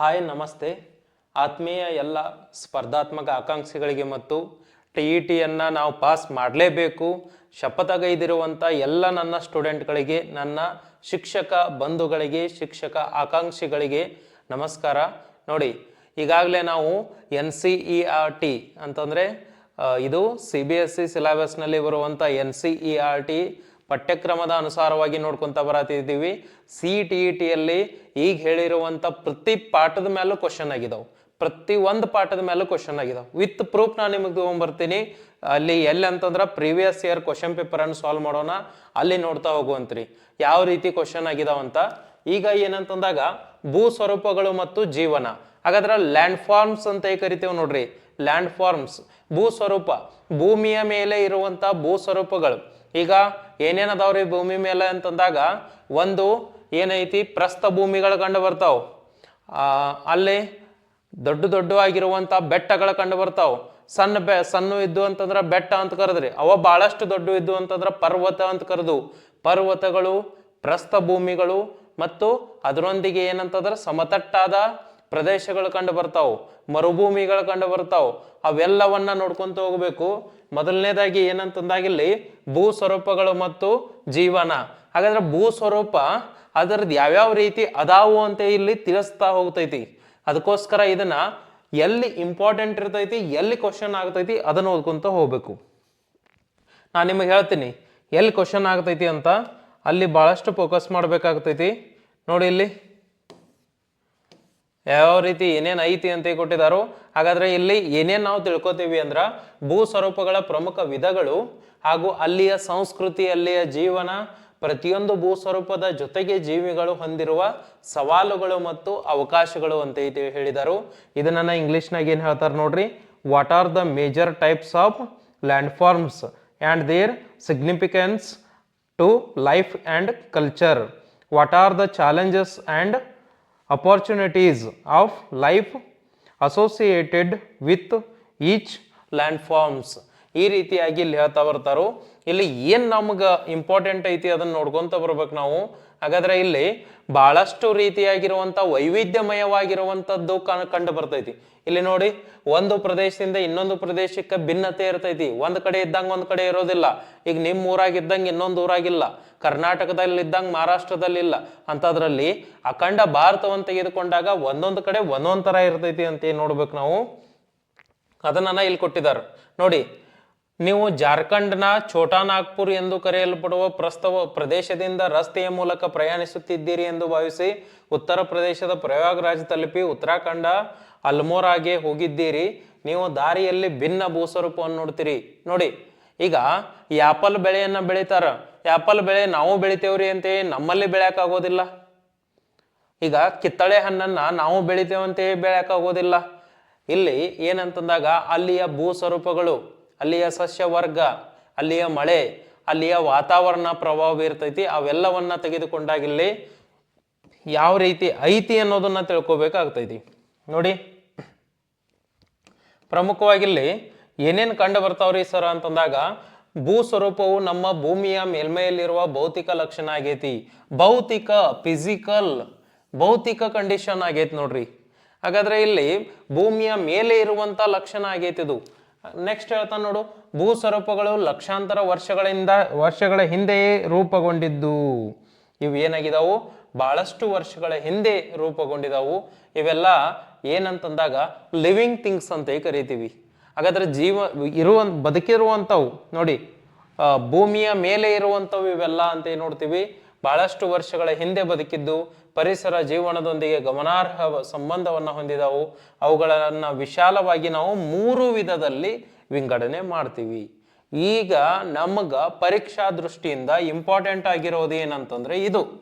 Hi ನಮಸ್ತೆ ಆತ್ಮೀಯ ಎಲ್ಲ ಸ್ಪರ್ಧಾತ್ಮಕ ಆಕಾಂಕ್ಷಿಗಳಿಗೆ ಮತ್ತು ಟಿ ಇ ಟಿಯನ್ನು ನಾವು ಪಾಸ್ ಮಾಡಲೇಬೇಕು ಶಪಥಗೈದಿರುವಂಥ ಎಲ್ಲ ನನ್ನ ಸ್ಟೂಡೆಂಟ್ಗಳಿಗೆ ನನ್ನ ಶಿಕ್ಷಕ ಬಂಧುಗಳಿಗೆ ಶಿಕ್ಷಕ ಆಕಾಂಕ್ಷಿಗಳಿಗೆ ನಮಸ್ಕಾರ. ನೋಡಿ, ಈಗಾಗಲೇ ನಾವು NCERT ಅಂತಂದರೆ ಇದು CBSE ಸಿಲೆಬಸ್ನಲ್ಲಿ ಬರುವಂಥ NCERT ಪಠ್ಯಕ್ರಮದ ಅನುಸಾರವಾಗಿ ನೋಡ್ಕೊಂತ ಬರತ್ತಿದ್ದೀವಿ. CTETಯಲ್ಲಿ ಈಗ ಹೇಳಿರುವಂಥ ಪ್ರತಿ ಪಾಠದ ಮೇಲೂ ಕ್ವಶನ್ ಆಗಿದಾವೆ, ಪ್ರತಿ ಒಂದು ಪಾಠದ ಮೇಲೂ ಕ್ವಶನ್ ಆಗಿದಾವೆ. ವಿತ್ ಪ್ರೂಫ್ ನಾನು ನಿಮಗೆ ತೊಗೊಂಡ್ಬರ್ತೀನಿ. ಅಲ್ಲಿ ಎಲ್ಲಿ ಅಂತಂದ್ರೆ ಪ್ರೀವಿಯಸ್ ಇಯರ್ ಕ್ವಶನ್ ಪೇಪರನ್ನು ಸಾಲ್ವ್ ಮಾಡೋಣ, ಅಲ್ಲಿ ನೋಡ್ತಾ ಹೋಗುವಂತ್ರಿ ಯಾವ ರೀತಿ ಕ್ವಶನ್ ಆಗಿದಾವಂತ. ಈಗ ಏನಂತಂದಾಗ ಭೂ ಸ್ವರೂಪಗಳು ಮತ್ತು ಜೀವನ, ಹಾಗಾದ್ರೆ ಲ್ಯಾಂಡ್ ಫಾರ್ಮ್ಸ್ ಅಂತ ಕರಿತೇವೆ ನೋಡ್ರಿ. ಲ್ಯಾಂಡ್ ಫಾರ್ಮ್ಸ್ ಭೂ ಸ್ವರೂಪ, ಭೂಮಿಯ ಮೇಲೆ ಇರುವಂತ ಭೂ ಸ್ವರೂಪಗಳು. ಈಗ ಏನೇನದಾವ್ರಿ ಭೂಮಿ ಮೇಲೆ ಅಂತಂದಾಗ, ಒಂದು ಏನೈತಿ ಪ್ರಸ್ಥ ಭೂಮಿಗಳು ಕಂಡು ಬರ್ತಾವ, ಅಲ್ಲಿ ದೊಡ್ಡ ಆಗಿರುವಂತ ಬೆಟ್ಟಗಳು ಕಂಡು ಬರ್ತಾವ. ಸಣ್ಣ ಇದ್ದು ಅಂತಂದ್ರ ಬೆಟ್ಟ ಅಂತ ಕರೆದ್ರಿ, ಅವ ಬಹಳಷ್ಟು ದೊಡ್ಡ ಇದ್ದು ಅಂತಂದ್ರ ಪರ್ವತ ಅಂತ ಕರೆದು. ಪರ್ವತಗಳು, ಪ್ರಸ್ಥ ಭೂಮಿಗಳು ಮತ್ತು ಅದರೊಂದಿಗೆ ಏನಂತಂದ್ರ ಸಮತಟ್ಟಾದ ಪ್ರದೇಶಗಳು ಕಂಡು ಬರ್ತಾವು, ಮರುಭೂಮಿಗಳು ಕಂಡು ಬರ್ತಾವು. ಅವೆಲ್ಲವನ್ನ ನೋಡ್ಕೊಂತ ಹೋಗ್ಬೇಕು. ಮೊದಲನೇದಾಗಿ ಏನಂತಂದಾಗ ಇಲ್ಲಿ ಭೂ ಸ್ವರೂಪಗಳು ಮತ್ತು ಜೀವನ. ಹಾಗಾದ್ರೆ ಭೂ ಸ್ವರೂಪ ಅದರದ್ದು ಯಾವ್ಯಾವ ರೀತಿ ಅದಾವು ಅಂತ ಇಲ್ಲಿ ತಿಳಿಸ್ತಾ ಹೋಗ್ತೈತಿ. ಅದಕ್ಕೋಸ್ಕರ ಇದನ್ನ ಎಲ್ಲಿ ಇಂಪಾರ್ಟೆಂಟ್ ಇರ್ತೈತಿ, ಎಲ್ಲಿ ಕ್ವಶನ್ ಆಗ್ತೈತಿ ಅದನ್ನ ಓದ್ಕೊಂತ ಹೋಗ್ಬೇಕು. ನಾನು ನಿಮಗೆ ಹೇಳ್ತೀನಿ ಎಲ್ಲಿ ಕ್ವಶನ್ ಆಗ್ತೈತಿ ಅಂತ, ಅಲ್ಲಿ ಬಹಳಷ್ಟು ಫೋಕಸ್ ಮಾಡ್ಬೇಕಾಗ್ತೈತಿ. ನೋಡಿ ಇಲ್ಲಿ ಯಾವ ರೀತಿ ಏನೇನು ಐತಿ ಅಂತ ಕೊಟ್ಟಿದ್ದಾರೋ. ಹಾಗಾದ್ರೆ ಇಲ್ಲಿ ಏನೇನು ನಾವು ತಿಳ್ಕೊತೀವಿ ಅಂದ್ರ, ಭೂ ಸ್ವರೂಪಗಳ ಪ್ರಮುಖ ವಿಧಗಳು ಹಾಗೂ ಅಲ್ಲಿಯ ಸಂಸ್ಕೃತಿ, ಅಲ್ಲಿಯ ಜೀವನ, ಪ್ರತಿಯೊಂದು ಭೂ ಸ್ವರೂಪದ ಜೊತೆಗೆ ಜೀವಿಗಳು ಹೊಂದಿರುವ ಸವಾಲುಗಳು ಮತ್ತು ಅವಕಾಶಗಳು ಅಂತ ಹೇಳಿದರು. ಇದನ್ನ ಇಂಗ್ಲಿಷ್ನಾಗ ಏನ್ ಹೇಳ್ತಾರೆ ನೋಡ್ರಿ. What are the major types of land forms and their significance to life and culture. What are the challenges and opportunities of life associated with each landforms. ಈ ರೀತಿಯಾಗಿ ಇಲ್ಲಿ ಹೇಳ್ತಾ ಬರ್ತಾರೋ. ಇಲ್ಲಿ ಏನ್ ನಮ್ಗೆ ಇಂಪಾರ್ಟೆಂಟ್ ಐತಿ ಅದನ್ನ ನೋಡ್ಕೊಂತ ಬರ್ಬೇಕು ನಾವು. ಹಾಗಾದ್ರೆ ಇಲ್ಲಿ ಬಹಳಷ್ಟು ರೀತಿಯಾಗಿರುವಂತ ವೈವಿಧ್ಯಮಯವಾಗಿರುವಂತದ್ದು ಕಂಡು ಬರ್ತೈತಿ. ಇಲ್ಲಿ ನೋಡಿ, ಒಂದು ಪ್ರದೇಶದಿಂದ ಇನ್ನೊಂದು ಪ್ರದೇಶಕ್ಕೆ ಭಿನ್ನತೆ ಇರ್ತೈತಿ. ಒಂದ್ ಕಡೆ ಇದ್ದಂಗ ಒಂದ್ ಕಡೆ ಇರೋದಿಲ್ಲ. ಈಗ ನಿಮ್ ಊರಾಗಿದ್ದಂಗೆ ಇನ್ನೊಂದು ಊರಾಗಿಲ್ಲ, ಕರ್ನಾಟಕದಲ್ಲಿ ಇದ್ದಂಗೆ ಮಹಾರಾಷ್ಟ್ರದಲ್ಲಿ ಇಲ್ಲ. ಅಂತದ್ರಲ್ಲಿ ಅಖಂಡ ಭಾರತವನ್ನು ತೆಗೆದುಕೊಂಡಾಗ ಒಂದೊಂದು ಕಡೆ ಒಂದೊಂದ್ ತರ ಇರ್ತೈತಿ ಅಂತ ನೋಡ್ಬೇಕು ನಾವು. ಅದನ್ನ ಇಲ್ಲಿ ಕೊಟ್ಟಿದ್ದಾರೆ ನೋಡಿ. ನೀವು ಜಾರ್ಖಂಡ್ನ ಛೋಟಾ ನಾಗ್ಪುರ್ ಎಂದು ಕರೆಯಲ್ಪಡುವ ಪ್ರದೇಶದಿಂದ ರಸ್ತೆಯ ಮೂಲಕ ಪ್ರಯಾಣಿಸುತ್ತಿದ್ದೀರಿ ಎಂದು ಭಾವಿಸಿ ಉತ್ತರ ಪ್ರದೇಶದ ಪ್ರಯಾಗ್ರಾಜ್ ತಲುಪಿ ಉತ್ತರಾಖಂಡ ಅಲ್ಮೋರಾಗೆ ಹೋಗಿದ್ದೀರಿ. ನೀವು ದಾರಿಯಲ್ಲಿ ಭಿನ್ನ ಭೂಸ್ವರೂಪವನ್ನು ನೋಡ್ತೀರಿ. ನೋಡಿ, ಈಗ ಆಪಲ್ ಬೆಳೆಯನ್ನ ಬೆಳಿತಾರ. ಆಪಲ್ ಬೆಳೆ ನಾವು ಬೆಳಿತೇವ್ರಿ ಅಂತ ನಮ್ಮಲ್ಲಿ ಬೆಳೆಯಕ್ ಆಗೋದಿಲ್ಲ. ಈಗ ಕಿತ್ತಳೆ ಹಣ್ಣನ್ನ ನಾವು ಬೆಳಿತೇವಂತ ಬೆಳೆಯಕ್ ಆಗೋದಿಲ್ಲ. ಇಲ್ಲಿ ಏನಂತಂದಾಗ ಅಲ್ಲಿಯ ಭೂ ಸ್ವರೂಪಗಳು, ಅಲ್ಲಿಯ ಸಸ್ಯ ವರ್ಗ, ಅಲ್ಲಿಯ ಮಳೆ, ಅಲ್ಲಿಯ ವಾತಾವರಣ ಪ್ರಭಾವ ಬೀರ್ತೈತಿ. ಅವೆಲ್ಲವನ್ನ ತೆಗೆದುಕೊಂಡಾಗ ಇಲ್ಲಿ ಯಾವ ರೀತಿ ಐತಿ ಅನ್ನೋದನ್ನ ತಿಳ್ಕೊಬೇಕಾಗ್ತೈತಿ. ನೋಡಿ, ಪ್ರಮುಖವಾಗಿ ಇಲ್ಲಿ ಏನೇನು ಕಂಡು ಬರ್ತಾವ್ರಿ ಸರ್ ಅಂತಂದಾಗ, ಭೂ ಸ್ವರೂಪವು ನಮ್ಮ ಭೂಮಿಯ ಮೇಲ್ಮೈಯಲ್ಲಿರುವ ಭೌತಿಕ ಲಕ್ಷಣ ಆಗೈತಿ. ಭೌತಿಕ ಕಂಡೀಷನ್ ಆಗೈತಿ ನೋಡ್ರಿ. ಹಾಗಾದ್ರೆ ಇಲ್ಲಿ ಭೂಮಿಯ ಮೇಲೆ ಇರುವಂತ ಲಕ್ಷಣ ಆಗೈತಿ ಇದು. ನೆಕ್ಸ್ಟ್ ಹೇಳ್ತಾನೆ ನೋಡು, ಭೂ ಸ್ವರೂಪಗಳು ಲಕ್ಷಾಂತರ ವರ್ಷಗಳ ಹಿಂದೆಯೇ ರೂಪುಗೊಂಡಿದ್ದು. ಇವು ಏನಾಗಿದಾವು, ಬಹಳಷ್ಟು ವರ್ಷಗಳ ಹಿಂದೆ ರೂಪುಗೊಂಡಿದಾವು. ಇವೆಲ್ಲ ಏನಂತಂದಾಗ ಲಿವಿಂಗ್ ಥಿಂಗ್ಸ್ ಅಂತ ಕರಿತೀವಿ. ಹಾಗಾದ್ರೆ ಬದುಕಿರುವಂಥವು ನೋಡಿ, ಭೂಮಿಯ ಮೇಲೆ ಇರುವಂಥವು ಇವೆಲ್ಲ ಅಂತ ನೋಡ್ತೀವಿ. ಬಹಳಷ್ಟು ವರ್ಷಗಳ ಹಿಂದೆ ಬದುಕಿದ್ದು, ಪರಿಸರ ಜೀವನದೊಂದಿಗೆ ಗಮನಾರ್ಹ ಸಂಬಂಧವನ್ನ ಹೊಂದಿದವು. ಅವುಗಳನ್ನ ವಿಶಾಲವಾಗಿ ನಾವು 3 ವಿಧದಲ್ಲಿ ವಿಂಗಡಣೆ ಮಾಡ್ತೀವಿ. ಈಗ ನಮಗ ಪರೀಕ್ಷಾ ದೃಷ್ಟಿಯಿಂದ ಇಂಪಾರ್ಟೆಂಟ್ ಆಗಿರೋದು ಏನಂತಂದ್ರೆ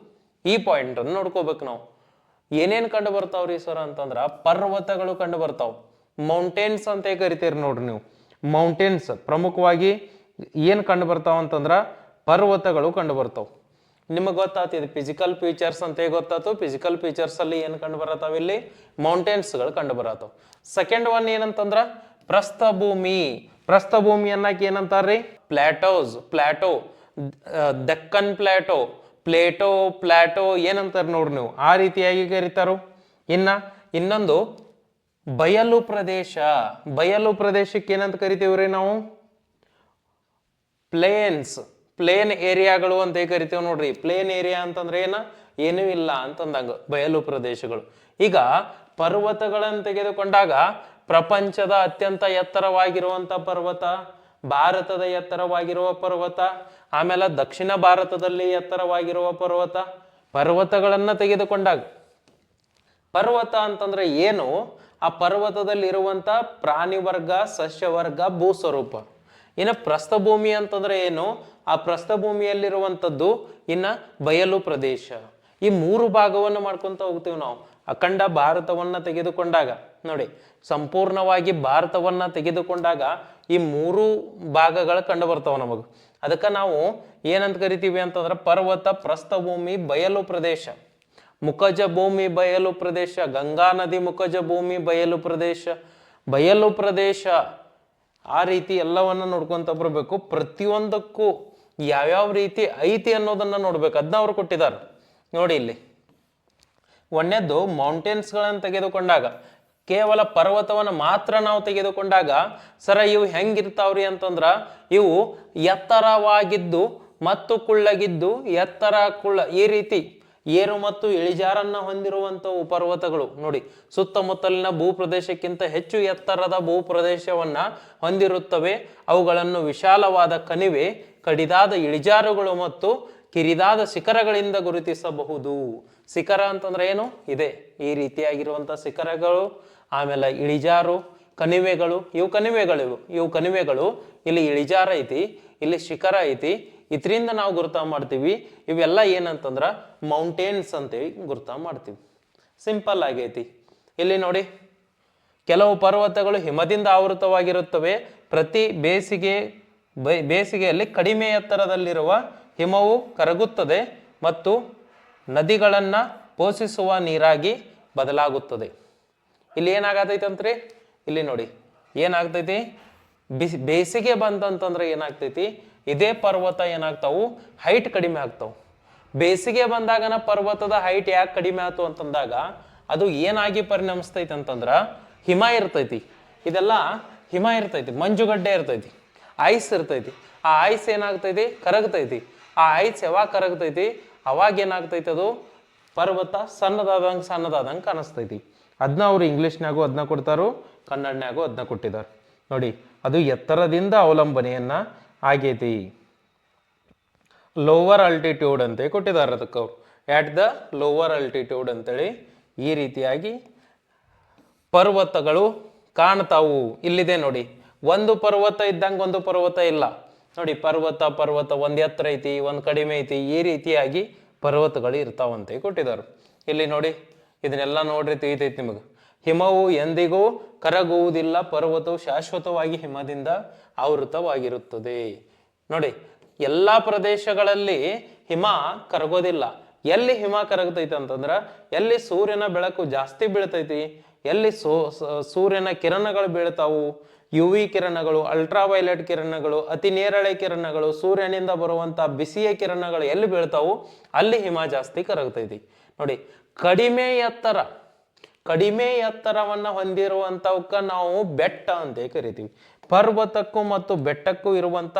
ಈ ಪಾಯಿಂಟ್ ಅನ್ನು ನೋಡ್ಕೋಬೇಕು ನಾವು. ಏನೇನ್ ಕಂಡು ಬರ್ತಾವ್ರಿ ಸರ್ ಅಂತಂದ್ರ, ಪರ್ವತಗಳು ಕಂಡು ಬರ್ತಾವ್, ಮೌಂಟೇನ್ಸ್ ಅಂತ ಕರಿತೀರಿ ನೋಡ್ರಿ ನೀವು. ಮೌಂಟೇನ್ಸ್ ಪ್ರಮುಖವಾಗಿ ಏನ್ ಕಂಡು ಬರ್ತಾವ ಅಂತಂದ್ರ ಪರ್ವತಗಳು ಕಂಡು ಬರ್ತಾವ್. ನಿಮಗೆ ಗೊತ್ತಾಗ್ತದೆ ಇದು ಫಿಸಿಕಲ್ ಫೀಚರ್ಸ್ ಅಂತ ಗೊತ್ತಾಯ್ತು. ಫಿಸಿಕಲ್ ಫೀಚರ್ಸ್ ಅಲ್ಲಿ ಏನ್ ಕಂಡು ಬರತ್ತಾವ, ಇಲ್ಲಿ ಮೌಂಟೇನ್ಸ್ ಗಳು ಕಂಡು ಬರತ್ತಾವ. ಸೆಕೆಂಡ್ ಒನ್ ಏನಂತಂದ್ರ ಪ್ರಸ್ಥಭೂಮಿ ಅನ್ನಕ್ಕೆ ಏನಂತಾರ್ರಿ, ಪ್ಲಾಟೋ, ದಕ್ಕನ್ ಪ್ಲಾಟೋ, ಪ್ಲೇಟೋ ಏನಂತಾರ ನೋಡ್ರಿ ನೀವು, ಆ ರೀತಿಯಾಗಿ ಕರೀತಾರೋ. ಇನ್ನ ಇನ್ನೊಂದು ಬಯಲು ಪ್ರದೇಶ. ಬಯಲು ಪ್ರದೇಶಕ್ಕೆ ಏನಂತ ಕರಿತೀವ್ರಿ ನಾವು? ಪ್ಲೇನ್ ಏರಿಯಾಗಳು ಅಂತ ಕರಿತೇವೆ ನೋಡ್ರಿ. ಪ್ಲೇನ್ ಏರಿಯಾ ಅಂತಂದ್ರೆ ಏನೂ ಇಲ್ಲ ಅಂತಂದಾಗ ಬಯಲು ಪ್ರದೇಶಗಳು. ಈಗ ಪರ್ವತಗಳನ್ನು ತೆಗೆದುಕೊಂಡಾಗ ಪ್ರಪಂಚದ ಅತ್ಯಂತ ಎತ್ತರವಾಗಿರುವಂತ ಪರ್ವತ, ಭಾರತದ ಎತ್ತರವಾಗಿರುವ ಪರ್ವತ, ಆಮೇಲೆ ದಕ್ಷಿಣ ಭಾರತದಲ್ಲಿ ಎತ್ತರವಾಗಿರುವ ಪರ್ವತಗಳನ್ನ ತೆಗೆದುಕೊಂಡಾಗ, ಪರ್ವತ ಅಂತಂದ್ರೆ ಏನು? ಆ ಪರ್ವತದಲ್ಲಿ ಇರುವಂತ ಪ್ರಾಣಿ ವರ್ಗ, ಸಸ್ಯ ವರ್ಗ, ಭೂಸ್ವರೂಪ. ಇನ್ನು ಪ್ರಸ್ಥಭೂಮಿ ಅಂತಂದ್ರೆ ಏನು? ಆ ಪ್ರಸ್ಥಭೂಮಿಯಲ್ಲಿರುವಂಥದ್ದು ಇನ್ನ ಬಯಲು ಪ್ರದೇಶ. ಈ ಮೂರು ಭಾಗವನ್ನು ಮಾಡ್ಕೊಂತ ಹೋಗ್ತೀವಿ ನಾವು. ಅಖಂಡ ಭಾರತವನ್ನ ತೆಗೆದುಕೊಂಡಾಗ ನೋಡಿ, ಸಂಪೂರ್ಣವಾಗಿ ಭಾರತವನ್ನ ತೆಗೆದುಕೊಂಡಾಗ ಈ ಮೂರು ಭಾಗಗಳು ಕಂಡು ಬರ್ತಾವ ನಮಗ. ಅದಕ್ಕೆ ನಾವು ಏನಂತ ಕರಿತೀವಿ ಅಂತಂದ್ರೆ ಪರ್ವತ, ಪ್ರಸ್ಥಭೂಮಿ, ಬಯಲು ಪ್ರದೇಶ. ಮುಖಜ ಭೂಮಿ, ಬಯಲು ಪ್ರದೇಶ, ಗಂಗಾ ನದಿ ಮುಖಜ ಭೂಮಿ, ಬಯಲು ಪ್ರದೇಶ. ಆ ರೀತಿ ಎಲ್ಲವನ್ನ ನೋಡ್ಕೊಂತ ಬರಬೇಕು. ಪ್ರತಿಯೊಂದಕ್ಕೂ ಯಾವ್ಯಾವ ರೀತಿ ಐತಿ ಅನ್ನೋದನ್ನ ನೋಡ್ಬೇಕು. ಅದನ್ನ ಅವ್ರು ಕೊಟ್ಟಿದ್ದಾರೆ ನೋಡಿ. ಇಲ್ಲಿ ಒಂದನೇದ್ದು ಮೌಂಟೇನ್ಸ್ಗಳನ್ನು ತೆಗೆದುಕೊಂಡಾಗ, ಕೇವಲ ಪರ್ವತವನ್ನು ಮಾತ್ರ ನಾವು ತೆಗೆದುಕೊಂಡಾಗ ಸರ ಇವು ಹೆಂಗಿರ್ತಾವ್ರಿ ಅಂತಂದ್ರ, ಇವು ಎತ್ತರವಾಗಿದ್ದು ಮತ್ತು ಕುಳ್ಳಗಿದ್ದು, ಎತ್ತರ ಕುಳ್ಳ ಈ ರೀತಿ ಏರು ಮತ್ತು ಇಳಿಜಾರನ್ನ ಹೊಂದಿರುವಂತವು ಪರ್ವತಗಳು ನೋಡಿ. ಸುತ್ತಮುತ್ತಲಿನ ಭೂಪ್ರದೇಶಕ್ಕಿಂತ ಹೆಚ್ಚು ಎತ್ತರದ ಭೂಪ್ರದೇಶವನ್ನ ಹೊಂದಿರುತ್ತವೆ. ಅವುಗಳನ್ನು ವಿಶಾಲವಾದ ಕಣಿವೆ, ಕಡಿದಾದ ಇಳಿಜಾರುಗಳು ಮತ್ತು ಕಿರಿದಾದ ಶಿಖರಗಳಿಂದ ಗುರುತಿಸಬಹುದು. ಶಿಖರ ಅಂತಂದ್ರೆ ಏನು? ಇದೆ ಈ ರೀತಿಯಾಗಿರುವಂತ ಶಿಖರಗಳು, ಆಮೇಲೆ ಇಳಿಜಾರು, ಕಣಿವೆಗಳು. ಇವು ಕಣಿವೆಗಳು. ಇಲ್ಲಿ ಇಳಿಜಾರ ಐತಿ, ಇಲ್ಲಿ ಶಿಖರ ಐತಿ. ಇದರಿಂದ ನಾವು ಗುರುತ ಮಾಡ್ತೀವಿ. ಇವೆಲ್ಲ ಏನಂತಂದ್ರ ಮೌಂಟೇನ್ಸ್ ಅಂತೇಳಿ ಗುರುತ ಮಾಡ್ತೀವಿ. ಸಿಂಪಲ್ ಆಗೈತಿ. ಇಲ್ಲಿ ನೋಡಿ, ಕೆಲವು ಪರ್ವತಗಳು ಹಿಮದಿಂದ ಆವೃತವಾಗಿರುತ್ತವೆ. ಪ್ರತಿ ಬೇಸಿಗೆಯಲ್ಲಿ ಕಡಿಮೆ ಎತ್ತರದಲ್ಲಿರುವ ಹಿಮವು ಕರಗುತ್ತದೆ ಮತ್ತು ನದಿಗಳನ್ನ ಪೋಷಿಸುವ ನೀರಾಗಿ ಬದಲಾಗುತ್ತದೆ. ಇಲ್ಲಿ ಏನಾಗತೈತಿ ಅಂತ್ರಿ? ಇಲ್ಲಿ ನೋಡಿ ಏನಾಗ್ತೈತಿ, ಬೇಸಿಗೆ ಬಂತಂತಂದ್ರೆ ಏನಾಗ್ತೈತಿ, ಇದೇ ಪರ್ವತ ಏನಾಗ್ತಾವು, ಹೈಟ್ ಕಡಿಮೆ ಆಗ್ತಾವು. ಬೇಸಿಗೆ ಬಂದಾಗನ ಪರ್ವತದ ಹೈಟ್ ಯಾಕೆ ಕಡಿಮೆ ಆಯ್ತು ಅಂತಂದಾಗ ಅದು ಏನಾಗಿ ಪರಿಣಮಿಸ್ತೈತಿ ಅಂತಂದ್ರ, ಹಿಮ ಇರ್ತೈತಿ. ಇದೆಲ್ಲ ಹಿಮ ಇರ್ತೈತಿ, ಮಂಜುಗಡ್ಡೆ ಇರ್ತೈತಿ, ಐಸ್ ಇರ್ತೈತಿ. ಆ ಐಸ್ ಏನಾಗ್ತೈತಿ, ಕರಗ್ತೈತಿ. ಆ ಐಸ್ ಯಾವಾಗ ಕರಗ್ತೈತಿ ಅವಾಗ ಏನಾಗ್ತೈತಿ, ಅದು ಪರ್ವತ ಸಣ್ಣದಾದಂಗೆ ಕಾಣಿಸ್ತೈತಿ. ಅದನ್ನ ಅವ್ರು ಇಂಗ್ಲೀಷ್ನಾಗೂ ಅದನ್ನ ಕೊಡ್ತಾರೋ, ಕನ್ನಡನ್ಯಾಗೂ ಅದನ್ನ ಕೊಟ್ಟಿದ್ದಾರೆ ನೋಡಿ. ಅದು ಎತ್ತರದಿಂದ ಅವಲಂಬನೆಯನ್ನ ಆಗೈತಿ. ಲೋವರ್ ಅಲ್ಟಿಟ್ಯೂಡ್ ಅಂತ ಕೊಟ್ಟಿದ್ದಾರೆ ಅದಕ್ಕೆ ಅವ್ರು, ಆಟ್ ದ ಲೋವರ್ ಅಲ್ಟಿಟ್ಯೂಡ್ ಅಂತೇಳಿ ಈ ರೀತಿಯಾಗಿ ಪರ್ವತಗಳು ಕಾಣ್ತಾವು. ಇಲ್ಲಿದೆ ನೋಡಿ, ಒಂದು ಪರ್ವತ ಇದ್ದಂಗೆ ಒಂದು ಪರ್ವತ ಇಲ್ಲ ನೋಡಿ. ಪರ್ವತ ಒಂದ್ ಎತ್ತರ ಐತಿ, ಒಂದ್ ಕಡಿಮೆ ಐತಿ. ಈ ರೀತಿಯಾಗಿ ಪರ್ವತಗಳು ಇರ್ತಾವಂತೆ ಕೊಟ್ಟಿದ್ದಾರೆ. ಇಲ್ಲಿ ನೋಡಿ, ಇದನ್ನೆಲ್ಲ ನೋಡ್ರಿ ತಿಳಿತೈತಿ ನಿಮಗೆ. ಹಿಮವು ಎಂದಿಗೂ ಕರಗುವುದಿಲ್ಲ, ಪರ್ವತವು ಶಾಶ್ವತವಾಗಿ ಹಿಮದಿಂದ ಆವೃತವಾಗಿರುತ್ತದೆ. ನೋಡಿ, ಎಲ್ಲಾ ಪ್ರದೇಶಗಳಲ್ಲಿ ಹಿಮ ಕರಗೋದಿಲ್ಲ. ಎಲ್ಲಿ ಹಿಮ ಕರಗತೈತಿ ಅಂತಂದ್ರ, ಎಲ್ಲಿ ಸೂರ್ಯನ ಬೆಳಕು ಜಾಸ್ತಿ ಬೀಳ್ತೈತಿ, ಎಲ್ಲಿ ಸೂರ್ಯನ ಕಿರಣಗಳು ಬೀಳ್ತಾವು, UV ಕಿರಣಗಳು, ಅಲ್ಟ್ರಾವೈಲೆಟ್ ಕಿರಣಗಳು, ಅತಿ ನೇರಳೆ ಕಿರಣಗಳು, ಸೂರ್ಯನಿಂದ ಬರುವಂತ ಬಿಸಿಯ ಕಿರಣಗಳು ಎಲ್ಲಿ ಬೀಳ್ತಾವು ಅಲ್ಲಿ ಹಿಮ ಜಾಸ್ತಿ ಕರಗತೈತಿ ನೋಡಿ. ಕಡಿಮೆ ಎತ್ತರವನ್ನ ಹೊಂದಿರುವಂತವಕ್ಕ ನಾವು ಬೆಟ್ಟ ಅಂತ ಕರಿತೀವಿ. ಪರ್ವತಕ್ಕೂ ಮತ್ತು ಬೆಟ್ಟಕ್ಕೂ ಇರುವಂತ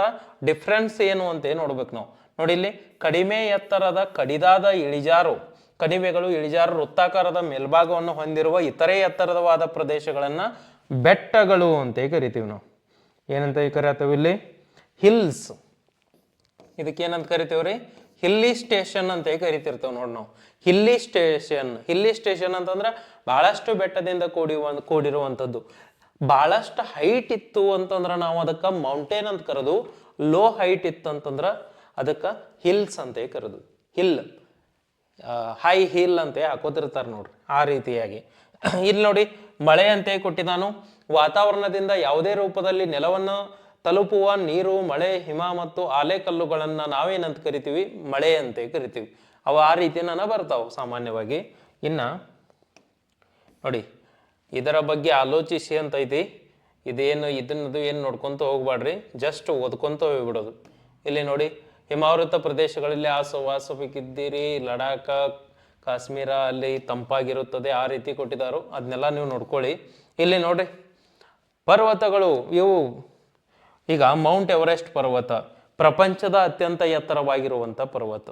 ಡಿಫ್ರೆನ್ಸ್ ಏನು ಅಂತ ನೋಡ್ಬೇಕು ನಾವು. ನೋಡಿ, ಇಲ್ಲಿ ಕಡಿಮೆ ಎತ್ತರದ ಕಡಿದಾದ ಇಳಿಜಾರು, ಕಣಿವೆಗಳು, ಇಳಿಜಾರು, ವೃತ್ತಾಕಾರದ ಮೇಲ್ಭಾಗವನ್ನು ಹೊಂದಿರುವ ಇತರೆ ಎತ್ತರವಾದ ಪ್ರದೇಶಗಳನ್ನ ಬೆಟ್ಟಗಳು ಅಂತ ಕರಿತೀವಿ ನಾವು. ಏನಂತ ಕರಿತೀವಿ ಇಲ್ಲಿ? ಹಿಲ್ಸ್. ಇದಕ್ಕೆ ಏನಂತ ಕರಿತೀವ್ರಿ? ಹಿಲ್ಲಿ ಸ್ಟೇಷನ್ ಅಂತ ಕರಿತಿರ್ತೇವೆ ನೋಡಿ ನಾವು. ಹಿಲ್ಲಿ ಸ್ಟೇಷನ್ ಅಂತಂದ್ರೆ ಬಹಳಷ್ಟು ಬೆಟ್ಟದಿಂದ ಕೂಡಿರುವಂಥದ್ದು. ಬಹಳಷ್ಟು ಹೈಟ್ ಇತ್ತು ಅಂತಂದ್ರ ನಾವು ಅದಕ್ಕೆ ಮೌಂಟೇನ್ ಅಂತ ಕರೆದು, ಲೋ ಹೈಟ್ ಇತ್ತು ಅಂತಂದ್ರ ಅದಕ್ಕೆ ಹಿಲ್ಸ್ ಅಂತ ಕರೆದು. ಹೈ ಹಿಲ್ ಅಂತ ಹಾಕೋತಿರ್ತಾರೆ ನೋಡ್ರಿ, ಆ ರೀತಿಯಾಗಿ. ಇಲ್ಲಿ ನೋಡಿ, ಮಳೆ ಅಂತ ಕೊಟ್ಟಿದ್ದಾನು. ವಾತಾವರಣದಿಂದ ಯಾವುದೇ ರೂಪದಲ್ಲಿ ನೆಲವನ್ನು ತಲುಪುವ ನೀರು, ಮಳೆ, ಹಿಮ ಮತ್ತು ಆಲೆಕಲ್ಲುಗಳನ್ನ ನಾವೇನಂತ ಕರಿತೀವಿ? ಮಳೆ ಅಂತ ಕರಿತೀವಿ. ಅವು ಆ ರೀತಿಯನ್ನ ಬರ್ತಾವ ಸಾಮಾನ್ಯವಾಗಿ. ಇನ್ನ ನೋಡಿ, ಇದರ ಬಗ್ಗೆ ಆಲೋಚಿಸಿ ಅಂತ ಐತಿ. ಇದನ್ನದು ಏನು ನೋಡ್ಕೊಂತ ಹೋಗ್ಬಾಡ್ರಿ, ಜಸ್ಟ್ ಓದ್ಕೊಂತ ಹೋಗ್ಬಿಡೋದು. ಇಲ್ಲಿ ನೋಡಿ, ಹಿಮಾವೃತ ಪ್ರದೇಶಗಳಲ್ಲಿ ವಾಸಬೇಕಿದ್ದೀರಿ, ಲಡಾಖ, ಕಾಶ್ಮೀರ ಅಲ್ಲಿ ತಂಪಾಗಿರುತ್ತದೆ ಆ ರೀತಿ ಕೊಟ್ಟಿದ್ದಾರೋ ಅದನ್ನೆಲ್ಲ ನೀವು ನೋಡ್ಕೊಳ್ಳಿ. ಇಲ್ಲಿ ನೋಡ್ರಿ ಪರ್ವತಗಳು ಇವು. ಈಗ ಮೌಂಟ್ ಎವರೆಸ್ಟ್ ಪರ್ವತ ಪ್ರಪಂಚದ ಅತ್ಯಂತ ಎತ್ತರವಾಗಿರುವಂಥ ಪರ್ವತ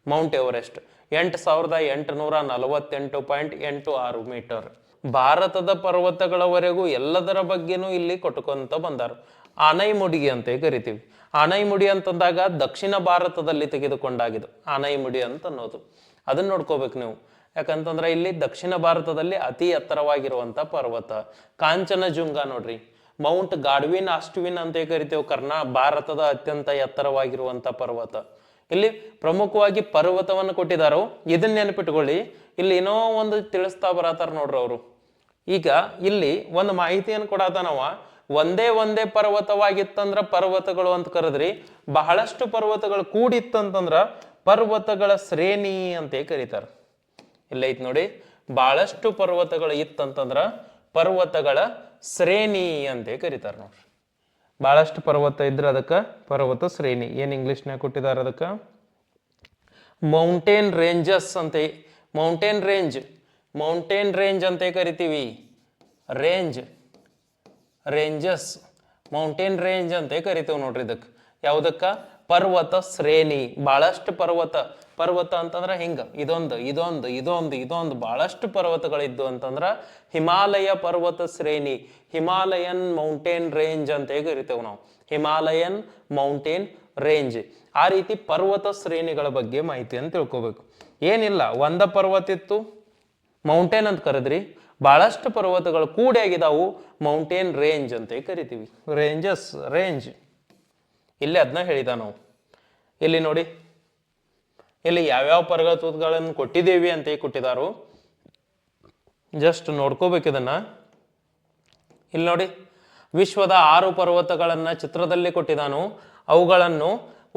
ಮೌಂಟ್ ಎವರೆಸ್ಟ್ 8848.86 ಮೀಟರ್. ಭಾರತದ ಪರ್ವತಗಳವರೆಗೂ ಎಲ್ಲದರ ಬಗ್ಗೆನೂ ಇಲ್ಲಿ ಕೊಟ್ಕೊಂತ ಬಂದಾರ. ಆನೈಮುಡಿ ಅಂತ ಕರಿತೀವಿ. ಆನೈಮುಡಿ ಅಂತಂದಾಗ ದಕ್ಷಿಣ ಭಾರತದಲ್ಲಿ ತೆಗೆದುಕೊಂಡಾಗಿದ್ದು ಆನೈಮುಡಿ ಅಂತ ಅನ್ನೋದು. ಅದನ್ನ ನೋಡ್ಕೋಬೇಕು ನೀವು. ಯಾಕಂತಂದ್ರೆ ಇಲ್ಲಿ ದಕ್ಷಿಣ ಭಾರತದಲ್ಲಿ ಅತಿ ಎತ್ತರವಾಗಿರುವಂತ ಪರ್ವತ ಕಾಂಚನಜುಂಗ ನೋಡ್ರಿ. ಮೌಂಟ್ ಗಾಡ್ವಿನ್ ಆಸ್ಟ್ವಿನ್ ಅಂತ ಕರಿತೇವೆ. ಭಾರತದ ಅತ್ಯಂತ ಎತ್ತರವಾಗಿರುವಂತ ಪರ್ವತ. ಇಲ್ಲಿ ಪ್ರಮುಖವಾಗಿ ಪರ್ವತವನ್ನು ಕೊಟ್ಟಿದ್ದಾರೋ ಇದನ್ನ ನೆನಪಿಟ್ಕೊಳ್ಳಿ. ಇಲ್ಲಿ ಏನೋ ಒಂದು ತಿಳಿಸ್ತಾ ಬರತಾರ ನೋಡ್ರಿ ಅವರು. ಈಗ ಇಲ್ಲಿ ಒಂದು ಮಾಹಿತಿಯನ್ನು ಕೊಡತಾನವ. ಒಂದೇ ಪರ್ವತವಾಗಿತ್ತಂದ್ರ ಪರ್ವತಗಳು ಅಂತ ಕರೆದ್ರಿ. ಬಹಳಷ್ಟು ಪರ್ವತಗಳು ಕೂಡಿತ್ತಂತಂದ್ರ ಪರ್ವತಗಳ ಶ್ರೇಣಿ ಅಂತ ಕರೀತಾರ. ಇಲ್ಲ ಐತ್ ನೋಡಿ, ಬಹಳಷ್ಟು ಪರ್ವತಗಳು ಇತ್ತಂತಂದ್ರ ಪರ್ವತಗಳ ಶ್ರೇಣಿ ಅಂತ ಕರೀತಾರ ನೋಡ್ರಿ. ಬಹಳಷ್ಟು ಪರ್ವತ ಇದ್ರೆ ಅದಕ್ಕ ಪರ್ವತ ಶ್ರೇಣಿ. ಏನ್ ಇಂಗ್ಲಿಷ್ನಾಗ ಕೊಟ್ಟಿದ್ದಾರೆ ಅದಕ್ಕ ಮೌಂಟೇನ್ ರೇಂಜಸ್ ಅಂತ. ಮೌಂಟೇನ್ ರೇಂಜ್ ಅಂತ ಕರಿತೀವಿ. ರೇಂಜಸ್ ಮೌಂಟೇನ್ ರೇಂಜ್ ಅಂತ ಕರಿತೀವಿ ನೋಡ್ರಿ. ಇದಕ್ಕೆ ಯಾವುದಕ್ಕ ಪರ್ವತ ಶ್ರೇಣಿ. ಬಹಳಷ್ಟು ಪರ್ವತ ಅಂತಂದ್ರ ಹಿಂಗ ಇದೊಂದು ಬಹಳಷ್ಟು ಪರ್ವತಗಳಿದ್ದು ಅಂತಂದ್ರ ಹಿಮಾಲಯ ಪರ್ವತ ಶ್ರೇಣಿ, ಹಿಮಾಲಯನ್ ಮೌಂಟೇನ್ ರೇಂಜ್ ಅಂತ ಕರಿತೇವೆ ನಾವು. Himalayan mountain range. ಆ ರೀತಿ ಪರ್ವತ ಶ್ರೇಣಿಗಳ ಬಗ್ಗೆ ಮಾಹಿತಿಯನ್ನು ತಿಳ್ಕೊಬೇಕು. ಏನಿಲ್ಲ, ಒಂದ ಪರ್ವತ ಇತ್ತು ಮೌಂಟೇನ್ ಅಂತ ಕರೆದ್ರಿ. ಬಹಳಷ್ಟು ಪರ್ವತಗಳು ಕೂಡಿ ಆಗಿದಾವು ಮೌಂಟೇನ್ ರೇಂಜ್ ಅಂತ ಕರಿತೀವಿ. ರೇಂಜ್ ಇಲ್ಲಿ ಅದನ್ನ ಹೇಳಿದ ನಾವು. ಇಲ್ಲಿ ನೋಡಿ, ಇಲ್ಲಿ ಯಾವ್ಯಾವ ಪರ್ವತಗಳನ್ನು ಕೊಟ್ಟಿದ್ದೇವಿ ಅಂತ ಕೊಟ್ಟಿದ್ದಾರೋ ಜಸ್ಟ್ ನೋಡ್ಕೋಬೇಕು ಇದನ್ನ. ಇಲ್ಲಿ ನೋಡಿ, ವಿಶ್ವದ 6 ಪರ್ವತಗಳನ್ನ ಚಿತ್ರದಲ್ಲಿ ಕೊಟ್ಟಿದ್ದಾನು. ಅವುಗಳನ್ನು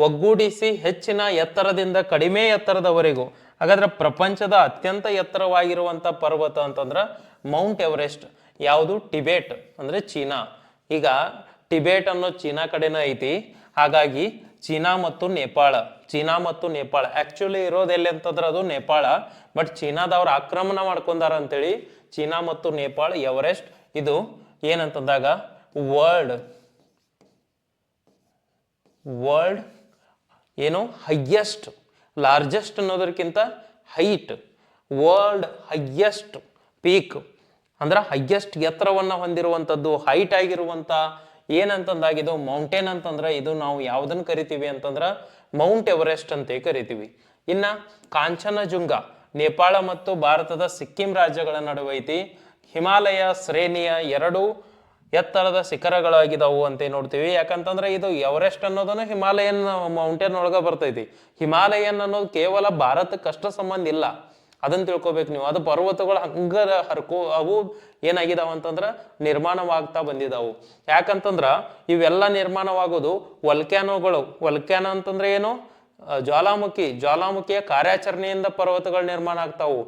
ಒಗ್ಗೂಡಿಸಿ ಹೆಚ್ಚಿನ ಎತ್ತರದಿಂದ ಕಡಿಮೆ ಎತ್ತರದವರೆಗೂ. ಹಾಗಾದ್ರೆ ಪ್ರಪಂಚದ ಅತ್ಯಂತ ಎತ್ತರವಾಗಿರುವಂತ ಪರ್ವತ ಅಂತಂದ್ರ ಮೌಂಟ್ ಎವರೆಸ್ಟ್. ಯಾವುದು? ಟಿಬೇಟ್ ಅಂದ್ರೆ ಚೀನಾ. ಈಗ ಟಿಬೇಟ್ ಅನ್ನೋ ಚೀನಾ ಕಡೆನ ಐತಿ. ಹಾಗಾಗಿ ಚೀನಾ ಮತ್ತು ನೇಪಾಳ ಆಕ್ಚುಲಿ ಇರೋದು ಎಲ್ಲಿ ಅಂತಂದ್ರೆ ಅದು ನೇಪಾಳ. ಬಟ್ ಚೀನಾದವ್ರು ಆಕ್ರಮಣ ಮಾಡ್ಕೊಂಡಾರ ಅಂತೇಳಿ ಚೀನಾ ಮತ್ತು ನೇಪಾಳ ಎವರೆಸ್ಟ್ ಇದು ಏನಂತಂದಾಗ ವರ್ಲ್ಡ್ ಏನು ಹೈಯೆಸ್ಟ್, ಲಾರ್ಜೆಸ್ಟ್ ಅನ್ನೋದಕ್ಕಿಂತ ಹೈಟ್, ವರ್ಲ್ಡ್ ಹೈಯೆಸ್ಟ್ ಪೀಕ್ ಅಂದ್ರೆ ಹೈಯೆಸ್ಟ್ ಎತ್ತರವನ್ನ ಹೊಂದಿರುವಂಥದ್ದು, ಹೈಟ್ ಆಗಿರುವಂತ ಏನಂತಂದಾಗಿದ್ದು ಮೌಂಟೇನ್ ಅಂತಂದ್ರೆ ಇದು ನಾವು ಯಾವ್ದನ್ನ ಕರಿತೀವಿ ಅಂತಂದ್ರ ಮೌಂಟ್ ಎವರೆಸ್ಟ್ ಅಂತ ಕರಿತೀವಿ. ಇನ್ನ ಕಾಂಚನಜುಂಗ ನೇಪಾಳ ಮತ್ತು ಭಾರತದ ಸಿಕ್ಕಿಂ ರಾಜ್ಯಗಳ ನಡುವೆ ಐತಿ. ಹಿಮಾಲಯ ಶ್ರೇಣಿಯ 2 ಎತ್ತರದ ಶಿಖರಗಳಾಗಿದಾವು ಅಂತ ನೋಡ್ತೀವಿ. ಯಾಕಂತಂದ್ರೆ ಇದು ಎವರೆಸ್ಟ್ ಅನ್ನೋದನ್ನು ಹಿಮಾಲಯನ್ ಮೌಂಟೇನ್ ಒಳಗ ಬರ್ತೈತಿ. ಹಿಮಾಲಯನ್ ಅನ್ನೋದು ಕೇವಲ ಭಾರತಕ್ಕಷ್ಟ ಸಂಬಂಧ ಇಲ್ಲ, ಅದನ್ನ ತಿಳ್ಕೊಬೇಕು ನೀವು. ಅದು ಪರ್ವತಗಳು ಹಂಗ ಅವು ಏನಾಗಿದಾವ ಅಂತಂದ್ರ ನಿರ್ಮಾಣವಾಗ್ತಾ ಬಂದಿದಾವು. ಯಾಕಂತಂದ್ರ ಇವೆಲ್ಲ ನಿರ್ಮಾಣವಾಗೋದು ವಲ್ಕ್ಯಾನೋ ಅಂತಂದ್ರೆ ಏನು? ಜ್ವಾಲಾಮುಖಿಯ ಕಾರ್ಯಾಚರಣೆಯಿಂದ ಪರ್ವತಗಳು ನಿರ್ಮಾಣ ಆಗ್ತಾವು.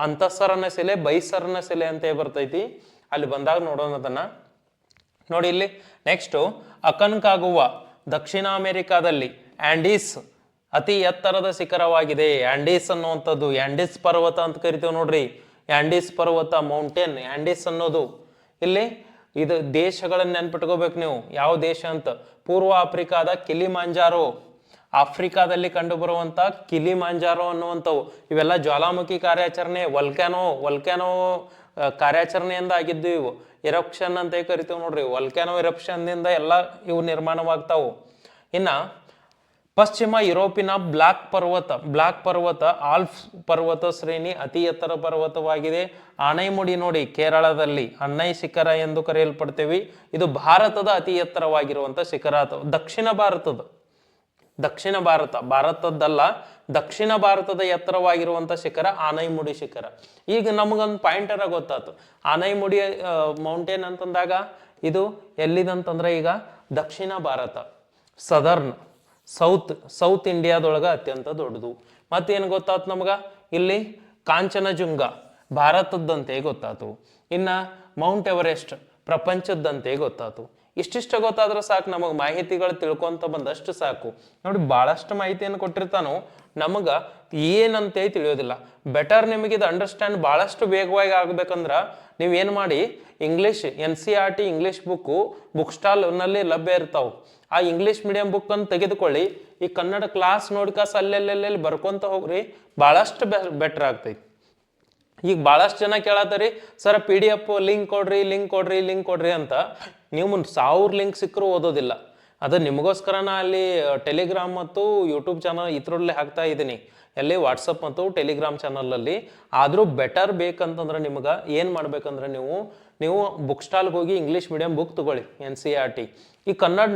ಅಂತಃಸರಣ ಶಿಲೆ, ಬಹಿಸರಣ ಶಿಲೆ ಅಂತ ಬರ್ತೈತಿ. ಅಲ್ಲಿ ಬಂದಾಗ ನೋಡೋಣ ಅದನ್ನ. ನೋಡಿ ಇಲ್ಲಿ ನೆಕ್ಸ್ಟ್ ಅಕನ್ಕಾಗುವಾ ದಕ್ಷಿಣ ಅಮೆರಿಕಾದಲ್ಲಿ ಆಂಡೀಸ್ ಅತಿ ಎತ್ತರದ ಶಿಖರವಾಗಿದೆ. ಆಂಡೀಸ್ ಅನ್ನುವಂಥದ್ದು ಆಂಡೀಸ್ ಪರ್ವತ ಅಂತ ಕರಿತೇವೆ ನೋಡ್ರಿ. ಆಂಡೀಸ್ ಪರ್ವತ ಮೌಂಟೇನ್ ಆಂಡೀಸ್ ಅನ್ನೋದು. ಇಲ್ಲಿ ಇದು ದೇಶಗಳನ್ನ ನೆನ್ಪಿಟ್ಕೋಬೇಕು ನೀವು. ಯಾವ ದೇಶ ಅಂತ? ಪೂರ್ವ ಆಫ್ರಿಕಾದ ಕಿಲಿಮಾಂಜಾರೋ, ಆಫ್ರಿಕಾದಲ್ಲಿ ಕಂಡು ಬರುವಂತ ಕಿಲಿಮಾಂಜಾರೋ ಅನ್ನುವಂಥವು. ಇವೆಲ್ಲ ಜ್ವಾಲಾಮುಖಿ ಕಾರ್ಯಾಚರಣೆ, ವಲ್ಕ್ಯಾನೋ ಕಾರ್ಯಾಚರಣೆಯಿಂದ ಆಗಿದ್ದು ಇವು. ಎರಪ್ಷನ್ ಅಂತ ಕರಿತೀವಿ ನೋಡ್ರಿ. ವಲ್ಕ್ಯಾನೋ ಎರಪ್ಷನ್ ದಿಂದ ಎಲ್ಲ ಇವು ನಿರ್ಮಾಣವಾಗ್ತಾವು. ಇನ್ನ ಪಶ್ಚಿಮ ಯುರೋಪಿನ ಬ್ಲಾಕ್ ಪರ್ವತ ಆಲ್ಪ್ಸ್ ಪರ್ವತ ಶ್ರೇಣಿ ಅತಿ ಎತ್ತರ ಪರ್ವತವಾಗಿದೆ. ಆನೈಮುಡಿ ನೋಡಿ ಕೇರಳದಲ್ಲಿ ಅನ್ನೈ ಶಿಖರ ಎಂದು ಕರೆಯಲ್ಪಡ್ತೇವೆ. ಇದು ಭಾರತದ ಅತಿ ಎತ್ತರವಾಗಿರುವಂತ ಶಿಖರ. ದಕ್ಷಿಣ ಭಾರತದ್ದಲ್ಲ, ದಕ್ಷಿಣ ಭಾರತದ ಎತ್ತರವಾಗಿರುವಂತ ಶಿಖರ ಆನೈಮುಡಿ ಶಿಖರ. ಈಗ ನಮಗೊಂದು ಪಾಯಿಂಟರ ಗೊತ್ತಾಯ್ತು. ಆನೈಮುಡಿ ಮೌಂಟೇನ್ ಅಂತಂದಾಗ ಇದು ಎಲ್ಲಿದಂತಂದ್ರೆ ಈಗ ದಕ್ಷಿಣ ಭಾರತ, ಸೌತ್ ಇಂಡಿಯಾದೊಳಗ ಅತ್ಯಂತ ದೊಡ್ಡದು. ಮತ್ತೇನು ಗೊತ್ತಾಯ್ತು ನಮಗ? ಇಲ್ಲಿ ಕಾಂಚನಜುಂಗ ಭಾರತದ್ದಂತೆ ಗೊತ್ತಾಯ್ತು. ಇನ್ನ ಮೌಂಟ್ ಎವರೆಸ್ಟ್ ಪ್ರಪಂಚದ್ದಂತೆ ಗೊತ್ತಾಯ್ತು. ಇಷ್ಟಿಷ್ಟ ಗೊತ್ತಾದ್ರೆ ಸಾಕು, ನಮಗೆ ಮಾಹಿತಿಗಳು ತಿಳ್ಕೊಂತ ಬಂದಷ್ಟು ಸಾಕು. ನೋಡಿ ಬಹಳಷ್ಟು ಮಾಹಿತಿಯನ್ನು ಕೊಟ್ಟಿರ್ತಾನು. ನಮಗ ಏನಂತೇಳಿ ತಿಳಿಯೋದಿಲ್ಲ. ಬೆಟರ್ ನಿಮಗೆ ಇದು ಅಂಡರ್ಸ್ಟ್ಯಾಂಡ್ ಭಾಳಷ್ಟು ವೇಗವಾಗಿ ಆಗ್ಬೇಕಂದ್ರ ನೀವು ಏನು ಮಾಡಿ, ಇಂಗ್ಲೀಷ್ NCERT ಇಂಗ್ಲೀಷ್ ಬುಕ್ ಸ್ಟಾಲ್ನಲ್ಲಿ ಲಭ್ಯ ಇರ್ತಾವೆ. ಆ ಇಂಗ್ಲೀಷ್ ಮೀಡಿಯಂ ಬುಕ್ ಅನ್ನು ತೆಗೆದುಕೊಳ್ಳಿ, ಈ ಕನ್ನಡ ಕ್ಲಾಸ್ ನೋಡ್ಕಾಸ ಅಲ್ಲೆಲ್ಲೆಲ್ಲಿ ಬರ್ಕೊಂತ ಹೋಗ್ರಿ, ಭಾಳಷ್ಟು ಬೆಟರ್ ಆಗ್ತೈತಿ. ಈಗ ಭಾಳಷ್ಟು ಜನ ಕೇಳತ್ತರಿ, ಸರ್ PDF ಲಿಂಕ್ ಕೊಡ್ರಿ ಅಂತ. ನೀವು 1000 ಲಿಂಕ್ ಸಿಕ್ಕರೂ ಓದೋದಿಲ್ಲ. ಅದು ನಿಮಗೋಸ್ಕರ ಅಲ್ಲಿ ಟೆಲಿಗ್ರಾಮ್ ಮತ್ತು ಯೂಟ್ಯೂಬ್ ಚಾನಲ್ ಇದ್ರಲ್ಲೇ ಹಾಕ್ತಾ ಇದ್ದೀನಿ, ಎಲ್ಲಿ ವಾಟ್ಸಪ್ ಮತ್ತು ಟೆಲಿಗ್ರಾಮ್ ಚಾನಲಲ್ಲಿ. ಆದರೂ ಬೆಟರ್ ಬೇಕಂತಂದ್ರೆ ನಿಮ್ಗೆ ಏನು ಮಾಡ್ಬೇಕಂದ್ರೆ ನೀವು ಬುಕ್ ಸ್ಟಾಲ್ಗೆ ಹೋಗಿ ಇಂಗ್ಲೀಷ್ ಮೀಡಿಯಂ ಬುಕ್ ತಗೊಳ್ಳಿ NCERT. ಈ ಕನ್ನಡ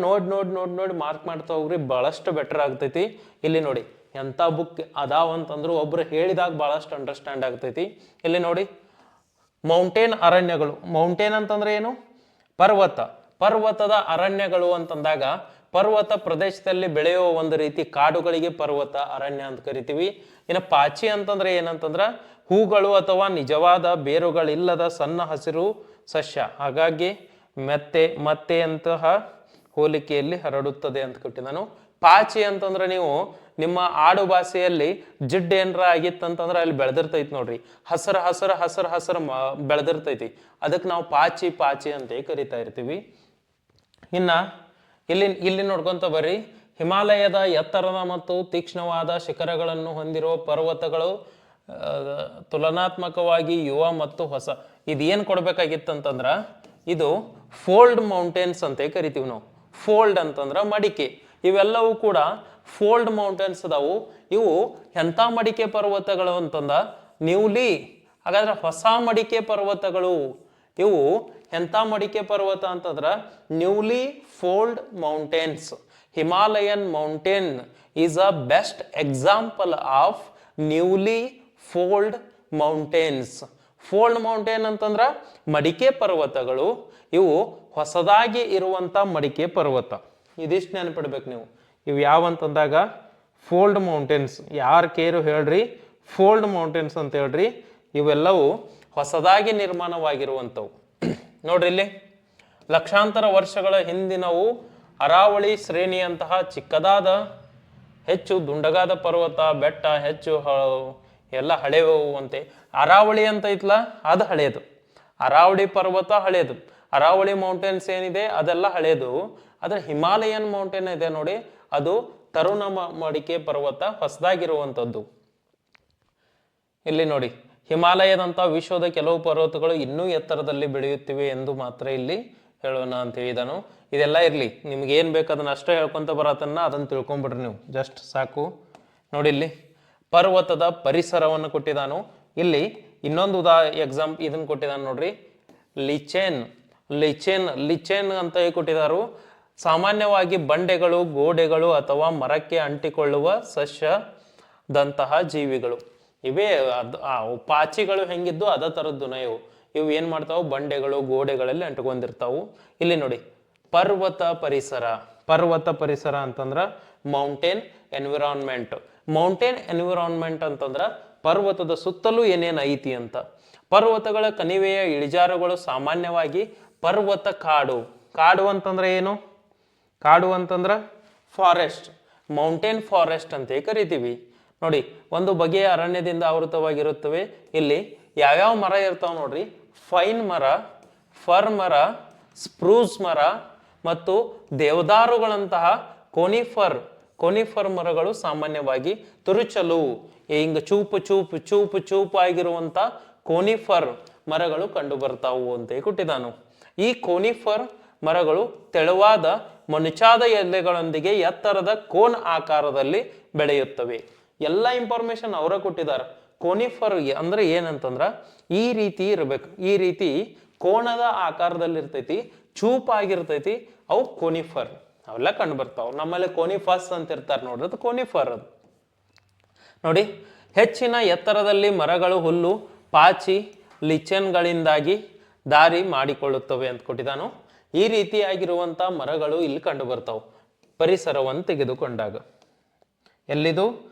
ನೋಡಿ ಮಾರ್ಕ್ ಮಾಡ್ತಾ ಹೋಗ್ರಿ, ಭಾಳಷ್ಟು ಬೆಟರ್ ಆಗ್ತೈತಿ. ಇಲ್ಲಿ ನೋಡಿ ಎಂಥ ಬುಕ್ ಅದಾವಂತಂದ್ರು ಒಬ್ರು ಹೇಳಿದಾಗ ಭಾಳಷ್ಟು ಅಂಡರ್ಸ್ಟ್ಯಾಂಡ್ ಆಗ್ತೈತಿ. ಇಲ್ಲಿ ನೋಡಿ, ಮೌಂಟೇನ್ ಅರಣ್ಯಗಳು. ಮೌಂಟೇನ್ ಅಂತಂದ್ರೆ ಏನು? ಪರ್ವತದ ಅರಣ್ಯಗಳು ಅಂತಂದಾಗ ಪರ್ವತ ಪ್ರದೇಶದಲ್ಲಿ ಬೆಳೆಯುವ ಒಂದು ರೀತಿ ಕಾಡುಗಳಿಗೆ ಪರ್ವತ ಅರಣ್ಯ ಅಂತ ಕರಿತೀವಿ. ಇನ್ನು ಪಾಚಿ ಅಂತಂದ್ರೆ ಏನಂತಂದ್ರ ಹೂಗಳು ಅಥವಾ ನಿಜವಾದ ಬೇರುಗಳಿಲ್ಲದ ಸಣ್ಣ ಹಸಿರು ಸಸ್ಯ, ಹಾಗಾಗಿ ಮತ್ತೆ ಅಂತಹ ಹೋಲಿಕೆಯಲ್ಲಿ ಹರಡುತ್ತದೆ ಅಂತ ಕೊಟ್ಟಿದ್ದಾನು. ಪಾಚಿ ಅಂತಂದ್ರೆ ನೀವು ನಿಮ್ಮ ಆಡು ಭಾಷೆಯಲ್ಲಿ ಜಿಡ್ಡು ಏನರ ಆಗಿತ್ತಂತಂದ್ರೆ ಅಲ್ಲಿ ಬೆಳೆದಿರ್ತೈತಿ ನೋಡ್ರಿ, ಹಸರು ಬೆಳೆದಿರ್ತೈತಿ, ಅದಕ್ಕೆ ನಾವು ಪಾಚಿ ಅಂತ ಕರಿತಾ ಇರ್ತೀವಿ. ಇನ್ನ ಇಲ್ಲಿ ನೋಡ್ಕೊಂತ ಬರ್ರಿ, ಹಿಮಾಲಯದ ಎತ್ತರದ ಮತ್ತು ತೀಕ್ಷ್ಣವಾದ ಶಿಖರಗಳನ್ನು ಹೊಂದಿರುವ ಪರ್ವತಗಳು ತುಲನಾತ್ಮಕವಾಗಿ ಯುವ ಮತ್ತು ಹೊಸ. ಇದೇನು ಕೊಡ್ಬೇಕಾಗಿತ್ತಂತಂದ್ರ ಇದು ಫೋಲ್ಡ್ ಮೌಂಟೇನ್ಸ್ ಅಂತ ಕರಿತೀವಿ ನಾವು. ಫೋಲ್ಡ್ ಅಂತಂದ್ರ ಮಡಿಕೆ, ಇವೆಲ್ಲವೂ ಕೂಡ ಫೋಲ್ಡ್ ಮೌಂಟೇನ್ಸ್ ಅದಾವು. ಇವು ಎಂಥ ಮಡಿಕೆ ಪರ್ವತಗಳು ಅಂತಂದ ನ್ಯೂಲಿ, ಹಾಗಾದ್ರೆ ಹೊಸ ಮಡಿಕೆ ಪರ್ವತಗಳು. ಇವು ಎಂಥ ಮಡಿಕೆ ಪರ್ವತ ಅಂತಂದ್ರ newly fold mountains. Himalayan mountain is a best example of newly fold mountains. Fold mountain ಅಂತಂದ್ರ ಮಡಿಕೆ ಪರ್ವತಗಳು, ಇವು ಹೊಸದಾಗಿ ಇರುವಂತ ಮಡಿಕೆ ಪರ್ವತ. ಇದಿಷ್ಟು ನೆನಪಿಡ್ಬೇಕು ನೀವು. ಇವು ಯಾವಂತಂದಾಗ ಫೋಲ್ಡ್ ಮೌಂಟೇನ್ಸ್. ಯಾರು ಕೇರು ಹೇಳ್ರಿ, ಫೋಲ್ಡ್ ಮೌಂಟೇನ್ಸ್ ಅಂತ ಹೇಳ್ರಿ. ಇವೆಲ್ಲವೂ ಹೊಸದಾಗಿ ನಿರ್ಮಾಣವಾಗಿರುವಂಥವು. ನೋಡ್ರಿ ಇಲ್ಲಿ, ಲಕ್ಷಾಂತರ ವರ್ಷಗಳ ಹಿಂದಿನವು ಅರಾವಳಿ ಶ್ರೇಣಿಯಂತಹ ಚಿಕ್ಕದಾದ ಹೆಚ್ಚು ದುಂಡಗಾದ ಪರ್ವತ ಬೆಟ್ಟ ಹೆಚ್ಚು ಎಲ್ಲ ಹಳೆವು ಅಂತೆ. ಅರಾವಳಿ ಅಂತ ಐತ್ಲ ಅದು ಹಳೇದು, ಅರಾವಳಿ ಪರ್ವತ ಹಳೇದು, ಅರಾವಳಿ ಮೌಂಟೇನ್ಸ್ ಏನಿದೆ ಅದೆಲ್ಲ ಹಳೇದು. ಆದ್ರೆ ಹಿಮಾಲಯನ್ ಮೌಂಟೇನ್ ಇದೆ ನೋಡಿ, ಅದು ತರುಣ ಮಡಿಕೆ ಪರ್ವತ ಹೊಸದಾಗಿರುವಂಥದ್ದು. ಇಲ್ಲಿ ನೋಡಿ, ಹಿಮಾಲಯದಂತ ವಿಶ್ವದ ಕೆಲವು ಪರ್ವತಗಳು ಇನ್ನೂ ಎತ್ತರದಲ್ಲಿ ಬೆಳೆಯುತ್ತಿವೆ ಎಂದು ಮಾತ್ರ ಇಲ್ಲಿ ಹೇಳೋಣ ಅಂತ ಹೇಳಿದನು. ಇದೆಲ್ಲ ಇರ್ಲಿ, ನಿಮ್ಗೆ ಏನ್ ಬೇಕು ಅದನ್ನ ಅಷ್ಟೇ ಹೇಳ್ಕೊಂತ ಬರತ್ತನ್ನ ಅದನ್ನ ತಿಳ್ಕೊಂಬಿಡ್ರಿ ನೀವು, ಜಸ್ಟ್ ಸಾಕು. ನೋಡಿ ಇಲ್ಲಿ ಪರ್ವತದ ಪರಿಸರವನ್ನು ಕೊಟ್ಟಿದ್ದಾನು. ಇಲ್ಲಿ ಇನ್ನೊಂದು ಇದನ್ನ ಕೊಟ್ಟಿದ್ದಾನೆ ನೋಡ್ರಿ, ಲಿಚೇನ್ ಅಂತ ಕೊಟ್ಟಿದ್ದಾರು. ಸಾಮಾನ್ಯವಾಗಿ ಬಂಡೆಗಳು, ಗೋಡೆಗಳು ಅಥವಾ ಮರಕ್ಕೆ ಅಂಟಿಕೊಳ್ಳುವ ಸಸ್ಯದಂತಹ ಜೀವಿಗಳು ಇವೇ. ಪಾಚಿಗಳು ಹೆಂಗಿದ್ದು ಅದ ತರದ್ದು ಇವು ಏನ್ ಮಾಡ್ತಾವು, ಬಂಡೆಗಳು ಗೋಡೆಗಳಲ್ಲಿ ಅಂಟಿಕೊಂಡಿರ್ತಾವು. ಇಲ್ಲಿ ನೋಡಿ, ಪರ್ವತ ಪರಿಸರ ಅಂತಂದ್ರ ಮೌಂಟೇನ್ ಎನ್ವಿರಾನ್ಮೆಂಟ್. ಮೌಂಟೇನ್ ಎನ್ವಿರಾನ್ಮೆಂಟ್ ಅಂತಂದ್ರ ಪರ್ವತದ ಸುತ್ತಲೂ ಏನೇನು ಐತಿ ಅಂತ. ಪರ್ವತಗಳ ಕಣಿವೆಯ ಇಳಿಜಾರುಗಳು ಸಾಮಾನ್ಯವಾಗಿ ಪರ್ವತ ಕಾಡು ಅಂತಂದ್ರೆ ಏನು? ಕಾಡು ಅಂತಂದ್ರ ಫಾರೆಸ್ಟ್, ಮೌಂಟೇನ್ ಫಾರೆಸ್ಟ್ ಅಂತ ಕರಿತೀವಿ. ನೋಡಿ, ಒಂದು ಬಗೆಯ ಅರಣ್ಯದಿಂದ ಆವೃತವಾಗಿರುತ್ತವೆ. ಇಲ್ಲಿ ಯಾವ್ಯಾವ ಮರ ಇರ್ತಾವ ನೋಡ್ರಿ, ಫೈನ್ ಮರ, ಫರ್ ಮರ, ಸ್ಪ್ರೂಸ್ ಮರ ಮತ್ತು ದೇವದಾರುಗಳಂತಹ ಕೋನಿಫರ್ ಮರಗಳು ಸಾಮಾನ್ಯವಾಗಿ ತುರುಚಲು ಹಿಂಗ ಚೂಪು ಆಗಿರುವಂತ ಕೋನಿಫರ್ ಮರಗಳು ಕಂಡು ಬರ್ತಾವು ಅಂತ ಕೊಟ್ಟಿದ್ದಾನು. ಈ ಕೋನಿಫರ್ ಮರಗಳು ತೆಳುವಾದ ಮೊನಚಾದ ಎಲೆಗಳೊಂದಿಗೆ ಎತ್ತರದ ಕೋನ್ ಆಕಾರದಲ್ಲಿ ಬೆಳೆಯುತ್ತವೆ. ಎಲ್ಲ ಇನ್ಫಾರ್ಮೇಶನ್ ಅವರ ಕೊಟ್ಟಿದ್ದಾರೆ. ಕೋನಿಫರ್ ಅಂದ್ರೆ ಏನಂತಂದ್ರ ಈ ರೀತಿ ಇರಬೇಕು, ಈ ರೀತಿ ಕೋಣದ ಆಕಾರದಲ್ಲಿ ಇರ್ತೈತಿ, ಚೂಪಾಗಿರ್ತೈತಿ, ಅವು ಕೋನಿಫರ್ ಅವೆಲ್ಲ ಕಂಡು ಬರ್ತಾವ. ನಮ್ಮಲ್ಲಿ ಕೋನಿಫಸ್ ಅಂತ ಇರ್ತಾರೆ ನೋಡ್ರಿ, ಅದು ಕೋನಿಫರ್. ಅದು ನೋಡಿ, ಹೆಚ್ಚಿನ ಎತ್ತರದಲ್ಲಿ ಮರಗಳು ಹುಲ್ಲು, ಪಾಚಿ, ಲಿಚೆನ್ಗಳಿಂದಾಗಿ ದಾರಿ ಮಾಡಿಕೊಳ್ಳುತ್ತವೆ ಅಂತ ಕೊಟ್ಟಿದ್ದಾನು. ಈ ರೀತಿಯಾಗಿರುವಂತ ಮರಗಳು ಇಲ್ಲಿ ಕಂಡು ಬರ್ತಾವ ಪರಿಸರವನ್ನು ತೆಗೆದುಕೊಂಡಾಗ. ಎಲ್ಲಿದು?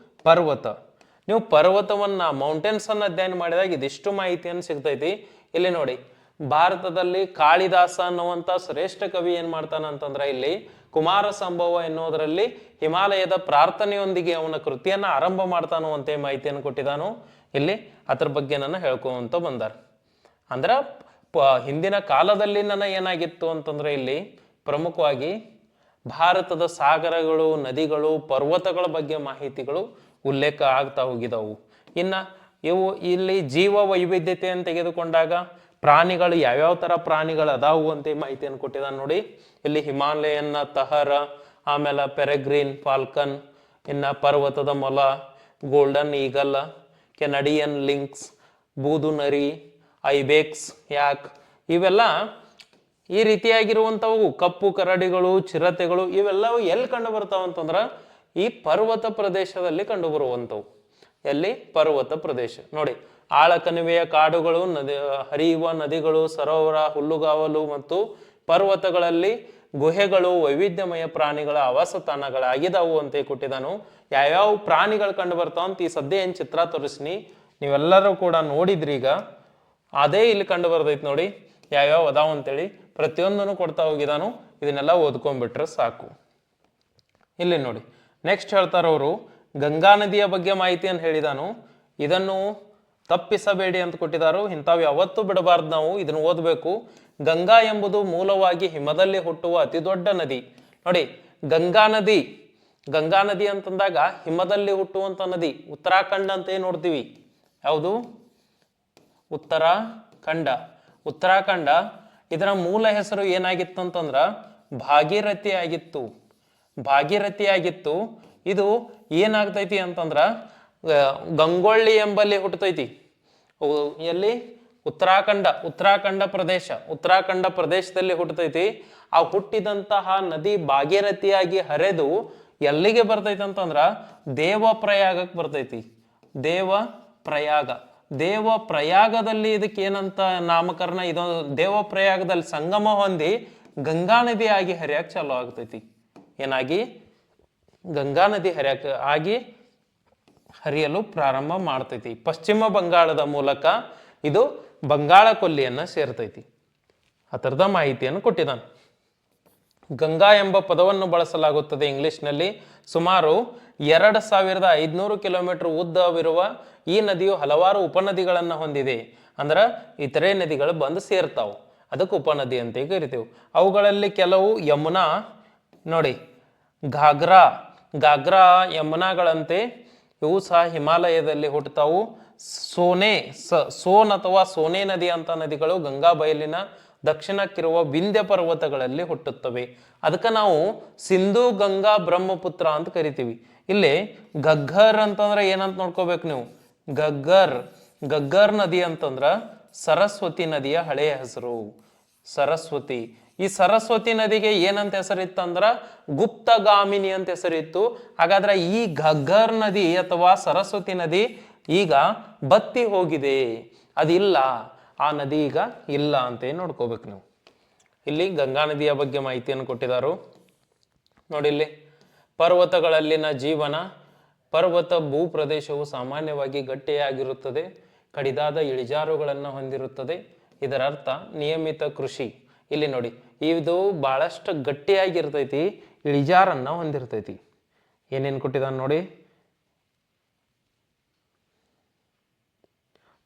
ಪರ್ವತ. ನೀವು ಪರ್ವತವನ್ನ ಮೌಂಟೇನ್ಸ್ ಅನ್ನ ಅಧ್ಯಯನ ಮಾಡಿದಾಗ ಇದಿಷ್ಟು ಮಾಹಿತಿಯನ್ನು ಸಿಗ್ತೈತಿ. ಇಲ್ಲಿ ನೋಡಿ, ಭಾರತದಲ್ಲಿ ಕಾಳಿದಾಸ ಅನ್ನುವಂಥ ಶ್ರೇಷ್ಠ ಕವಿ ಏನ್ ಮಾಡ್ತಾನ ಅಂತಂದ್ರೆ ಇಲ್ಲಿ ಕುಮಾರ ಸಂಭವ ಎನ್ನುವುದರಲ್ಲಿ ಹಿಮಾಲಯದ ಪ್ರಾರ್ಥನೆಯೊಂದಿಗೆ ಅವನ ಕೃತಿಯನ್ನ ಆರಂಭ ಮಾಡ್ತಾನುವಂತೆ ಮಾಹಿತಿಯನ್ನು ಕೊಟ್ಟಿದ್ದಾನು. ಇಲ್ಲಿ ಅದ್ರ ಬಗ್ಗೆ ನನ್ನ ಹೇಳ್ಕೊಂತ ಬಂದಾರ. ಅಂದ್ರ ಹಿಂದಿನ ಕಾಲದಲ್ಲಿ ಏನಾಗಿತ್ತು ಅಂತಂದ್ರೆ ಇಲ್ಲಿ ಪ್ರಮುಖವಾಗಿ ಭಾರತದ ಸಾಗರಗಳು, ನದಿಗಳು, ಪರ್ವತಗಳ ಬಗ್ಗೆ ಮಾಹಿತಿಗಳು ಉಲ್ಲೇಖ ಆಗ್ತಾ ಹೋಗಿದವು. ಇನ್ನ ಇವು ಇಲ್ಲಿ ಜೀವ ವೈವಿಧ್ಯತೆ ಅಂತ ತೆಗೆದುಕೊಂಡಾಗ ಪ್ರಾಣಿಗಳು ಯಾವ್ಯಾವ ತರ ಪ್ರಾಣಿಗಳು ಅದಾವು ಅಂತ ಮಾಹಿತಿಯನ್ನು ಕೊಟ್ಟಿದ್ದಾನೆ ನೋಡಿ. ಇಲ್ಲಿ ಹಿಮಾಲಯನ್ ತಹರ, ಆಮೇಲೆ ಪೆರೆಗ್ರೀನ್ ಫಾಲ್ಕನ್, ಇನ್ನ ಪರ್ವತದ ಮೊಲ, ಗೋಲ್ಡನ್ ಈಗಲ್, ಕೆನಡಿಯನ್ ಲಿಂಕ್ಸ್, ಬೂದು ನರಿ, ಐಬೆಕ್ಸ್ ಯಾಕ್, ಇವೆಲ್ಲ ಈ ರೀತಿಯಾಗಿರುವಂಥವು ಕಪ್ಪು ಕರಡಿಗಳು, ಚಿರತೆಗಳು ಇವೆಲ್ಲವೂ ಎಲ್ಲಿ ಕಂಡು ಬರ್ತಾವ ಅಂತಂದ್ರ ಈ ಪರ್ವತ ಪ್ರದೇಶದಲ್ಲಿ ಕಂಡು ಬರುವಂಥವು. ಎಲ್ಲಿ? ಪರ್ವತ ಪ್ರದೇಶ. ನೋಡಿ, ಆಳ ಕಣಿವೆಯ ಕಾಡುಗಳು, ಹರಿಯುವ ನದಿಗಳು, ಸರೋವರ, ಹುಲ್ಲುಗಾವಲು ಮತ್ತು ಪರ್ವತಗಳಲ್ಲಿ ಗುಹೆಗಳು ವೈವಿಧ್ಯಮಯ ಪ್ರಾಣಿಗಳ ಆವಾಸ ತಾಣಗಳಾಗಿದಾವು ಅಂತ ಕೊಟ್ಟಿದ್ದಾನು. ಯಾವ್ಯಾವ ಪ್ರಾಣಿಗಳು ಕಂಡು ಬರ್ತಾವ ಅಂತ ಈ ಸದ್ಯ ಏನ್ ಚಿತ್ರ ತೋರಿಸ್ನಿ, ನೀವೆಲ್ಲರೂ ಕೂಡ ನೋಡಿದ್ರಿ. ಈಗ ಅದೇ ಇಲ್ಲಿ ಕಂಡು ಬರ್ತೈತಿ ನೋಡಿ, ಯಾವ್ಯಾವ ಅದಾವ ಅಂತೇಳಿ ಪ್ರತಿಯೊಂದನ್ನು ಕೊಡ್ತಾ ಹೋಗಿದಾನು. ಇದನ್ನೆಲ್ಲ ಓದ್ಕೊಂಡ್ಬಿಟ್ರೆ ಸಾಕು. ಇಲ್ಲಿ ನೋಡಿ, ನೆಕ್ಸ್ಟ್ ಹೇಳ್ತಾರ ಅವರು ಗಂಗಾ ನದಿಯ ಬಗ್ಗೆ ಮಾಹಿತಿಯನ್ನು ಹೇಳಿದಾನು. ಇದನ್ನು ತಪ್ಪಿಸಬೇಡಿ ಅಂತ ಕೊಟ್ಟಿದ್ದಾರು. ಇಂಥವು ಯಾವತ್ತೂ ಬಿಡಬಾರ್ದು, ನಾವು ಇದನ್ನು ಓದಬೇಕು. ಗಂಗಾ ಎಂಬುದು ಮೂಲವಾಗಿ ಹಿಮದಲ್ಲಿ ಹುಟ್ಟುವ ಅತಿ ದೊಡ್ಡ ನದಿ. ನೋಡಿ, ಗಂಗಾ ನದಿ ಅಂತಂದಾಗ ಹಿಮದಲ್ಲಿ ಹುಟ್ಟುವಂತ ನದಿ. ಉತ್ತರಾಖಂಡ ಅಂತ ಏನ್ ನೋಡ್ತೀವಿ, ಯಾವುದು? ಉತ್ತರಾಖಂಡ ಇದರ ಮೂಲ ಹೆಸರು ಏನಾಗಿತ್ತು ಅಂತಂದ್ರ ಭಾಗೀರಥಿ ಆಗಿತ್ತು. ಇದು ಏನಾಗ್ತೈತಿ ಅಂತಂದ್ರ ಗಂಗೊಳ್ಳಿ ಎಂಬಲ್ಲಿ ಹುಟ್ಟತೈತಿ. ಎಲ್ಲಿ? ಉತ್ತರಾಖಂಡ ಪ್ರದೇಶದಲ್ಲಿ ಹುಟ್ಟತೈತಿ. ಆ ಹುಟ್ಟಿದಂತಹ ನದಿ ಭಾಗೀರಥಿಯಾಗಿ ಹರಿದು ಎಲ್ಲಿಗೆ ಬರ್ತೈತಿ ಅಂತಂದ್ರ ದೇವಪ್ರಯಾಗಕ್ಕೆ ಬರ್ತೈತಿ. ದೇವಪ್ರಯಾಗದಲ್ಲಿ ಇದಕ್ಕೆ ಏನಂತ ನಾಮಕರಣ, ಇದೊಂದು ದೇವಪ್ರಯಾಗದಲ್ಲಿ ಸಂಗಮ ಹೊಂದಿ ಗಂಗಾ ನದಿ ಆಗಿ ಹರಿಯಾಕ ಚಾಲು ಆಗ್ತೈತಿ. ಏನಾಗಿ? ಗಂಗಾ ನದಿ ಹರಿಯಲು ಪ್ರಾರಂಭ ಮಾಡ್ತೈತಿ. ಪಶ್ಚಿಮ ಬಂಗಾಳದ ಮೂಲಕ ಇದು ಬಂಗಾಳ ಕೊಲ್ಲಿಯನ್ನ ಸೇರ್ತೈತಿ. ಅದರದ ಮಾಹಿತಿಯನ್ನು ಕೊಟ್ಟಿದ್ದಾನೆ. ಗಂಗಾ ಎಂಬ ಪದವನ್ನು ಬಳಸಲಾಗುತ್ತದೆ ಇಂಗ್ಲಿಷ್ನಲ್ಲಿ. ಸುಮಾರು 2500 ಕಿಲೋಮೀಟರ್ ಉದ್ದವಿರುವ ಈ ನದಿಯು ಹಲವಾರು ಉಪನದಿಗಳನ್ನ ಹೊಂದಿದೆ. ಅಂದ್ರ ಇತರೆ ನದಿಗಳು ಬಂದು ಸೇರ್ತಾವು, ಅದಕ್ಕೆ ಉಪನದಿ ಅಂತ ಕರಿತೇವೆ. ಅವುಗಳಲ್ಲಿ ಕೆಲವು ಯಮುನಾ, ನೋಡಿ ಘಾಗ್ರಾ ಯಮುನಾಗಳಂತೆ ಇವು ಸಹ ಹಿಮಾಲಯದಲ್ಲಿ ಹುಟ್ಟುತ್ತಾವು. ಸೋನ್ ಅಥವಾ ಸೋನೆ ನದಿ ಅಂತ ನದಿಗಳು ಗಂಗಾ ಬಯಲಿನ ದಕ್ಷಿಣಕ್ಕಿರುವ ವಿಂಧ್ಯ ಪರ್ವತಗಳಲ್ಲಿ ಹುಟ್ಟುತ್ತವೆ. ಅದಕ್ಕೆ ನಾವು ಸಿಂಧು, ಗಂಗಾ, ಬ್ರಹ್ಮಪುತ್ರ ಅಂತ ಕರಿತೀವಿ. ಇಲ್ಲಿ ಗಗ್ಗರ್ ಅಂತಂದ್ರೆ ಏನಂತ ನೋಡ್ಕೋಬೇಕು ನೀವು. ಗಗ್ಗರ್ ನದಿ ಅಂತಂದ್ರ ಸರಸ್ವತಿ ನದಿಯ ಹಳೆಯ ಹೆಸರು. ಸರಸ್ವತಿ. ಈ ಸರಸ್ವತಿ ನದಿಗೆ ಏನಂತ ಹೆಸರಿತ್ತಂದ್ರ ಗುಪ್ತಗಾಮಿನಿ ಅಂತ ಹೆಸರಿತ್ತು. ಹಾಗಾದ್ರೆ ಈ ಘಗ್ಗರ್ ನದಿ ಅಥವಾ ಸರಸ್ವತಿ ನದಿ ಈಗ ಬತ್ತಿ ಹೋಗಿದೆ, ಅದಿಲ್ಲ. ಆ ನದಿ ಈಗ ಇಲ್ಲ ಅಂತ ನೋಡ್ಕೋಬೇಕು ನೀವು. ಇಲ್ಲಿ ಗಂಗಾ ನದಿಯ ಬಗ್ಗೆ ಮಾಹಿತಿಯನ್ನು ಕೊಟ್ಟಿದ್ದಾರೆ ನೋಡಿ. ಇಲ್ಲಿ ಪರ್ವತಗಳಲ್ಲಿನ ಜೀವನ. ಪರ್ವತ ಭೂ ಪ್ರದೇಶವು ಸಾಮಾನ್ಯವಾಗಿ ಗಟ್ಟಿಯಾಗಿರುತ್ತದೆ, ಕಡಿದಾದ ಇಳಿಜಾರುಗಳನ್ನು ಹೊಂದಿರುತ್ತದೆ. ಇದರ ಅರ್ಥ ನಿಯಮಿತ ಕೃಷಿ. ಇಲ್ಲಿ ನೋಡಿ, ಇದು ಬಹಳಷ್ಟು ಗಟ್ಟಿಯಾಗಿರ್ತೈತಿ, ಇಳಿಜಾರನ್ನ ಹೊಂದಿರ್ತೈತಿ. ಏನೇನು ಕೊಟ್ಟಿದ್ದಾನೆ ನೋಡಿ.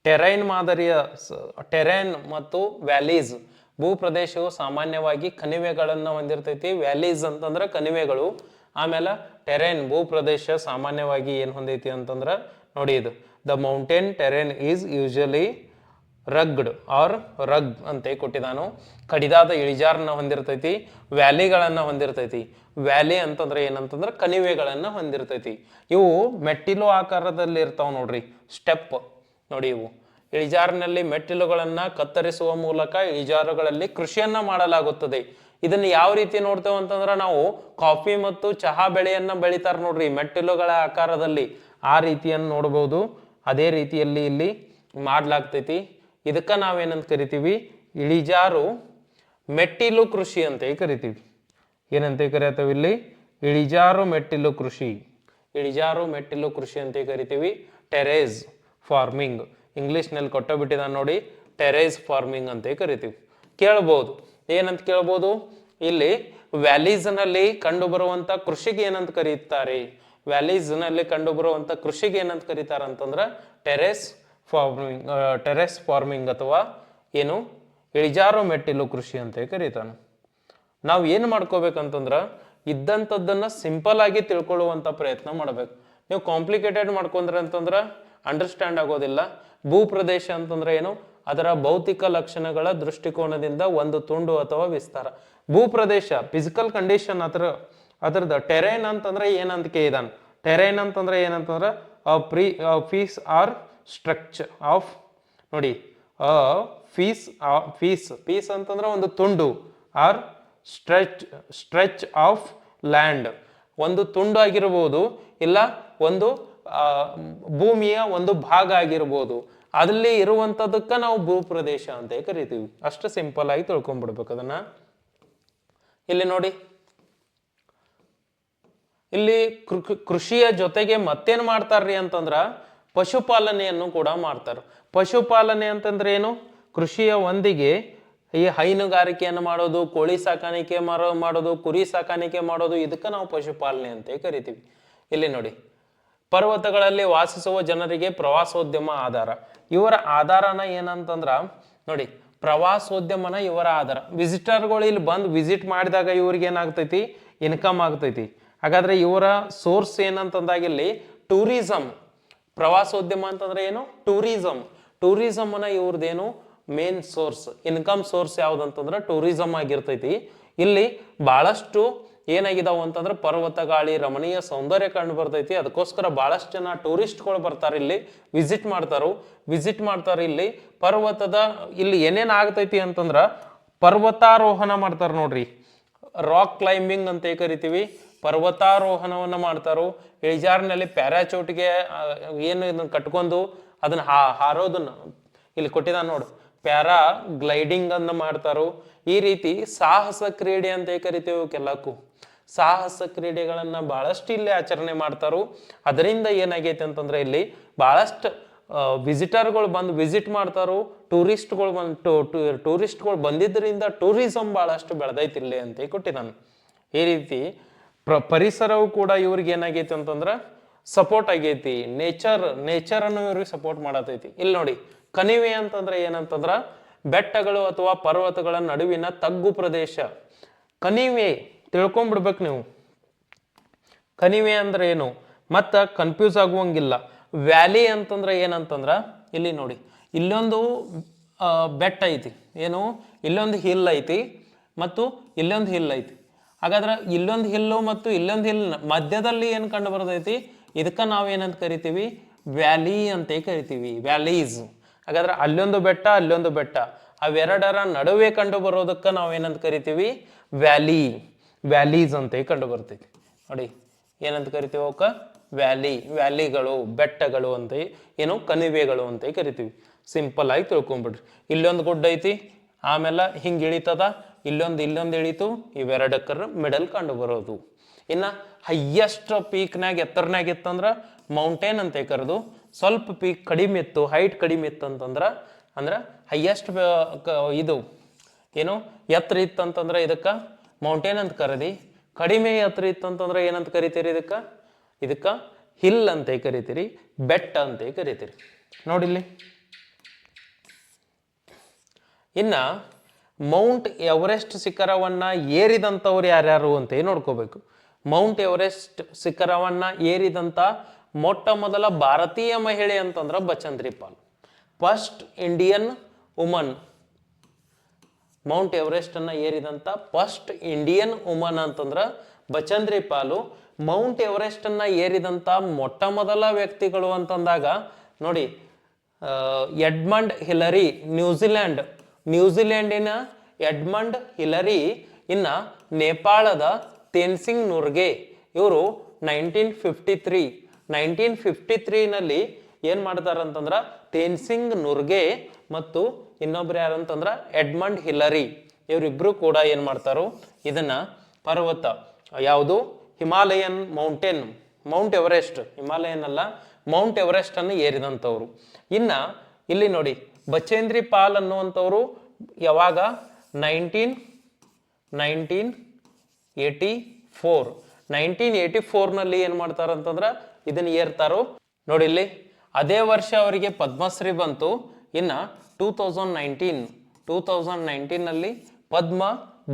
ಟೆರೈನ್ ಮತ್ತು ವ್ಯಾಲೀಸ್. ಭೂಪ್ರದೇಶವು ಸಾಮಾನ್ಯವಾಗಿ ಕಣಿವೆಗಳನ್ನು ಹೊಂದಿರ್ತೈತಿ. ವ್ಯಾಲೀಸ್ ಅಂತಂದ್ರೆ ಕಣಿವೆಗಳು. ಆಮೇಲೆ ಟೆರೈನ್ ಭೂಪ್ರದೇಶ ಸಾಮಾನ್ಯವಾಗಿ ಏನು ಹೊಂದೈತಿ ಅಂತಂದ್ರೆ ನೋಡಿ, ಇದು the mountain terrain is usually rugged ಅಂತ ಕೊಟ್ಟಿದ್ದಾನು. ಕಡಿದಾದ ಇಳಿಜಾರನ್ನ ಹೊಂದಿರ್ತೈತಿ, ವ್ಯಾಲಿಗಳನ್ನ ಹೊಂದಿರ್ತೈತಿ. ವ್ಯಾಲಿ ಅಂತಂದ್ರೆ ಏನಂತಂದ್ರೆ ಕಣಿವೆಗಳನ್ನ ಹೊಂದಿರ್ತೈತಿ. ಇವು ಮೆಟ್ಟಿಲು ಆಕಾರದಲ್ಲಿ ಇರ್ತಾವ ನೋಡ್ರಿ, ಸ್ಟೆಪ್ ನೋಡಿ. ಇವು ಇಳಿಜಾರಿನಲ್ಲಿ ಮೆಟ್ಟಿಲುಗಳನ್ನ ಕತ್ತರಿಸುವ ಮೂಲಕ ಇಳಿಜಾರುಗಳಲ್ಲಿ ಕೃಷಿಯನ್ನ ಮಾಡಲಾಗುತ್ತದೆ. ಇದನ್ನ ಯಾವ ರೀತಿ ನೋಡ್ತೇವೆ ಅಂತಂದ್ರೆ, ನಾವು ಕಾಫಿ ಮತ್ತು ಚಹಾ ಬೆಳೆಯನ್ನ ಬೆಳಿತಾರ ನೋಡ್ರಿ ಮೆಟ್ಟಿಲುಗಳ ಆಕಾರದಲ್ಲಿ, ಆ ರೀತಿಯನ್ನು ನೋಡಬಹುದು. ಅದೇ ರೀತಿಯಲ್ಲಿ ಇಲ್ಲಿ ಮಾಡ್ಲಾಗ್ತೈತಿ. ಇದಕ್ಕ ನಾವೇನಂತ ಕರಿತೀವಿ, ಇಳಿಜಾರು ಮೆಟ್ಟಿಲು ಕೃಷಿ ಅಂತ ಕರಿತೀವಿ. ಏನಂತ ಕರಿತೀವಿ ಇಲ್ಲಿ? ಇಳಿಜಾರು ಮೆಟ್ಟಿಲು ಕೃಷಿ ಅಂತ ಕರಿತೀವಿ. ಟೆರೇಸ್ ಫಾರ್ಮಿಂಗ್ ಇಂಗ್ಲಿಷ್ ನಲ್ಲಿ ಕೊಟ್ಟ ಬಿಟ್ಟಿದ ನೋಡಿ. ಟೆರೇಸ್ ಫಾರ್ಮಿಂಗ್ ಅಂತ ಕರಿತೀವಿ. ಕೇಳ್ಬೋದು, ಏನಂತ ಕೇಳ್ಬೋದು, ಇಲ್ಲಿ ವ್ಯಾಲೀಸ್ನಲ್ಲಿ ಕಂಡು ಬರುವಂತ ಕೃಷಿಗೆ ಏನಂತ ಕರೀತಾರೆ, ವ್ಯಾಲೀಸ್ನಲ್ಲಿ ಕಂಡು ಬರುವಂತ ಕೃಷಿಗೆ ಏನಂತ ಕರೀತಾರ ಅಂತಂದ್ರ ಟೆರೆಸ್ ಫಾರ್ಮಿಂಗ್ ಅಥವಾ ಏನು ಇಳಿಜಾರು ಮೆಟ್ಟಿಲು ಕೃಷಿ ಅಂತ ಕರೀತಾನೆ. ನಾವು ಏನು ಮಾಡ್ಕೋಬೇಕಂತಂದ್ರ ಇದ್ದಂಥದ್ದನ್ನ ಸಿಂಪಲ್ ಆಗಿ ತಿಳ್ಕೊಳ್ಳುವಂತ ಪ್ರಯತ್ನ ಮಾಡ್ಬೇಕು. ನೀವು ಕಾಂಪ್ಲಿಕೇಟೆಡ್ ಮಾಡ್ಕೊಂಡ್ರೆ ಅಂತಂದ್ರ ಅಂಡರ್ಸ್ಟ್ಯಾಂಡ್ ಆಗೋದಿಲ್ಲ. ಭೂಪ್ರದೇಶ ಅಂತಂದ್ರೆ ಏನು, ಅದರ ಭೌತಿಕ ಲಕ್ಷಣಗಳ ದೃಷ್ಟಿಕೋನದಿಂದ ಒಂದು ತುಂಡು ಅಥವಾ ವಿಸ್ತಾರ. ಭೂಪ್ರದೇಶ ಫಿಸಿಕಲ್ ಕಂಡೀಷನ್ ಅದರದ ಟೆರೇನ್ ಅಂತಂದ್ರೆ ಏನಂತ ಕೇಳಿದಾನೆ. ಟೆರೇನ್ ಅಂತಂದ್ರೆ ಏನಂತಂದ್ರ ಫೀಸ್ ಆರ್ ಸ್ಟ್ರಕ್ಚರ್ ಆಫ್, ನೋಡಿ ಫೀಸ್ ಅಂತಂದ್ರೆ ಒಂದು ತುಂಡು, ಆರ್ ಸ್ಟ್ರೆಚ್ ಆಫ್ ಲ್ಯಾಂಡ್, ಒಂದು ತುಂಡು ಆಗಿರ್ಬೋದು, ಇಲ್ಲ ಒಂದು ಭೂಮಿಯ ಒಂದು ಭಾಗ ಆಗಿರ್ಬೋದು, ಅಲ್ಲಿ ಇರುವಂತದಕ್ಕ ನಾವು ಭೂಪ್ರದೇಶ ಅಂತ ಕರಿತೀವಿ. ಅಷ್ಟು ಸಿಂಪಲ್ ಆಗಿ ತಿಳ್ಕೊಂಡ್ಬಿಡ್ಬೇಕು ಅದನ್ನ. ಇಲ್ಲಿ ನೋಡಿ, ಇಲ್ಲಿ ಕೃಷಿಯ ಜೊತೆಗೆ ಮತ್ತೇನ್ ಮಾಡ್ತಾರ್ರಿ ಅಂತಂದ್ರ ಪಶುಪಾಲನೆಯನ್ನು ಕೂಡ ಮಾಡ್ತಾರ. ಪಶುಪಾಲನೆ ಅಂತಂದ್ರೆ ಏನು, ಕೃಷಿಯ ಒಂದಿಗೆ ಈ ಹೈನುಗಾರಿಕೆಯನ್ನು ಮಾಡೋದು, ಕೋಳಿ ಸಾಕಾಣಿಕೆ ಮಾಡೋದು, ಕುರಿ ಸಾಕಾಣಿಕೆ ಮಾಡೋದು, ಇದಕ್ಕೆ ನಾವು ಪಶುಪಾಲನೆ ಅಂತ ಕರಿತೀವಿ. ಇಲ್ಲಿ ನೋಡಿ, ಪರ್ವತಗಳಲ್ಲಿ ವಾಸಿಸುವ ಜನರಿಗೆ ಪ್ರವಾಸೋದ್ಯಮ ಆಧಾರ. ಇವರ ಆಧಾರನ ಏನಂತಂದ್ರ ನೋಡಿ, ಪ್ರವಾಸೋದ್ಯಮನ ಇವರ ಆಧಾರ. ವಿಸಿಟರ್ಗಳು ಇಲ್ಲಿ ಬಂದು ವಿಸಿಟ್ ಮಾಡಿದಾಗ ಇವ್ರಿಗೆ ಏನಾಗ್ತೈತಿ, ಇನ್ಕಮ್ ಆಗ್ತೈತಿ. ಹಾಗಾದ್ರೆ ಇವರ ಸೋರ್ಸ್ ಏನಂತಂದಾಗ ಇಲ್ಲಿ ಟೂರಿಸಂ. ಪ್ರವಾಸೋದ್ಯಮ ಅಂತಂದ್ರೆ ಏನು, ಟೂರಿಸಮ್ ಅನ್ನ ಇವ್ರದ್ದೇನು ಮೇನ್ ಸೋರ್ಸ್, ಇನ್ಕಮ್ ಸೋರ್ಸ್ ಯಾವ್ದಂತಂದ್ರೆ ಟೂರಿಸಂ ಆಗಿರ್ತೈತಿ. ಇಲ್ಲಿ ಬಹಳಷ್ಟು ಏನಾಗಿದಾವ ಅಂತಂದ್ರೆ ಪರ್ವತ ಗಾಳಿ ರಮಣೀಯ ಸೌಂದರ್ಯ ಕಂಡು ಬರ್ತೈತಿ. ಅದಕ್ಕೋಸ್ಕರ ಬಹಳಷ್ಟು ಜನ ಟೂರಿಸ್ಟ್ಗಳು ಬರ್ತಾರೆ, ಇಲ್ಲಿ ವಿಸಿಟ್ ಮಾಡ್ತಾರ. ಇಲ್ಲಿ ಪರ್ವತದ ಇಲ್ಲಿ ಏನೇನ್ ಆಗ್ತೈತಿ ಅಂತಂದ್ರ ಪರ್ವತಾರೋಹಣ ಮಾಡ್ತಾರ ನೋಡ್ರಿ, ರಾಕ್ ಕ್ಲೈಂಬಿಂಗ್ ಅಂತ ಕರಿತೀವಿ. ಪರ್ವತಾರೋಹಣವನ್ನ ಮಾಡ್ತಾರೋ, ಇಳಿಜಾರಿನಲ್ಲಿ ಪ್ಯಾರಾಚೂಟ್ಗೆ ಏನು ಇದನ್ನ ಕಟ್ಕೊಂಡು ಅದನ್ನ ಹಾರೋದನ್ನ ಇಲ್ಲಿ ಕೊಟ್ಟಿದ ನೋಡು, ಪ್ಯಾರಾ ಗ್ಲೈಡಿಂಗ್ ಅನ್ನ ಮಾಡ್ತಾರೋ. ಈ ರೀತಿ ಸಾಹಸ ಕ್ರೀಡೆ ಅಂತ ಕರಿತೀವಿ. ಕೆಲಕ್ಕೂ ಸಾಹಸ ಕ್ರೀಡೆಗಳನ್ನ ಬಹಳಷ್ಟು ಇಲ್ಲಿ ಆಚರಣೆ ಮಾಡ್ತಾರೋ. ಅದರಿಂದ ಏನಾಗೈತೆ ಅಂತಂದ್ರೆ ಇಲ್ಲಿ ಬಹಳಷ್ಟು ವಿಸಿಟರ್ಗಳು ಬಂದು ವಿಸಿಟ್ ಮಾಡ್ತಾರೋ, ಟೂರಿಸ್ಟ್ಗಳು ಬಂದಿದ್ದರಿಂದ ಟೂರಿಸಂ ಬಹಳಷ್ಟು ಬೆಳೆದೈತಿ ಇಲ್ಲಿ ಅಂತ ಕೊಟ್ಟಿದ್ದಾನೆ. ಈ ರೀತಿ ಪರಿಸರವು ಕೂಡ ಇವ್ರಿಗೆ ಏನಾಗೈತಿ ಅಂತಂದ್ರ ಸಪೋರ್ಟ್ ಆಗೈತಿ. ನೇಚರ್ ಅನ್ನು ಇವ್ರಿಗೆ ಸಪೋರ್ಟ್ ಮಾಡತೈತಿ. ಇಲ್ಲಿ ನೋಡಿ, ಕಣಿವೆ ಅಂತಂದ್ರೆ ಏನಂತಂದ್ರ ಬೆಟ್ಟಗಳು ಅಥವಾ ಪರ್ವತಗಳ ನಡುವಿನ ತಗ್ಗು ಪ್ರದೇಶ. ಕಣಿವೆ ತಿಳ್ಕೊಂಡ್ಬಿಡ್ಬೇಕು ನೀವು, ಕಣಿವೆ ಅಂದ್ರೆ ಏನು ಮತ್ತ ಕನ್ಫ್ಯೂಸ್ ಆಗುವಂಗಿಲ್ಲ. ವ್ಯಾಲಿ ಅಂತಂದ್ರೆ ಏನಂತಂದ್ರ ಇಲ್ಲಿ ನೋಡಿ, ಇಲ್ಲೊಂದು ಬೆಟ್ಟ ಐತಿ, ಏನು ಇಲ್ಲೊಂದು ಹಿಲ್ ಐತಿ ಮತ್ತು ಇಲ್ಲೊಂದು ಹಿಲ್ ಐತಿ. ಹಾಗಾದ್ರೆ ಇಲ್ಲೊಂದು ಹಿಲ್ಲು ಮತ್ತು ಇಲ್ಲೊಂದು ಹಿಲ್ ಮಧ್ಯದಲ್ಲಿ ಏನ್ ಕಂಡು ಬರ್ತೈತಿ, ಇದಕ್ಕ ನಾವೇನಂತ ಕರಿತೀವಿ, ವ್ಯಾಲಿ ಅಂತ ಕರಿತೀವಿ, ವ್ಯಾಲೀಸ್. ಹಾಗಾದ್ರೆ ಅಲ್ಲೊಂದು ಬೆಟ್ಟ ಅಲ್ಲೊಂದು ಬೆಟ್ಟ, ಅವೆರಡರ ನಡುವೆ ಕಂಡು ಬರೋದಕ್ಕ ನಾವೇನಂತ ಕರಿತೀವಿ, ವ್ಯಾಲೀಸ್ ಅಂತ ಕಂಡು ಬರ್ತೈತಿ. ನೋಡಿ ಏನಂತ ಕರಿತೀವಿ ಅವಕ್ಕ, ವ್ಯಾಲಿಗಳು, ಬೆಟ್ಟಗಳು ಅಂತ, ಏನು ಕಣಿವೆಗಳು ಅಂತ ಕರಿತೀವಿ. ಸಿಂಪಲ್ ಆಗಿ ತಿಳ್ಕೊಂಡ್ಬಿಡ್ರಿ. ಇಲ್ಲೊಂದು ಗುಡ್ಡ ಐತಿ, ಆಮೇಲೆ ಹಿಂಗ್ ಇಳಿತದ, ಇಲ್ಲೊಂದು ಇಳಿತು, ಇವೆರಡಕ್ಕರ ಮಿಡಲ್ ಕಂಡು ಬರೋದು. ಇನ್ನ ಹೈಯೆಸ್ಟ್ ಪೀಕ್ನಾಗ ಎತ್ತರನಾಗ ಇತ್ತಂದ್ರ ಮೌಂಟೇನ್ ಅಂತ ಕರೆದು, ಸ್ವಲ್ಪ ಪೀಕ್ ಕಡಿಮೆ ಇತ್ತು, ಹೈಟ್ ಕಡಿಮೆ ಇತ್ತು ಅಂದ್ರ ಹೈಯೆಸ್ಟ್ ಇದು ಏನು ಎತ್ತರ ಇತ್ತಂತಂದ್ರ ಇದಕ್ಕ ಮೌಂಟೇನ್ ಅಂತ ಕರದಿ. ಕಡಿಮೆ ಎತ್ತರ ಇತ್ತಂತಂದ್ರ ಏನಂತ ಕರಿತೀರಿ, ಇದಕ್ಕ ಹಿಲ್ ಅಂತ ಕರಿತೀರಿ, ಬೆಟ್ಟ ಅಂತ ಕರಿತೀರಿ. ನೋಡಿಲ್ಲಿ, ಇನ್ನ ಮೌಂಟ್ ಎವರೆಸ್ಟ್ ಶಿಖರವನ್ನ ಏರಿದಂಥವ್ರು ಯಾರ್ಯಾರು ಅಂತ ನೋಡ್ಕೋಬೇಕು. ಮೌಂಟ್ ಎವರೆಸ್ಟ್ ಶಿಖರವನ್ನ ಏರಿದಂತ ಮೊಟ್ಟ ಮೊದಲ ಭಾರತೀಯ ಮಹಿಳೆ ಅಂತಂದ್ರ Bachendri Pal, first Indian woman. Mount Everest ಅನ್ನ ಏರಿದಂತ ಫಸ್ಟ್ ಇಂಡಿಯನ್ ವುಮನ್ ಅಂತಂದ್ರ ಬಚೇಂದ್ರಿ ಪಾಲು. ಮೌಂಟ್ ಎವರೆಸ್ಟ್ ಅನ್ನ ಏರಿದಂತ ಮೊಟ್ಟ ಮೊದಲ ವ್ಯಕ್ತಿಗಳು ಅಂತಂದಾಗ ನೋಡಿ, ಎಡ್ಮಂಡ್ ಹಿಲರಿ, ನ್ಯೂಜಿಲೆಂಡಿನ ಎಡ್ಮಂಡ್ ಹಿಲರಿ. ಇನ್ನ ನೇಪಾಳದ ತೇನ್ಸಿಂಗ್ ನುರ್ಗೆ, ಇವರು 1953 ನಲ್ಲಿ ಏನ್ ಮಾಡ್ತಾರಂತಂದ್ರ ತೇನ್ಸಿಂಗ್ ನುರ್ಗೆ ಮತ್ತು ಇನ್ನೊಬ್ರು ಯಾರಂತಂದ್ರ ಎಡ್ಮಂಡ್ ಹಿಲರಿ, ಇವರಿಬ್ರು ಕೂಡ ಏನ್ ಮಾಡ್ತಾರೋ ಇದನ್ನ ಪರ್ವತ ಯಾವುದು ಹಿಮಾಲಯನ್ ಮೌಂಟ್ ಎವರೆಸ್ಟ್, ಹಿಮಾಲಯನ್ ಅಲ್ಲ, ಮೌಂಟ್ ಎವರೆಸ್ಟ್ ಅನ್ನು ಏರಿದಂಥವ್ರು. ಇನ್ನ ಇಲ್ಲಿ ನೋಡಿ, ಬಚೇಂದ್ರಿ ಪಾಲ್ ಅನ್ನುವಂಥವ್ರು ಯಾವಾಗ 1984 ಏನು ಮಾಡ್ತಾರಂತಂದ್ರ ಇದನ್ನ ಏರ್ತಾರೋ ನೋಡಿ ಇಲ್ಲಿ. ಅದೇ ವರ್ಷ ಅವರಿಗೆ ಪದ್ಮಶ್ರೀ ಬಂತು. ಇನ್ನ 2019 ಪದ್ಮ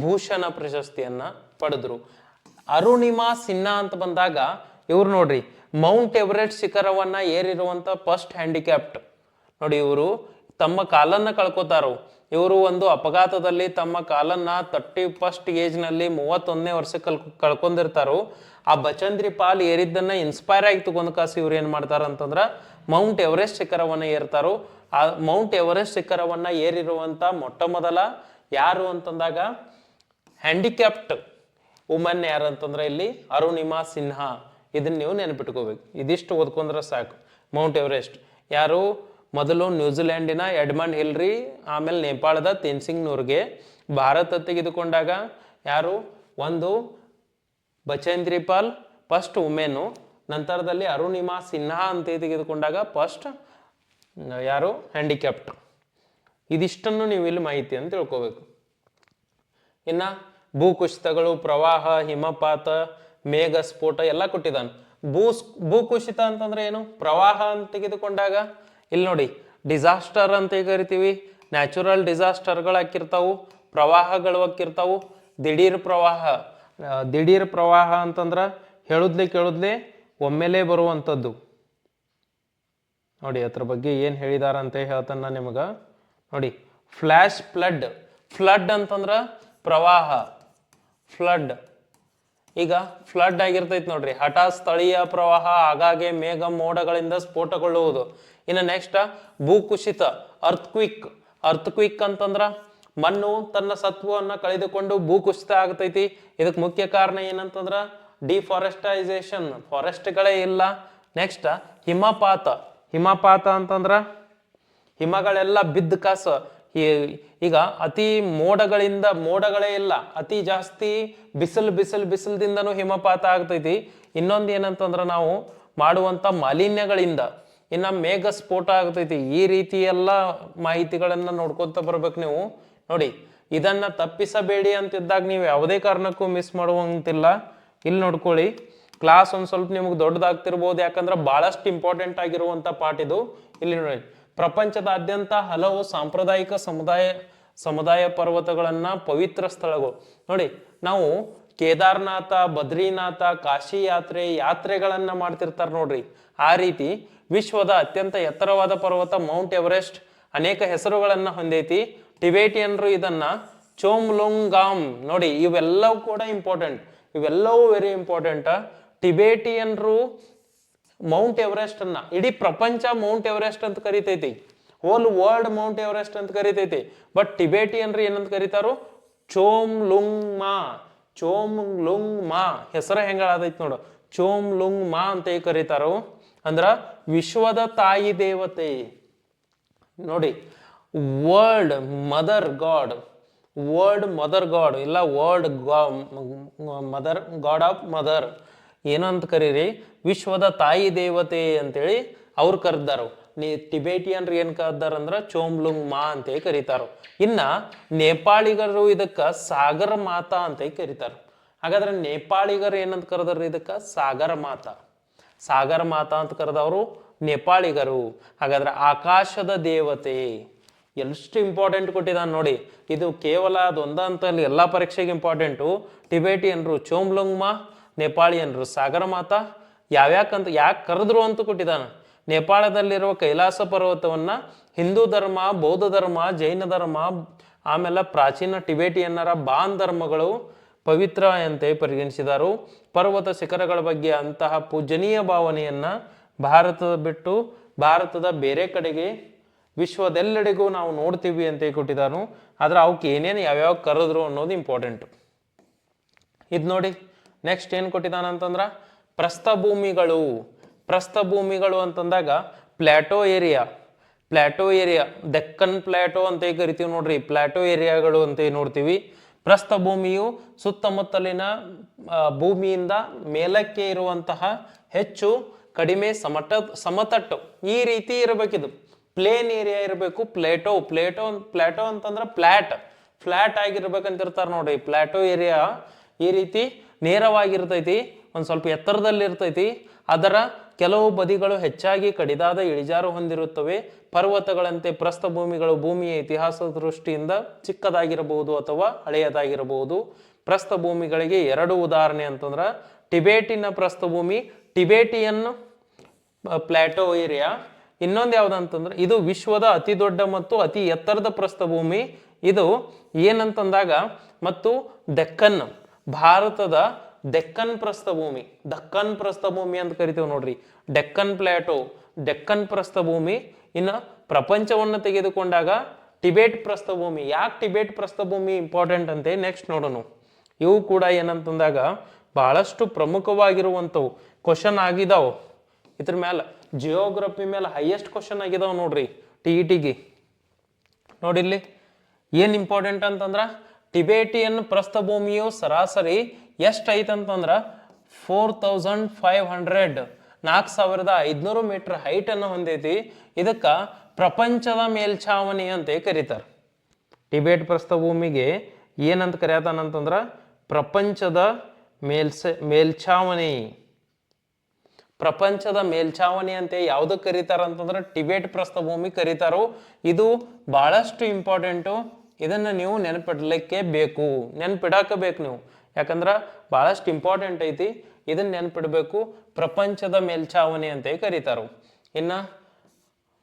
ಭೂಷಣ ಪ್ರಶಸ್ತಿಯನ್ನ ಪಡೆದ್ರು. ಅರುಣಿಮಾ ಸಿನ್ಹಾ ಅಂತ ಬಂದಾಗ ಇವ್ರು ನೋಡ್ರಿ ಮೌಂಟ್ ಎವರೆಸ್ಟ್ ಶಿಖರವನ್ನ ಏರಿರುವಂತ ಫಸ್ಟ್ ಹ್ಯಾಂಡಿಕ್ಯಾಪ್ಟ್ ನೋಡಿ. ಇವರು ತಮ್ಮ ಕಾಲನ್ನ ಕಳ್ಕೊತಾರೋ. ಇವರು ಒಂದು ಅಪಘಾತದಲ್ಲಿ ತಮ್ಮ ಕಾಲನ್ನ 31st ಏಜ್ನಲ್ಲಿ 31ನೇ ವರ್ಷ ಕಳ್ಕೊಂಡಿರ್ತಾರೋ. ಆ ಬಚೇಂದ್ರಿ ಪಾಲ್ ಏರಿದ್ದನ್ನ ಇನ್ಸ್ಪೈರ್ ಆಗಿ ತಗೊಂಡ್ ಕಾಸು ಇವ್ರು ಏನ್ ಮಾಡ್ತಾರ ಅಂತಂದ್ರ ಮೌಂಟ್ ಎವರೆಸ್ಟ್ ಶಿಖರವನ್ನ ಏರ್ತಾರೋ. ಆ ಮೌಂಟ್ ಎವರೆಸ್ಟ್ ಶಿಖರವನ್ನ ಏರಿರುವಂತ ಮೊಟ್ಟ ಮೊದಲ ಯಾರು ಅಂತಂದಾಗ ಹ್ಯಾಂಡಿಕ್ಯಾಪ್ಟ್ ವುಮನ್ ಯಾರು ಅಂತಂದ್ರೆ ಇಲ್ಲಿ ಅರುಣಿಮಾ ಸಿನ್ಹಾ. ಇದನ್ನ ನೀವು ನೆನಪಿಟ್ಕೋಬೇಕು. ಇದಿಷ್ಟು ಓದ್ಕೊಂಡ್ರೆ ಸಾಕು. ಮೌಂಟ್ ಎವರೆಸ್ಟ್ ಯಾರು? ಮೊದಲು ನ್ಯೂಜಿಲ್ಯಾಂಡಿನ ಎಡ್ಮಂಡ್ ಹಿಲ್ರಿ, ಆಮೇಲೆ ನೇಪಾಳದ ತೆನ್ಸಿಂಗ್ ನೂರ್ಗೆ. ಭಾರತ ತೆಗೆದುಕೊಂಡಾಗ ಯಾರು? ಒಂದು ಬಚೇಂದ್ರಿ ಪಾಲ್ ಫಸ್ಟ್ ವುಮೆನು, ನಂತರದಲ್ಲಿ ಅರುಣಿಮಾ ಸಿನ್ಹಾ ಅಂತ ತೆಗೆದುಕೊಂಡಾಗ ಫಸ್ಟ್ ಯಾರು? ಹ್ಯಾಂಡಿಕ್ಯಾಪ್ಟ್. ಇದಿಷ್ಟನ್ನು ನೀವು ಇಲ್ಲಿ ಮಾಹಿತಿ ಅಂತ ತಿಳ್ಕೋಬೇಕು. ಇನ್ನ ಭೂಕುಸಿತಗಳು, ಪ್ರವಾಹ, ಹಿಮಪಾತ, ಮೇಘ ಸ್ಫೋಟ ಎಲ್ಲ ಕೊಟ್ಟಿದ್ದಾನೆ. ಭೂಕುಸಿತ ಅಂತಂದ್ರೆ ಏನು? ಪ್ರವಾಹ ಅಂತ ತೆಗೆದುಕೊಂಡಾಗ ಇಲ್ಲಿ ನೋಡಿ ಡಿಸಾಸ್ಟರ್ ಅಂತ ಕರಿತೀವಿ. ನ್ಯಾಚುರಲ್ ಡಿಸಾಸ್ಟರ್ಗಳು ಹಾಕಿರ್ತಾವು, ಪ್ರವಾಹಗಳು ಹಾಕಿರ್ತಾವು. ದಿಢೀರ್ ಪ್ರವಾಹ ಅಂತಂದ್ರ ಕೇಳುದ್ಲೆ ಒಮ್ಮೆಲೆ ಬರುವಂಥದ್ದು ನೋಡಿ. ಅದ್ರ ಬಗ್ಗೆ ಏನ್ ಹೇಳಿದಾರ ಅಂತ ಹೇಳ್ತಾನ ನಿಮಗ ನೋಡಿ. ಫ್ಲಾಶ್ ಫ್ಲಡ್ ಅಂತಂದ್ರ ಪ್ರವಾಹ. ಫ್ಲಡ್ ಈಗ ಫ್ಲಡ್ ಆಗಿರ್ತೈತಿ ನೋಡ್ರಿ. ಹಠಾತ್ ಸ್ಥಳೀಯ ಪ್ರವಾಹ, ಆಗಾಗ್ಗೆ ಮೇಘ ಮೋಡಗಳಿಂದ ಸ್ಫೋಟಗೊಳ್ಳುವುದು. ಇನ್ನು ನೆಕ್ಸ್ಟ್ ಭೂಕುಸಿತ, ಅರ್ಥಕ್ವಿಕ್ ಅಂತಂದ್ರ ಮಣ್ಣು ತನ್ನ ಸತ್ವವನ್ನ ಕಳೆದುಕೊಂಡು ಭೂಕುಸಿತ ಆಗ್ತೈತಿ. ಇದಕ್ಕೆ ಮುಖ್ಯ ಕಾರಣ ಏನಂತಂದ್ರ ಡಿಫಾರೆಸ್ಟೈಸೇಷನ್, ಫಾರೆಸ್ಟ್ಗಳೇ ಇಲ್ಲ. ನೆಕ್ಸ್ಟ್ ಹಿಮಪಾತ ಅಂತಂದ್ರ ಹಿಮಗಳೆಲ್ಲ ಬಿದ್ದ ಕಾಸ. ಈಗ ಅತಿ ಮೋಡಗಳೇ ಇಲ್ಲ, ಅತಿ ಜಾಸ್ತಿ ಬಿಸಿಲದಿಂದನೂ ಹಿಮಪಾತ ಆಗ್ತೈತಿ. ಇನ್ನೊಂದು ಏನಂತಂದ್ರ ನಾವು ಮಾಡುವಂತ ಮಾಲಿನ್ಯಗಳಿಂದ. ಇನ್ನ ಮೇಘ ಸ್ಫೋಟ ಆಗ್ತೈತಿ. ಈ ರೀತಿ ಎಲ್ಲ ಮಾಹಿತಿಗಳನ್ನ ನೋಡ್ಕೊಂತ ಬರ್ಬೇಕು ನೀವು ನೋಡಿ. ಇದನ್ನ ತಪ್ಪಿಸಬೇಡಿ ಅಂತಿದ್ದಾಗ ನೀವು ಯಾವುದೇ ಕಾರಣಕ್ಕೂ ಮಿಸ್ ಮಾಡುವಂತಿಲ್ಲ. ಇಲ್ಲಿ ನೋಡ್ಕೊಳ್ಳಿ, ಕ್ಲಾಸ್ ಒಂದ್ ಸ್ವಲ್ಪ ನಿಮ್ಗೆ ದೊಡ್ಡದಾಗ್ತಿರ್ಬೋದು, ಯಾಕಂದ್ರೆ ಬಹಳಷ್ಟು ಇಂಪಾರ್ಟೆಂಟ್ ಆಗಿರುವಂತ ಪಾಠ ಇದು. ಇಲ್ಲಿ ನೋಡಿ, ಪ್ರಪಂಚದಾದ್ಯಂತ ಹಲವು ಸಾಂಪ್ರದಾಯಿಕ ಸಮುದಾಯ ಪರ್ವತಗಳನ್ನ ಪವಿತ್ರ ಸ್ಥಳಗಳು ನೋಡಿ. ನಾವು ಕೇದಾರ್ನಾಥ, ಬದ್ರಿನಾಥ, ಕಾಶಿ ಯಾತ್ರೆಗಳನ್ನ ಮಾಡ್ತಿರ್ತಾರೆ ನೋಡ್ರಿ. ಆ ರೀತಿ ವಿಶ್ವದ ಅತ್ಯಂತ ಎತ್ತರವಾದ ಪರ್ವತ ಮೌಂಟ್ ಎವರೆಸ್ಟ್ ಅನೇಕ ಹೆಸರುಗಳನ್ನ ಹೊಂದೈತಿ. ಟಿಬೇಟಿಯನ್ರು ಇದನ್ನ ಚೋಮ್ಲುಂಗಾಮ್ ನೋಡಿ. ಇವೆಲ್ಲವೂ ಕೂಡ ಇಂಪಾರ್ಟೆಂಟ್, ಇವೆಲ್ಲವೂ ವೆರಿ ಇಂಪಾರ್ಟೆಂಟ್. ಟಿಬೇಟಿಯನ್ರು ಮೌಂಟ್ ಎವರೆಸ್ಟ್ ಅನ್ನ, ಇಡೀ ಪ್ರಪಂಚ ಮೌಂಟ್ ಎವರೆಸ್ಟ್ ಅಂತ ಕರಿತೈತಿ, ಹೋಲ್ ವರ್ಲ್ಡ್ ಮೌಂಟ್ ಎವರೆಸ್ಟ್ ಅಂತ ಕರಿತೈತಿ. ಬಟ್ ಟಿಬೇಟಿಯನ್ರು ಏನಂತ ಕರೀತಾರೋ? ಚೋಮ್ಲುಂಗ್ಮಾ ಹೆಸರ ಹೆಂಗಾದೈತಿ ನೋಡು. ಚೋಮ್ಲುಂಗ್ಮಾ ಅಂತ ಕರೀತಾರೋ. ಅಂದ್ರ ವಿಶ್ವದ ತಾಯಿ ದೇವತೆ ನೋಡಿ. ವರ್ಲ್ಡ್ ಮದರ್ ಗಾಡ್ ಇಲ್ಲ, world mother god of mother ಏನು ಅಂತ ಕರೀರಿ, ವಿಶ್ವದ ತಾಯಿ ದೇವತೆ ಅಂತೇಳಿ ಅವ್ರು ಕರೆದಾರು. ಟಿಬೇಟಿಯನ್ರು ಏನ್ ಕರೆದಾರಂದ್ರ ಚೋಮ್ಲುಂಗ್ಮಾ ಅಂತ ಕರೀತಾರೋ. ಇನ್ನ ನೇಪಾಳಿಗರು ಇದಕ್ಕ ಸಾಗರ ಮಾತಾ ಅಂತ ಕರೀತಾರ. ಹಾಗಾದ್ರೆ ನೇಪಾಳಿಗರು ಏನಂತ ಕರೆದಾರ? ಇದಕ್ಕ ಸಾಗರ ಮಾತಾ ಅಂತ ಕರೆದವರು ನೇಪಾಳಿಗರು. ಹಾಗಾದ್ರೆ ಆಕಾಶದ ದೇವತೆ ಎಷ್ಟು ಇಂಪಾರ್ಟೆಂಟ್ ಕೊಟ್ಟಿದ್ದಾನೆ ನೋಡಿ. ಇದು ಕೇವಲ ಅದೊಂದ ಅಂತಲ್ಲಿ ಎಲ್ಲಾ ಪರೀಕ್ಷೆಗೆ ಇಂಪಾರ್ಟೆಂಟು. ಟಿಬೇಟಿಯನ್ರು ಚೋಮ್ಲುಂಗ್ಮಾ, ನೇಪಾಳಿಯನ್ರು ಸಾಗರ ಮಾತಾ. ಯಾಕೆ ಕರೆದ್ರು ಅಂತ ಕೊಟ್ಟಿದ್ದಾನೆ. ನೇಪಾಳದಲ್ಲಿರುವ ಕೈಲಾಸ ಪರ್ವತವನ್ನ ಹಿಂದೂ ಧರ್ಮ, ಬೌದ್ಧ ಧರ್ಮ, ಜೈನ ಧರ್ಮ, ಆಮೇಲೆ ಪ್ರಾಚೀನ ಟಿಬೇಟಿಯನ್ನರ ಬಾನ್ ಧರ್ಮಗಳು ಪವಿತ್ರ ಅಂತ ಪರಿಗಣಿಸಿದರು. ಪರ್ವತ ಶಿಖರಗಳ ಬಗ್ಗೆ ಅಂತಹ ಪೂಜನೀಯ ಭಾವನೆಯನ್ನ ಭಾರತದ ಬೇರೆ ಕಡೆಗೆ ವಿಶ್ವದೆಲ್ಲೆಡೆಗೂ ನಾವು ನೋಡ್ತೀವಿ ಅಂತ ಕೊಟ್ಟಿದ್ದಾನು. ಆದ್ರೆ ಅವಕ್ಕೆ ಏನೇನು ಯಾವ್ಯಾವ ಕರೆದ್ರು ಅನ್ನೋದು ಇಂಪಾರ್ಟೆಂಟ್. ಇದು ನೋಡಿ, ನೆಕ್ಸ್ಟ್ ಏನ್ ಕೊಟ್ಟಿದ್ದಾನಂತಂದ್ರ ಪ್ರಸ್ಥಭೂಮಿಗಳು ಅಂತಂದಾಗ ಪ್ಲಾಟೋ ಏರಿಯಾ, ಡೆಕ್ಕನ್ ಪ್ಲಾಟೋ ಅಂತ ಕರಿತೀವಿ ನೋಡ್ರಿ. ಪ್ಲಾಟೋ ಏರಿಯಾಗಳು ಅಂತ ನೋಡ್ತೀವಿ. ಪ್ರಸ್ಥಭೂಮಿಯು ಸುತ್ತಮುತ್ತಲಿನ ಭೂಮಿಯಿಂದ ಮೇಲಕ್ಕೆ ಇರುವಂತಹ ಹೆಚ್ಚು ಕಡಿಮೆ ಸಮತಟ್ಟು ಈ ರೀತಿ ಇರಬೇಕಿದು. ಪ್ಲೇನ್ ಏರಿಯಾ ಇರಬೇಕು. ಪ್ಲೇಟೋ ಅಂತಂದ್ರೆ ಫ್ಲಾಟ್ ಆಗಿರ್ಬೇಕಂತಿರ್ತಾರೆ ನೋಡ್ರಿ. ಪ್ಲಾಟೋ ಏರಿಯಾ ಈ ರೀತಿ ನೇರವಾಗಿರ್ತೈತಿ, ಒಂದ್ ಸ್ವಲ್ಪ ಎತ್ತರದಲ್ಲಿ ಇರ್ತೈತಿ. ಅದರ ಕೆಲವು ಬದಿಗಳು ಹೆಚ್ಚಾಗಿ ಕಡಿದಾದ ಇಳಿಜಾರು ಹೊಂದಿರುತ್ತವೆ. ಪರ್ವತಗಳಂತೆ ಪ್ರಸ್ಥಭೂಮಿಗಳು ಭೂಮಿಯ ಇತಿಹಾಸದ ದೃಷ್ಟಿಯಿಂದ ಚಿಕ್ಕದಾಗಿರಬಹುದು ಅಥವಾ ಹಳೆಯದಾಗಿರಬಹುದು. ಪ್ರಸ್ಥಭೂಮಿಗಳಿಗೆ ಎರಡು ಉದಾಹರಣೆ ಅಂತಂದ್ರ ಟಿಬೇಟಿನ ಪ್ರಸ್ಥಭೂಮಿ, ಟಿಬೇಟಿಯನ್ ಪ್ಲಾಟೋ ಏರಿಯಾ. ಇನ್ನೊಂದು ಯಾವ್ದಂತಂದ್ರೆ ಇದು ವಿಶ್ವದ ಅತಿ ದೊಡ್ಡ ಮತ್ತು ಅತಿ ಎತ್ತರದ ಪ್ರಸ್ಥಭೂಮಿ. ಇದು ಏನಂತಂದಾಗ ಮತ್ತು ಡೆಕ್ಕನ್, ಭಾರತದ ಡೆಕ್ಕನ್ ಪ್ರಸ್ಥಭೂಮಿ ಅಂತ ಕರಿತೀವಿ ನೋಡ್ರಿ. ಡೆಕ್ಕನ್ ಪ್ಲಾಟೋ, ಡೆಕ್ಕನ್ ಪ್ರಸ್ಥಭೂಮಿ. ಇನ್ನು ಪ್ರಪಂಚವನ್ನು ತೆಗೆದುಕೊಂಡಾಗ ಟಿಬೇಟ್ ಪ್ರಸ್ಥಭೂಮಿ. ಯಾಕೆ ಟಿಬೇಟ್ ಪ್ರಸ್ಥಭೂಮಿ ಇಂಪಾರ್ಟೆಂಟ್ ಅಂತ ನೆಕ್ಸ್ಟ್ ನೋಡೋಣ. ಇವು ಕೂಡ ಏನಂತಂದಾಗ ಬಹಳಷ್ಟು ಪ್ರಮುಖವಾಗಿರುವಂಥವು ಕ್ವಶನ್ ಆಗಿದಾವ. ಇದ್ರ ಮೇಲೆ ಜಿಯೋಗ್ರಫಿ ಮೇಲೆ ಹೈಯೆಸ್ಟ್ ಕ್ವಶನ್ ಆಗಿದಾವ ನೋಡ್ರಿ TETಗೆ. ನೋಡಿಲ್ಲಿ ಏನ್ ಇಂಪಾರ್ಟೆಂಟ್ ಅಂತಂದ್ರ ಟಿಬೇಟಿಯನ್ ಪ್ರಸ್ಥಭೂಮಿಯು ಸರಾಸರಿ ಎಷ್ಟು ಐತಂತಂದ್ರ 4500 4500 ಮೀಟರ್ ಹೈಟ್ ಅನ್ನು ಹೊಂದೈತಿ. ಇದಕ್ಕ ಪ್ರಪಂಚದ ಮೇಲ್ಛಾವಣಿ ಅಂತ ಕರೀತಾರ. ಟಿಬೇಟ್ ಪ್ರಸ್ಥಭೂಮಿಗೆ ಏನಂತ ಕರೆಯತಾನಂತಂದ್ರ ಪ್ರಪಂಚದ ಮೇಲ್ಛಾವಣಿ. ಪ್ರಪಂಚದ ಮೇಲ್ಛಾವಣಿ ಅಂತ ಯಾವ್ದಕ್ ಕರೀತಾರ ಅಂತಂದ್ರ ಟಿಬೇಟ್ ಪ್ರಸ್ಥಭೂಮಿ ಕರೀತಾರೋ. ಇದು ಬಹಳಷ್ಟು ಇಂಪಾರ್ಟೆಂಟು. ಇದನ್ನ ನೀವು ನೆನ್ಪಿಡಾಕ ಬೇಕು ನೀವು, ಯಾಕಂದ್ರ ಬಹಳಷ್ಟು ಇಂಪಾರ್ಟೆಂಟ್ ಐತಿ. ಇದನ್ನ ನೆನ್ಪಿಡ್ಬೇಕು. ಪ್ರಪಂಚದ ಮೇಲ್ಛಾವಣಿ ಅಂತ ಕರೀತಾರ. ಇನ್ನ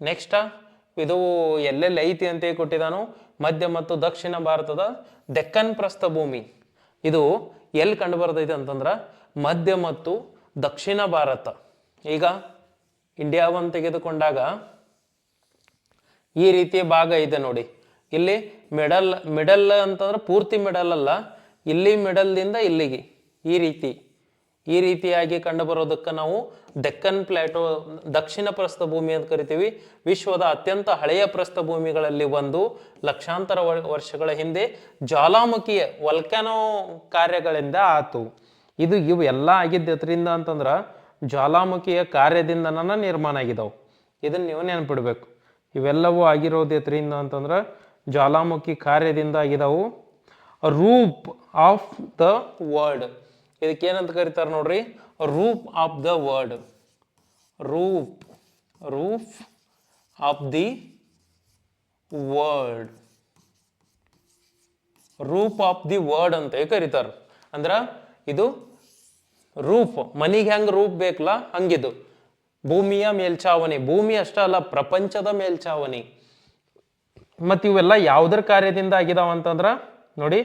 ನೆಕ್ಸ್ಟ್ ಇದು ಎಲ್ಲೆಲ್ಲಿ ಐತಿ ಅಂತ ಕೊಟ್ಟಿದ್ದಾನು. ಮಧ್ಯ ಮತ್ತು ದಕ್ಷಿಣ ಭಾರತದ ಡೆಕ್ಕನ್ ಪ್ರಸ್ಥಭೂಮಿ ಇದು ಎಲ್ಲಿ ಕಂಡು ಬರ್ತೈತಿ ಅಂತಂದ್ರ ಮಧ್ಯ ಮತ್ತು ದಕ್ಷಿಣ ಭಾರತ. ಈಗ ಇಂಡಿಯಾವನ್ನು ತೆಗೆದುಕೊಂಡಾಗ ಈ ರೀತಿಯ ಭಾಗ ಇದೆ ನೋಡಿ. ಇಲ್ಲಿ ಮಿಡಲ್ ಅಂತಂದ್ರೆ ಪೂರ್ತಿ ಮಿಡಲ್ ಅಲ್ಲ, ಇಲ್ಲಿ ಮಿಡಲ್ದಿಂದ ಇಲ್ಲಿಗೆ ಈ ರೀತಿಯಾಗಿ ಕಂಡು ಬರೋದಕ್ಕೆ ನಾವು ಡೆಕ್ಕನ್ ಪ್ಲಾಟೋ, ದಕ್ಷಿಣ ಪ್ರಸ್ಥಭೂಮಿ ಅಂತ ಕರಿತೀವಿ. ವಿಶ್ವದ ಅತ್ಯಂತ ಹಳೆಯ ಪ್ರಸ್ಥಭೂಮಿಗಳಲ್ಲಿ ಒಂದು. ಲಕ್ಷಾಂತರ ವರ್ಷಗಳ ಹಿಂದೆ ಜ್ವಾಲಾಮುಖಿಯ ವಲ್ಕ್ಯಾನೋ ಕಾರ್ಯಗಳಿಂದ ಆತು. ಇವು ಎಲ್ಲ ಆಗಿದ್ದು ಎದರಿಂದ ಅಂತಂದ್ರ ಜ್ವಾಲಾಮುಖಿಯ ಕಾರ್ಯದಿಂದ ನಿರ್ಮಾಣ ಆಗಿದಾವು. ಇದನ್ನ ನೀವು ನೆನಪಿಡ್ಬೇಕು. ಇವೆಲ್ಲವೂ ಆಗಿರೋದು ಎದರಿಂದ ಅಂತಂದ್ರ ಜ್ವಾಲಾಮುಖಿ ಕಾರ್ಯದಿಂದ ಆಗಿದಾವು. ರೂಪ್ ಆಫ್ ದ ವರ್ಲ್ಡ್, ಇದಕ್ಕೆ ಏನಂತ ಕರೀತಾರೆ ನೋಡ್ರಿ, roof of the world. Roof of the world, roof of the world ಅಂತ ಕರೀತಾರ. ಅಂದ್ರ ಇದು ರೂಪ್, ಮನಿಗೆ ಹೆಂಗ್ ರೂಪ್ ಬೇಕಲ್ಲ ಹಂಗಿದು. ಭೂಮಿಯ ಮೇಲ್ಛಾವಣಿ, ಭೂಮಿ ಅಷ್ಟ ಅಲ್ಲ ಪ್ರಪಂಚದ ಮೇಲ್ಛಾವಣಿ. ಮತ್ ಇವೆಲ್ಲ ಯಾವ್ದ್ರ ಕಾರ್ಯದಿಂದ ಆಗಿದಾವ ಅಂತಂದ್ರ ನೋಡಿ,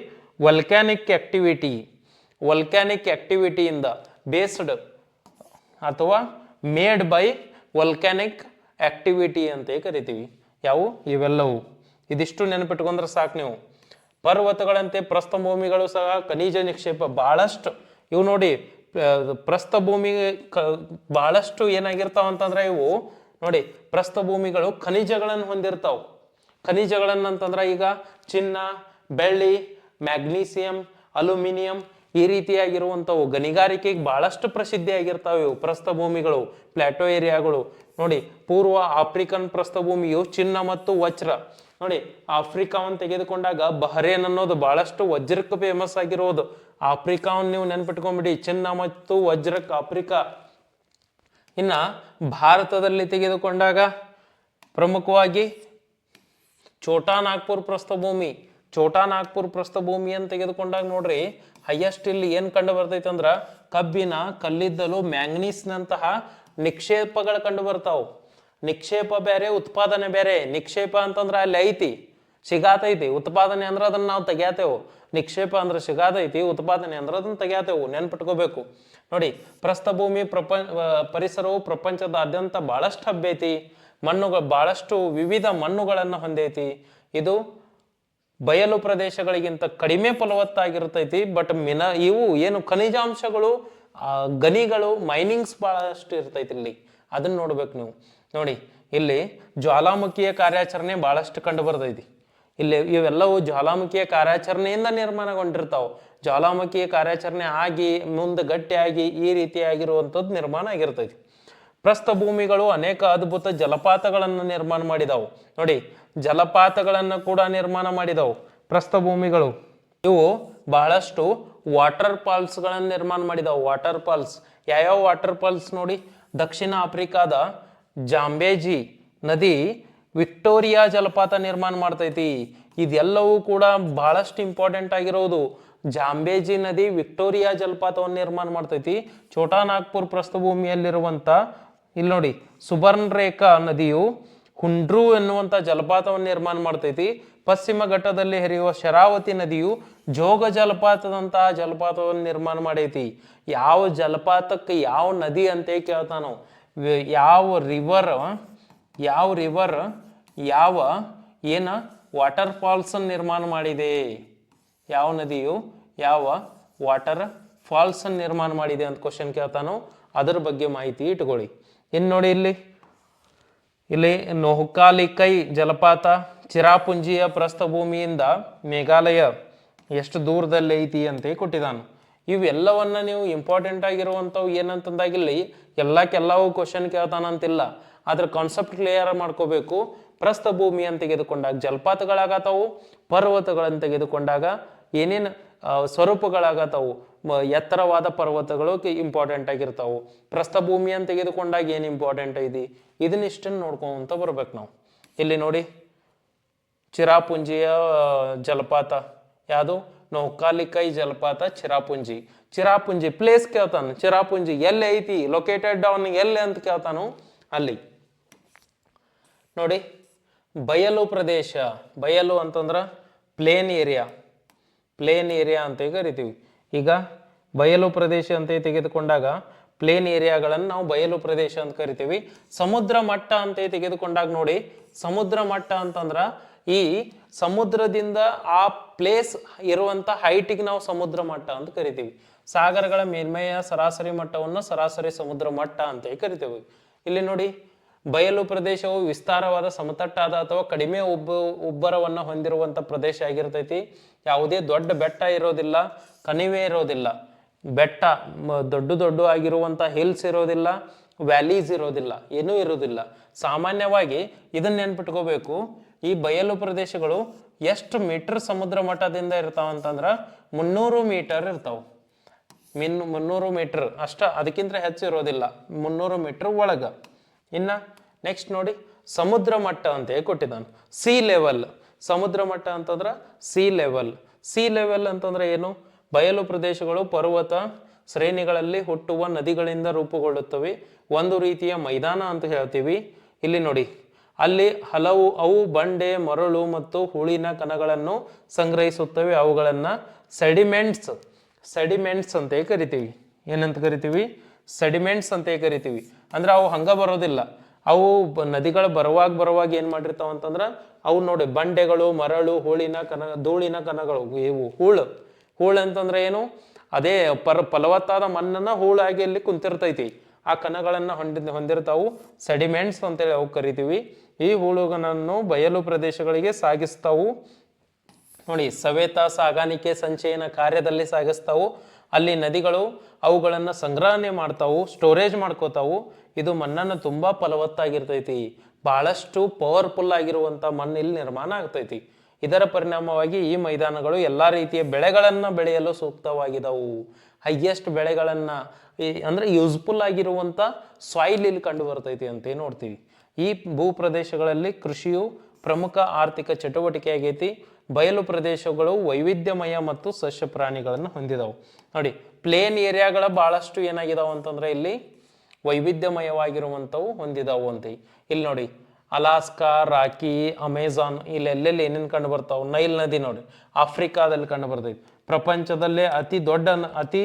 ವಲ್ಕ್ಯಾನಿಕ್ ಆಕ್ಟಿವಿಟಿಯಿಂದ ಬೇಸ್ಡ್ ಅಥವಾ ಮೇಡ್ ಬೈ ವಲ್ಕ್ಯಾನಿಕ್ ಆಕ್ಟಿವಿಟಿ ಅಂತ ಕರಿತೀವಿ. ಯಾವ ಇವೆಲ್ಲವು ಇದಿಷ್ಟು ನೆನಪಿಟ್ಕೊಂಡ್ರೆ ಸಾಕು ನೀವು. ಪರ್ವತಗಳಂತೆ ಪ್ರಸ್ಥಭೂಮಿಗಳು ಸಹ ಖನಿಜ ನಿಕ್ಷೇಪ ಬಹಳಷ್ಟು. ಇವು ನೋಡಿ ಪ್ರಸ್ಥಭೂಮಿ ಬಹಳಷ್ಟು ಏನಾಗಿರ್ತಾವ ಅಂತಂದ್ರೆ ಇವು ನೋಡಿ ಪ್ರಸ್ಥಭೂಮಿಗಳು ಖನಿಜಗಳನ್ನು ಹೊಂದಿರ್ತಾವ. ಖನಿಜಗಳನ್ನಂತಂದ್ರ ಈಗ ಚಿನ್ನ, ಬೆಳ್ಳಿ, ಮ್ಯಾಗ್ನೀಸಿಯಂ, ಅಲ್ಯೂಮಿನಿಯಂ ಈ ರೀತಿಯಾಗಿರುವಂಥವು ಗಣಿಗಾರಿಕೆಗೆ ಬಹಳಷ್ಟು ಪ್ರಸಿದ್ಧಿಯಾಗಿರ್ತಾವೆ ಇವು ಪ್ರಸ್ಥಭೂಮಿಗಳು, ಪ್ಲಾಟೋ ಏರಿಯಾಗಳು. ನೋಡಿ ಪೂರ್ವ ಆಫ್ರಿಕನ್ ಪ್ರಸ್ಥಭೂಮಿಯು ಚಿನ್ನ ಮತ್ತು ವಜ್ರ. ನೋಡಿ ಆಫ್ರಿಕಾವನ್ನು ತೆಗೆದುಕೊಂಡಾಗ ಬಹರೇನ್ ಅನ್ನೋದು ಬಹಳಷ್ಟು ವಜ್ರಕ್ಕೆ ಫೇಮಸ್ ಆಗಿರೋದು. ಆಫ್ರಿಕಾವನ್ನು ನೀವು ನೆನ್ಪಿಟ್ಕೊಂಡ್ಬಿಡಿ, ಚಿನ್ನ ಮತ್ತು ವಜ್ರಕ್ಕೆ ಆಫ್ರಿಕಾ. ಇನ್ನ ಭಾರತದಲ್ಲಿ ತೆಗೆದುಕೊಂಡಾಗ ಪ್ರಮುಖವಾಗಿ ಛೋಟಾ ನಾಗ್ಪುರ್ ಪ್ರಸ್ಥಭೂಮಿ ಅಂತ ತೆಗೆದುಕೊಂಡಾಗ ನೋಡ್ರಿ ಹೈಯೆಸ್ಟ್ ಇಲ್ಲಿ ಏನ್ ಕಂಡು ಬರ್ತೈತೆ ಅಂದ್ರ ಕಬ್ಬಿನ, ಕಲ್ಲಿದ್ದಲು, ಮ್ಯಾಂಗನೀಸ್ನಂತಹ ನಿಕ್ಷೇಪಗಳು ಕಂಡು ಬರ್ತಾವ. ನಿಕ್ಷೇಪ ಬೇರೆ, ಉತ್ಪಾದನೆ ಬೇರೆ. ನಿಕ್ಷೇಪ ಅಂತಂದ್ರ ಅಲ್ಲಿ ಐತಿ, ಸಿಗಾತೈತಿ. ಉತ್ಪಾದನೆ ಅಂದ್ರೆ ಅದನ್ನ ನಾವು ತೆಗ್ಯಾತೇವು. ನಿಕ್ಷೇಪ ಅಂದ್ರೆ ಸಿಗಾತೈತಿ, ಉತ್ಪಾದನೆ ಅಂದ್ರೆ ಅದನ್ನ ತೆಗ್ಯಾತೇವು. ನೆನ್ಪಿಟ್ಕೋಬೇಕು. ನೋಡಿ ಪ್ರಸ್ಥಭೂಮಿ ಪರಿಸರವು ಪ್ರಪಂಚದಾದ್ಯಂತ ಬಹಳಷ್ಟು ಹಬ್ಬೈತಿ. ಬಹಳಷ್ಟು ವಿವಿಧ ಮಣ್ಣುಗಳನ್ನು ಹೊಂದೈತಿ. ಇದು ಬಯಲು ಪ್ರದೇಶಗಳಿಗಿಂತ ಕಡಿಮೆ ಫಲವತ್ತಾಗಿರ್ತೈತಿ. ಬಟ್ ಇವು ಏನು ಖನಿಜಾಂಶಗಳು, ಗಣಿಗಳು, ಮೈನಿಂಗ್ಸ್ ಬಹಳಷ್ಟು ಇರ್ತೈತಿ ಇಲ್ಲಿ. ಅದನ್ನ ನೋಡ್ಬೇಕು ನೀವು. ನೋಡಿ ಇಲ್ಲಿ ಜ್ವಾಲಾಮುಖಿಯ ಕಾರ್ಯಾಚರಣೆ ಬಹಳಷ್ಟು ಕಂಡು ಬರ್ತೈತಿ. ಇಲ್ಲಿ ಇವೆಲ್ಲವೂ ಜ್ವಾಲಾಮುಖಿಯ ಕಾರ್ಯಾಚರಣೆಯಿಂದ ನಿರ್ಮಾಣಗೊಂಡಿರ್ತಾವ. ಜ್ವಾಲಾಮುಖಿಯ ಕಾರ್ಯಾಚರಣೆ ಆಗಿ ಮುಂದೆ ಗಟ್ಟಿಯಾಗಿ ಈ ರೀತಿಯಾಗಿರುವಂಥದ್ದು ನಿರ್ಮಾಣ ಆಗಿರ್ತೈತಿ. ಪ್ರಸ್ಥಭೂಮಿಗಳು ಅನೇಕ ಅದ್ಭುತ ಜಲಪಾತಗಳನ್ನು ನಿರ್ಮಾಣ ಮಾಡಿದವು. ನೋಡಿ, ಜಲಪಾತಗಳನ್ನು ಕೂಡ ನಿರ್ಮಾಣ ಮಾಡಿದವು ಪ್ರಸ್ಥಭೂಮಿಗಳು. ಇವು ಬಹಳಷ್ಟು ವಾಟರ್ ಫಾಲ್ಸ್ ಗಳನ್ನು ನಿರ್ಮಾಣ ಮಾಡಿದವು. ವಾಟರ್ ಫಾಲ್ಸ್ ಯಾವ್ಯಾವ ವಾಟರ್ ಫಾಲ್ಸ್ ನೋಡಿ, ದಕ್ಷಿಣ ಆಫ್ರಿಕಾದ ಜಾಂಬೇಜಿ ನದಿ ವಿಕ್ಟೋರಿಯಾ ಜಲಪಾತ ನಿರ್ಮಾಣ ಮಾಡ್ತೈತಿ. ಇದೆಲ್ಲವೂ ಕೂಡ ಬಹಳಷ್ಟು ಇಂಪಾರ್ಟೆಂಟ್ ಆಗಿರೋದು. ಜಾಂಬೇಜಿ ನದಿ ವಿಕ್ಟೋರಿಯಾ ಜಲಪಾತವನ್ನು ನಿರ್ಮಾಣ ಮಾಡ್ತೈತಿ. ಛೋಟಾ ನಾಗ್ಪುರ್ ಪ್ರಸ್ಥಭೂಮಿಯಲ್ಲಿರುವಂತ ಇಲ್ಲಿ ನೋಡಿ, ಸುಬರ್ಣ ರೇಖಾ ನದಿಯು ಹುಂಡ್ರು ಎನ್ನುವಂತ ಜಲಪಾತವನ್ನು ನಿರ್ಮಾಣ ಮಾಡ್ತೈತಿ. ಪಶ್ಚಿಮ ಘಟ್ಟದಲ್ಲಿ ಹರಿಯುವ ಶರಾವತಿ ನದಿಯು ಜೋಗ ಜಲಪಾತದಂತಹ ಜಲಪಾತವನ್ನು ನಿರ್ಮಾಣ ಮಾಡೈತಿ. ಯಾವ ಜಲಪಾತಕ್ಕೆ ಯಾವ ನದಿ ಅಂತ ಕೇಳ್ತಾನೋ, ಯಾವ ರಿವರ್ ಯಾವ ಏನ ವಾಟರ್ ಫಾಲ್ಸ್ ನಿರ್ಮಾಣ ಮಾಡಿದೆ, ಯಾವ ನದಿಯು ಯಾವ ವಾಟರ್ ಫಾಲ್ಸ್ ನಿರ್ಮಾಣ ಮಾಡಿದೆ ಅಂತ ಕ್ವಶನ್ ಕೇಳ್ತಾನೋ ಅದರ ಬಗ್ಗೆ ಮಾಹಿತಿ ಇಟ್ಕೊಳ್ಳಿ. ಇನ್ನು ನೋಡಿ, ಇಲ್ಲಿ ನೋಹ್ಕಾಲಿಕೈ ಜಲಪಾತ ಚಿರಾಪುಂಜಿಯ ಪ್ರಸ್ಥಭೂಮಿಯಿಂದ ಮೇಘಾಲಯ ಎಷ್ಟು ದೂರದಲ್ಲಿ ಐತಿ ಅಂತ ಕೊಟ್ಟಿದ್ದಾನು. ಇವೆಲ್ಲವನ್ನ ನೀವು ಇಂಪಾರ್ಟೆಂಟ್ ಆಗಿರುವಂಥವು ಏನಂತಂದಾಗಿಲ್ಲಿ ಎಲ್ಲವೂ ಕ್ವಶನ್ ಕೇಳ್ತಾನಂತಿಲ್ಲ. ಅದ್ರ ಕಾನ್ಸೆಪ್ಟ್ ಕ್ಲಿಯರ್ ಮಾಡ್ಕೋಬೇಕು. ಪ್ರಸ್ಥಭೂಮಿ ಅಂತ ತೆಗೆದುಕೊಂಡಾಗ ಜಲಪಾತಗಳಾಗತಾವು, ಪರ್ವತಗಳನ್ನು ತೆಗೆದುಕೊಂಡಾಗ ಏನೇನು ಸ್ವರೂಪಗಳಾಗತಾವು, ಎತ್ತರವಾದ ಪರ್ವತಗಳು ಇಂಪಾರ್ಟೆಂಟ್ ಆಗಿರ್ತಾವು. ಪ್ರಸ್ಥಭೂಮಿ ಅಂತ ತೆಗೆದುಕೊಂಡಾಗ ಏನು ಇಂಪಾರ್ಟೆಂಟ್ ಐತಿ, ಇದನ್ನಿಷ್ಟನ್ನು ನೋಡ್ಕೊಂತ ಬರ್ಬೇಕು ನಾವು. ಇಲ್ಲಿ ನೋಡಿ, ಚಿರಾಪುಂಜಿಯ ಜಲಪಾತ ಯಾವುದು, ನೌಕಾಲಿಕೈ ಜಲಪಾತ ಚಿರಾಪುಂಜಿ ಪ್ಲೇಸ್ ಕೇಳ್ತಾನ. ಚಿರಾಪುಂಜಿ ಎಲ್ಲಿ ಐತಿ, ಲೊಕೇಟೆಡ್ ಡೌನ್ ಎಲ್ಲಿ ಅಂತ ಕೇಳ್ತಾನು ಅಲ್ಲಿ. ನೋಡಿ, ಬಯಲು ಪ್ರದೇಶ, ಬಯಲು ಅಂತಂದ್ರ ಪ್ಲೇನ್ ಏರಿಯಾ ಅಂತ ಕರಿತೀವಿ. ಈಗ ಬಯಲು ಪ್ರದೇಶ ಅಂತ ತೆಗೆದುಕೊಂಡಾಗ ಪ್ಲೇನ್ ಏರಿಯಾಗಳನ್ನು ನಾವು ಬಯಲು ಪ್ರದೇಶ ಅಂತ ಕರಿತೀವಿ. ಸಮುದ್ರ ಮಟ್ಟ ಅಂತ ತೆಗೆದುಕೊಂಡಾಗ ನೋಡಿ, ಸಮುದ್ರ ಮಟ್ಟ ಅಂತಂದ್ರ ಈ ಸಮುದ್ರದಿಂದ ಆ ಪ್ಲೇಸ್ ಇರುವಂತ ಹೈಟಿಗೆ ನಾವು ಸಮುದ್ರ ಮಟ್ಟ ಅಂತ ಕರಿತೀವಿ. ಸಾಗರಗಳ ಮೇಲ್ಮೈಯ ಸರಾಸರಿ ಮಟ್ಟವನ್ನು ಸರಾಸರಿ ಸಮುದ್ರ ಮಟ್ಟ ಅಂತ ಕರಿತೀವಿ. ಇಲ್ಲಿ ನೋಡಿ, ಬಯಲು ಪ್ರದೇಶವು ವಿಸ್ತಾರವಾದ ಸಮತಟ್ಟಾದ ಅಥವಾ ಕಡಿಮೆ ಉಬ್ಬರವನ್ನು ಹೊಂದಿರುವಂತ ಪ್ರದೇಶ ಆಗಿರ್ತೈತಿ. ಯಾವುದೇ ದೊಡ್ಡ ಬೆಟ್ಟ ಇರೋದಿಲ್ಲ, ಕಣಿವೆ ಇರೋದಿಲ್ಲ, ಬೆಟ್ಟ ದೊಡ್ಡ ಆಗಿರುವಂತ ಹಿಲ್ಸ್ ಇರೋದಿಲ್ಲ, ವ್ಯಾಲೀಸ್ ಇರೋದಿಲ್ಲ, ಏನೂ ಇರೋದಿಲ್ಲ. ಸಾಮಾನ್ಯವಾಗಿ ಇದನ್ನ ನೆನ್ಪಿಟ್ಕೋಬೇಕು, ಈ ಬಯಲು ಪ್ರದೇಶಗಳು ಎಷ್ಟು ಮೀಟರ್ ಸಮುದ್ರ ಮಟ್ಟದಿಂದ ಇರ್ತಾವ ಅಂತಂದ್ರ 300 ಮೀಟರ್ ಇರ್ತಾವ. 300 ಮೀಟರ್ ಅಷ್ಟ, ಅದಕ್ಕಿಂತ ಹೆಚ್ಚು ಇರೋದಿಲ್ಲ, 300 ಮೀಟರ್ ಒಳಗ. ಇನ್ನ ನೆಕ್ಸ್ಟ್ ನೋಡಿ, ಸಮುದ್ರ ಮಟ್ಟ ಅಂತ ಕೊಟ್ಟಿದ್ದಾನೆ. ಸಿ ಲೆವೆಲ್, ಸಮುದ್ರ ಮಟ್ಟ ಅಂತಂದ್ರ ಸಿ ಲೆವೆಲ್ ಅಂತಂದ್ರೆ ಏನು, ಬಯಲು ಪ್ರದೇಶಗಳು ಪರ್ವತ ಶ್ರೇಣಿಗಳಲ್ಲಿ ಹುಟ್ಟುವ ನದಿಗಳಿಂದ ರೂಪುಗೊಳ್ಳುತ್ತವೆ. ಒಂದು ರೀತಿಯ ಮೈದಾನ ಅಂತ ಹೇಳ್ತೀವಿ. ಇಲ್ಲಿ ನೋಡಿ, ಅಲ್ಲಿ ಅವು ಬಂಡೆ, ಮರಳು ಮತ್ತು ಹೂಳಿನ ಕಣಗಳನ್ನು ಸಂಗ್ರಹಿಸುತ್ತವೆ. ಅವುಗಳನ್ನ ಸೆಡಿಮೆಂಟ್ಸ್ ಅಂತ ಕರಿತೀವಿ. ಏನಂತ ಕರಿತೀವಿ, ಸೆಡಿಮೆಂಟ್ಸ್ ಅಂತ ಕರಿತೀವಿ. ಅಂದ್ರೆ ಅವು ಹಂಗ ಬರೋದಿಲ್ಲ, ಅವು ನದಿಗಳು ಬರುವಾಗ ಏನ್ ಮಾಡಿರ್ತಾವ ಅಂತಂದ್ರ ಅವು ನೋಡಿ, ಬಂಡೆಗಳು, ಮರಳು, ಧೂಳಿನ ಕಣಗಳು, ಇವು ಹೂಳು ಅಂತಂದ್ರೆ ಏನು, ಅದೇ ಫಲವತ್ತಾದ ಮಣ್ಣನ್ನ ಹೂಳಾಗಿ ಅಲ್ಲಿ ಕುಂತಿರ್ತೈತಿ. ಆ ಕಣಗಳನ್ನ ಹೊಂದಿರ್ತಾವು, ಸೆಡಿಮೆಂಟ್ಸ್ ಅಂತೇಳಿ ಅವು ಕರಿತೀವಿ. ಈ ಹೂಳುಗಳನ್ನು ಬಯಲು ಪ್ರದೇಶಗಳಿಗೆ ಸಾಗಿಸ್ತಾವು. ನೋಡಿ, ಸವೇತ ಸಾಗಾಣಿಕೆ ಸಂಚಯನ ಕಾರ್ಯದಲ್ಲಿ ಸಾಗಿಸ್ತಾವು. ಅಲ್ಲಿ ನದಿಗಳು ಅವುಗಳನ್ನ ಸಂಗ್ರಹಣೆ ಮಾಡ್ತಾವು, ಸ್ಟೋರೇಜ್ ಮಾಡ್ಕೋತಾವು. ಇದು ಮಣ್ಣನ್ನು ತುಂಬಾ ಫಲವತ್ತಾಗಿರ್ತೈತಿ. ಬಹಳಷ್ಟು ಪವರ್ಫುಲ್ ಆಗಿರುವಂತ ಮಣ್ಣು ಇಲ್ಲಿ ನಿರ್ಮಾಣ ಆಗ್ತೈತಿ. ಇದರ ಪರಿಣಾಮವಾಗಿ ಈ ಮೈದಾನಗಳು ಎಲ್ಲಾ ರೀತಿಯ ಬೆಳೆಗಳನ್ನ ಬೆಳೆಯಲು ಸೂಕ್ತವಾಗಿದವು. ಹೈಯೆಸ್ಟ್ ಬೆಳೆಗಳನ್ನ ಅಂದ್ರೆ ಯೂಸ್ಫುಲ್ ಆಗಿರುವಂತ ಸಾಯಿಲ್ ಇಲ್ಲಿ ಕಂಡು ಬರ್ತೈತಿ ಅಂತ ನೋಡ್ತೀವಿ. ಈ ಭೂ ಪ್ರದೇಶಗಳಲ್ಲಿ ಕೃಷಿಯು ಪ್ರಮುಖ ಆರ್ಥಿಕ ಚಟುವಟಿಕೆ ಆಗೈತಿ. ಬಯಲು ಪ್ರದೇಶಗಳು ವೈವಿಧ್ಯಮಯ ಮತ್ತು ಸಸ್ಯ ಪ್ರಾಣಿಗಳನ್ನು ಹೊಂದಿದವು. ನೋಡಿ, ಪ್ಲೇನ್ ಏರಿಯಾಗಳ ಬಹಳಷ್ಟು ಏನಾಗಿದಾವ ಅಂತಂದ್ರೆ ಇಲ್ಲಿ ವೈವಿಧ್ಯಮಯವಾಗಿರುವಂಥವು ಹೊಂದಿದಾವು ಅಂತ. ಇಲ್ಲಿ ನೋಡಿ, ಅಲಾಸ್ಕಾ, ರಾಕಿ, ಅಮೆಜಾನ್, ಇಲ್ಲೆಲ್ಲೆಲ್ಲಿ ಏನೇನು ಕಂಡು ಬರ್ತಾವ. ನೈಲ್ ನದಿ ನೋಡಿ, ಆಫ್ರಿಕಾದಲ್ಲಿ ಕಂಡು ಬರ್ತೈತಿ. ಪ್ರಪಂಚದಲ್ಲೇ ಅತಿ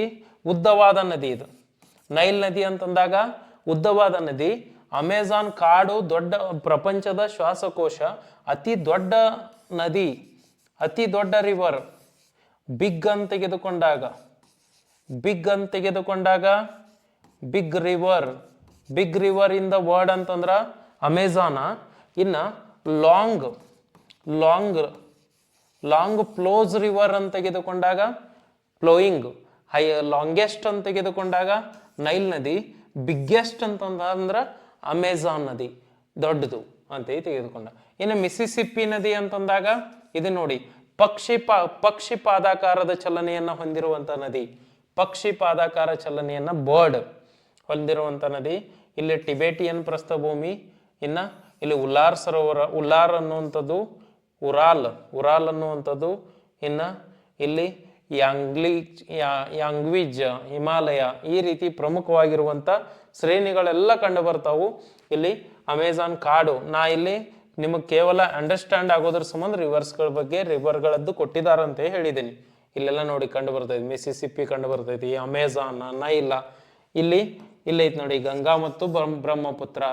ಉದ್ದವಾದ ನದಿ ಇದು. ನೈಲ್ ನದಿ ಅಂತಂದಾಗ ಉದ್ದವಾದ ನದಿ. ಅಮೆಜಾನ್ ಕಾಡು ಪ್ರಪಂಚದ ಶ್ವಾಸಕೋಶ, ಅತಿ ದೊಡ್ಡ ನದಿ, ಅತಿ ದೊಡ್ಡ ರಿವರ್. ಬಿಗ್ ಅಂತ ತೆಗೆದುಕೊಂಡಾಗ big river in the world ಅಂತಂದ್ರ ಅಮೆಜಾನ. ಇನ್ನ ಲಾಂಗ್ ಫ್ಲೋಸ್ ರಿವರ್ ಅಂತ ತೆಗೆದುಕೊಂಡಾಗ ಫ್ಲೋಯಿಂಗ್. ಲಾಂಗೆಸ್ಟ್ ಅಂತ ತೆಗೆದುಕೊಂಡಾಗ ನೈಲ್ ನದಿ. ಬಿಗ್ಗೆಸ್ಟ್ ಅಂತಂದ್ರೆ ಅಮೆಜಾನ್ ನದಿ ದೊಡ್ಡದು ಅಂತ ತೆಗೆದುಕೊಂಡ. ಇನ್ನು ಮಿಸಿಸಿಪ್ಪಿ ನದಿ ಅಂತಂದಾಗ ಇದು ನೋಡಿ ಪಕ್ಷಿ ಪಾದಾಕಾರದ ಚಲನೆಯನ್ನ ಹೊಂದಿರುವಂತ ನದಿ, ಪಕ್ಷಿ ಪಾದಾಕಾರ ಚಲನೆಯನ್ನ ಬರ್ಡ್ ಹೊಂದಿರುವಂತ ನದಿ. ಇಲ್ಲಿ ಟಿಬೇಟಿಯನ್ ಪ್ರಸ್ಥಭೂಮಿ, ಇನ್ನ ಇಲ್ಲಿ ಉಲ್ಲಾರ್ ಸರೋವರ, ಉಲ್ಲಾರ್ ಅನ್ನುವಂಥದ್ದು, ಉರಾಲ್ ಅನ್ನುವಂಥದ್ದು, ಇನ್ನ ಇಲ್ಲಿ ಯಾಂಗ್ವಿಜ್ ಹಿಮಾಲಯ, ಈ ರೀತಿ ಪ್ರಮುಖವಾಗಿರುವಂತ ಶ್ರೇಣಿಗಳೆಲ್ಲ ಕಂಡು ಬರ್ತಾವು. ಇಲ್ಲಿ ಅಮೆಜಾನ್ ಕಾಡು, ನಾ ಇಲ್ಲಿ ನಿಮಗೆ ಕೇವಲ ಅಂಡರ್ಸ್ಟ್ಯಾಂಡ್ ಆಗೋದ್ರ ಸಂಬಂಧ ರಿವರ್ಸ್ಗಳ ಬಗ್ಗೆ ರಿವರ್ಗಳದ್ದು ಕೊಟ್ಟಿದಾರಂತ ಹೇಳಿದ್ದೀನಿ. ಇಲ್ಲೆಲ್ಲ ನೋಡಿ ಕಂಡು ಬರ್ತೈತಿ, ಮಿಸಿಸಿಪ್ಪಿ ಕಂಡು ಬರ್ತೈತಿ, ಅಮೆಜಾನ್, ನೈಲ, ಇಲ್ಲಿ ಐತಿ ನೋಡಿ ಗಂಗಾ ಮತ್ತು ಬ್ರಹ್ಮಪುತ್ರ,